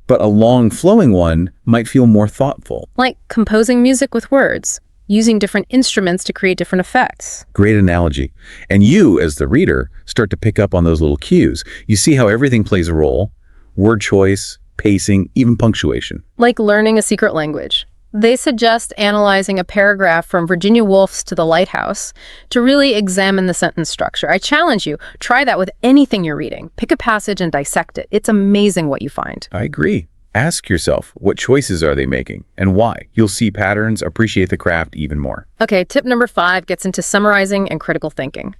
But a long, flowing one might feel more thoughtful. Like composing music with words. using different instruments to create different effects. Great analogy. And you, as the reader, start to pick up on those little cues. You see how everything plays a role: word choice, pacing, even punctuation. Like learning a secret language. They suggest analyzing a paragraph from Virginia Woolf's To the Lighthouse to really examine the sentence structure. I challenge you, try that with anything you're reading. Pick a passage and dissect it. It's amazing what you find. I agree. Ask yourself, what choices are they making and why? You'll see patterns, appreciate the craft even more. Okay, tip number 5 gets into summarizing and critical thinking.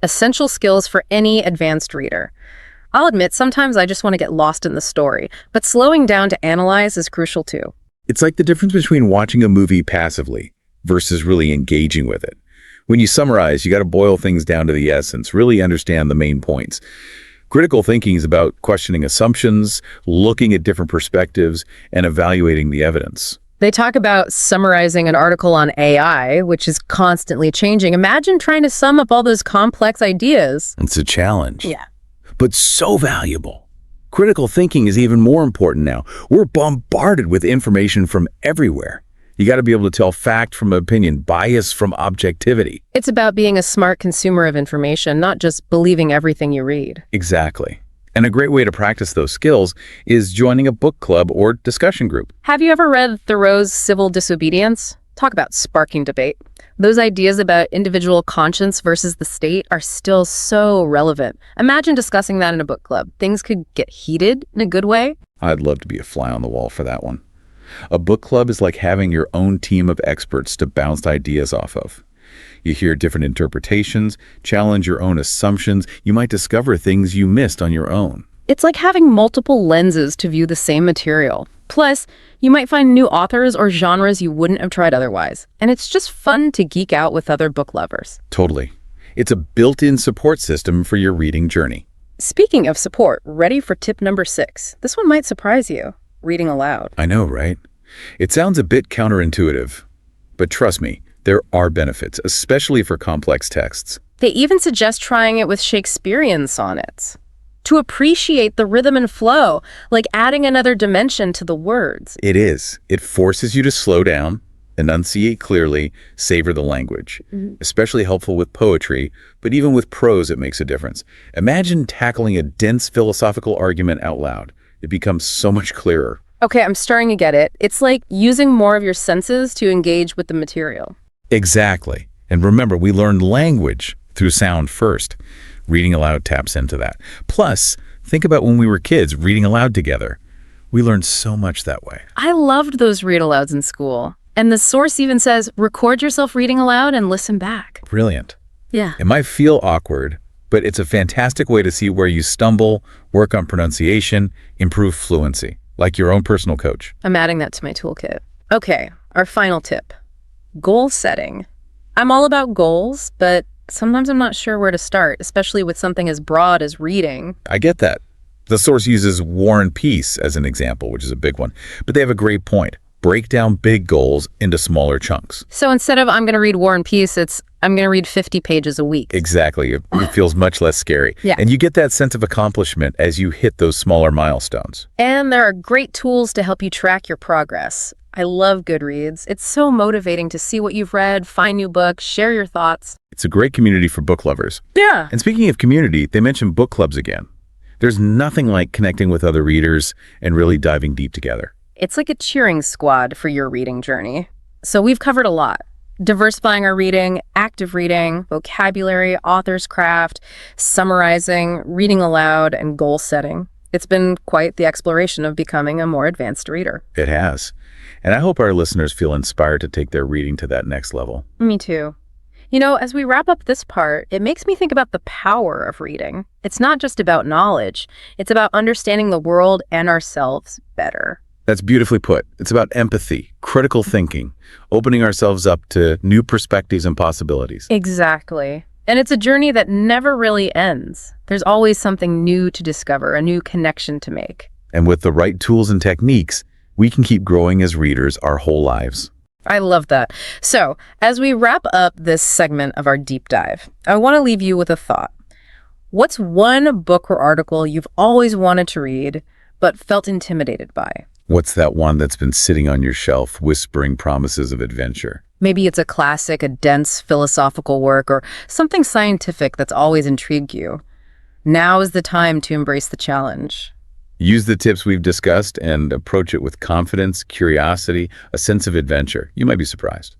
Essential skills for any advanced reader. I'll admit, sometimes I just want to get lost in the story, but slowing down to analyze is crucial too. It's like the difference between watching a movie passively versus really engaging with it. When you summarize, you got to boil things down to the essence, really understand the main points. Critical thinking is about questioning assumptions, looking at different perspectives, and evaluating the evidence. They talk about summarizing an article on AI, which is constantly changing. Imagine trying to sum up all those complex ideas. It's a challenge. Yeah. But so valuable. Critical thinking is even more important now. We're bombarded with information from everywhere. You got to be able to tell fact from opinion, bias from objectivity. It's about being a smart consumer of information, not just believing everything you read. Exactly. And a great way to practice those skills is joining a book club or discussion group. Have you ever read Thoreau's Civil Disobedience? Talk about sparking debate. Those ideas about individual conscience versus the state are still so relevant. Imagine discussing that in a book club. Things could get heated in a good way. I'd love to be a fly on the wall for that one. A book club is like having your own team of experts to bounce ideas off of. You hear different interpretations, challenge your own assumptions. You might discover things you missed on your own. It's like having multiple lenses to view the same material. Plus, you might find new authors or genres you wouldn't have tried otherwise. And it's just fun to geek out with other book lovers. Totally. It's a built-in support system for your reading journey. Speaking of support, ready for tip number 6. This one might surprise you. Reading aloud. I know, right? It sounds a bit counterintuitive, but trust me, there are benefits, especially for complex texts. They even suggest trying it with Shakespearean sonnets. To appreciate the rhythm and flow, like adding another dimension to the words. It is. It forces you to slow down, enunciate clearly, savor the language. Especially helpful with poetry, but even with prose it makes a difference. Imagine tackling a dense philosophical argument out loud. It becomes so much clearer. Okay, I'm starting to get it. It's like using more of your senses to engage with the material. Exactly. And remember, we learned language through sound first. Reading aloud taps into that. Plus, think about when we were kids reading aloud together. We learned so much that way. I loved those read-alouds in school. And the source even says, record yourself reading aloud and listen back. Brilliant. Yeah. It might feel awkward, but it's a fantastic way to see where you stumble, work on pronunciation, improve fluency, like your own personal coach. I'm adding that to my toolkit. Okay, our final tip. Goal setting. I'm all about goals, but sometimes I'm not sure where to start, especially with something as broad as reading. I get that. The source uses War and Peace as an example, which is a big one, but they have a great point. Break down big goals into smaller chunks. So instead of I'm going to read War and Peace, it's I'm going to read 50 pages a week. Exactly. It feels much less scary. Yeah. And you get that sense of accomplishment as you hit those smaller milestones. And there are great tools to help you track your progress. I love Goodreads. It's so motivating to see what you've read, find new books, share your thoughts. It's a great community for book lovers. Yeah. And speaking of community, they mentioned book clubs again. There's nothing like connecting with other readers and really diving deep together. It's like a cheering squad for your reading journey. So we've covered a lot. Diversifying our reading, active reading, vocabulary, author's craft, summarizing, reading aloud, and goal setting. It's been quite the exploration of becoming a more advanced reader. It has. And I hope our listeners feel inspired to take their reading to that next level. Me too. You know, as we wrap up this part, it makes me think about the power of reading. It's not just about knowledge. It's about understanding the world and ourselves better. That's beautifully put. It's about empathy, critical thinking, opening ourselves up to new perspectives and possibilities. Exactly. And it's a journey that never really ends. There's always something new to discover, a new connection to make. And with the right tools and techniques, we can keep growing as readers our whole lives. I love that. So, as we wrap up this segment of our deep dive, I want to leave you with a thought. What's one book or article you've always wanted to read but felt intimidated by? What's that one that's been sitting on your shelf, whispering promises of adventure? Maybe it's a classic, a dense philosophical work, or something scientific that's always intrigued you. Now is the time to embrace the challenge. Use the tips we've discussed and approach it with confidence, curiosity, a sense of adventure. You might be surprised.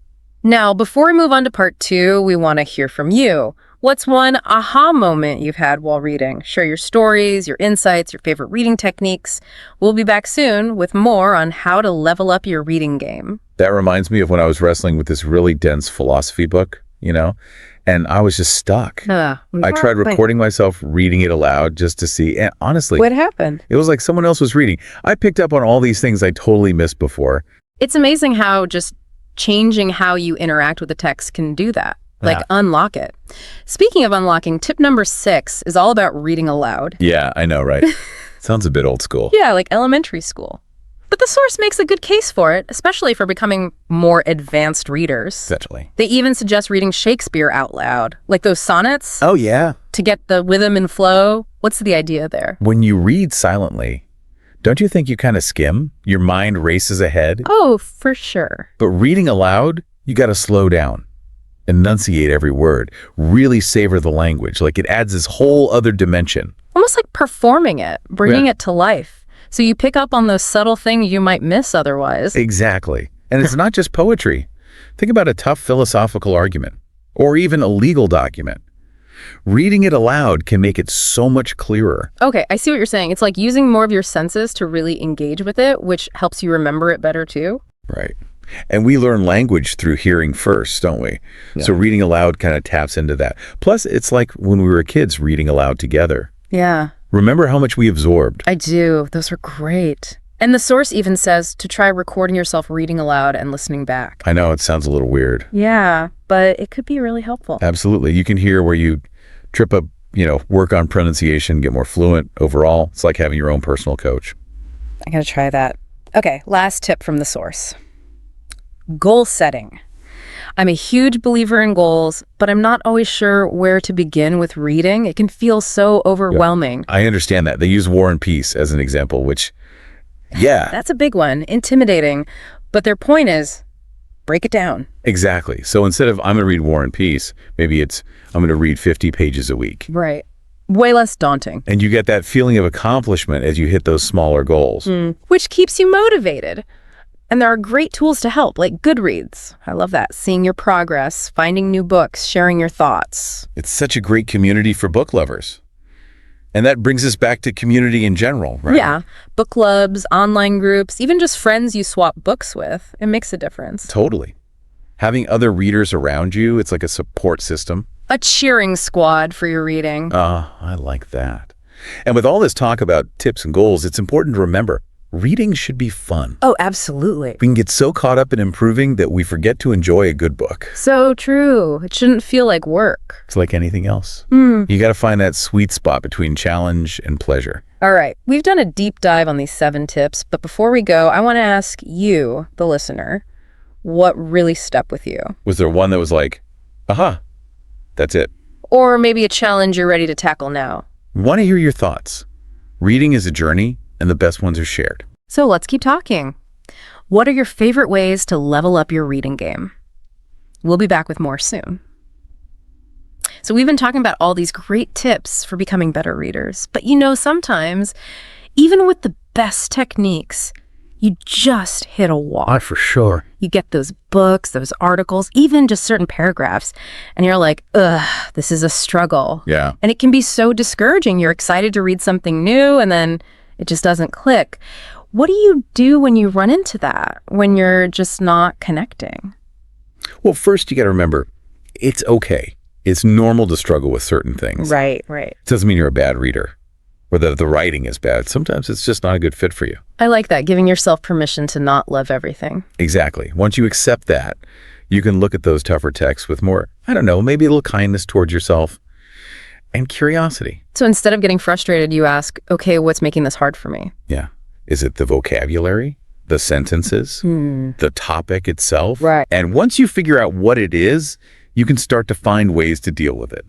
Now, before we move on to part 2, we want to hear from you. What's one aha moment you've had while reading? Share your stories, your insights, your favorite reading techniques. We'll be back soon with more on how to level up your reading game. That reminds me of when I was wrestling with this really dense philosophy book, and I was just stuck. I tried recording myself reading it aloud just to see, and honestly, What happened? it was like someone else was reading. I picked up on all these things I totally missed before. It's amazing how just changing how you interact with the text can do that. Like unlock it. Speaking of unlocking, tip number 6 is all about reading aloud. Yeah, I know, right? Sounds a bit old school. Yeah, like elementary school. But the source makes a good case for it, especially for becoming more advanced readers. Essentially. They even suggest reading Shakespeare out loud, like those sonnets, Oh, yeah. to get the rhythm and flow. What's the idea there? When you read silently, don't you think you kind of skim? Your mind races ahead. Oh, for sure. But reading aloud, you got to slow down. Enunciate every word. Really savor the language. Like it adds this whole other dimension. Almost like performing it, bringing it to life. So you pick up on those subtle things you might miss otherwise. Exactly. And it's not just poetry. Think about a tough philosophical argument or even a legal document. Reading it aloud can make it so much clearer. Okay, I see what you're saying. It's like using more of your senses to really engage with it, which helps you remember it better too. Right. And we learn language through hearing first, don't we? Yeah. So reading aloud kind of taps into that. Plus, it's like when we were kids reading aloud together. Yeah. Remember how much we absorbed? I do. Those were great. And the source even says to try recording yourself reading aloud and listening back. I know, it sounds a little weird. Yeah, but it could be really helpful. Absolutely. You can hear where you trip up, work on pronunciation, get more fluent overall. It's like having your own personal coach. I gotta try that. Okay, last tip from the source. Goal setting. I'm a huge believer in goals, but I'm not always sure where to begin with reading. It can feel so overwhelming. I understand that. They use War and Peace as an example, which, yeah. That's a big one, intimidating. But their point is, break it down. Exactly. So instead of I'm going to read War and Peace, maybe it's I'm going to read 50 pages a week. Right. Way less daunting. And you get that feeling of accomplishment as you hit those smaller goals. Which keeps you motivated. And there are great tools to help, like Goodreads. I love that. Seeing your progress, finding new books, sharing your thoughts. It's such a great community for book lovers. And that brings us back to community in general, right? Yeah. Book clubs, online groups, even just friends you swap books with. It makes a difference. Totally. Having other readers around you, it's like a support system. A cheering squad for your reading. I like that. And with all this talk about tips and goals, it's important to remember, reading should be fun. Oh, absolutely. We can get so caught up in improving that we forget to enjoy a good book. So true. It shouldn't feel like work. It's like anything else. You got to find that sweet spot between challenge and pleasure. All right. We've done a deep dive on these 7 tips, but before we go, I want to ask you, the listener, what really stuck with you? Was there one that was like, aha, that's it? Or maybe a challenge you're ready to tackle now? Want to hear your thoughts. Reading is a journey, and the best ones are shared. So let's keep talking. What are your favorite ways to level up your reading game? We'll be back with more soon. So we've been talking about all these great tips for becoming better readers. But sometimes, even with the best techniques, you just hit a wall. For sure. You get those books, those articles, even just certain paragraphs, and you're like, ugh, this is a struggle. Yeah. And it can be so discouraging. You're excited to read something new, and then it just doesn't click. What do you do when you run into that, when you're just not connecting? Well, first you got to remember, it's okay. It's normal to struggle with certain things. Right. It doesn't mean you're a bad reader or that the writing is bad. Sometimes it's just not a good fit for you. I like that, giving yourself permission to not love everything. Exactly. Once you accept that, you can look at those tougher texts with more, maybe a little kindness towards yourself and curiosity. So instead of getting frustrated, you ask, okay, what's making this hard for me? Yeah. Is it the vocabulary, the sentences, the topic itself? Right. And once you figure out what it is, you can start to find ways to deal with it.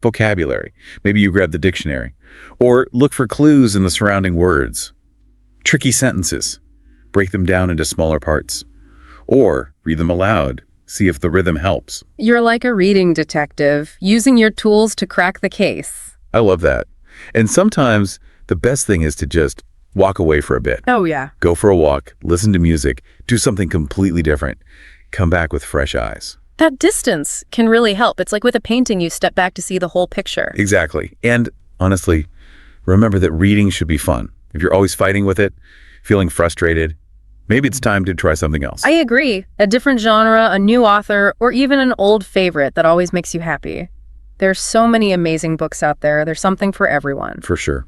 Vocabulary. Maybe you grab the dictionary or look for clues in the surrounding words. Tricky sentences. Break them down into smaller parts. Or read them aloud. See if the rhythm helps. You're like a reading detective, using your tools to crack the case. I love that. And sometimes the best thing is to just walk away for a bit. Oh, yeah. Go for a walk, listen to music, do something completely different. Come back with fresh eyes. That distance can really help. It's like with a painting, you step back to see the whole picture. Exactly. And honestly, remember that reading should be fun. If you're always fighting with it, feeling frustrated, maybe it's time to try something else. I agree. A different genre, a new author, or even an old favorite that always makes you happy. There's so many amazing books out there. There's something for everyone. For sure.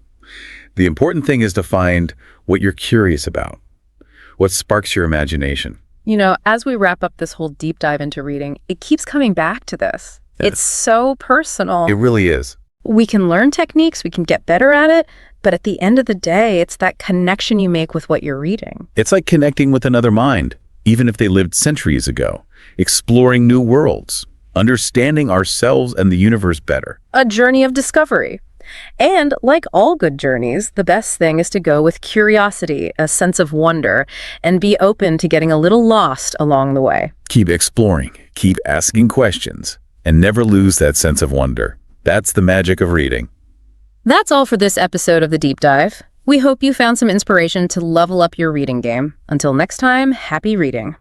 The important thing is to find what you're curious about, what sparks your imagination. You know, as we wrap up this whole deep dive into reading, it keeps coming back to this. Yeah. It's so personal. It really is. We can learn techniques, we can get better at it, but at the end of the day, it's that connection you make with what you're reading. It's like connecting with another mind, even if they lived centuries ago, exploring new worlds, understanding ourselves and the universe better. A journey of discovery. And like all good journeys, the best thing is to go with curiosity, a sense of wonder, and be open to getting a little lost along the way. Keep exploring, keep asking questions, and never lose that sense of wonder. That's the magic of reading. That's all for this episode of The Deep Dive. We hope you found some inspiration to level up your reading game. Until next time, happy reading.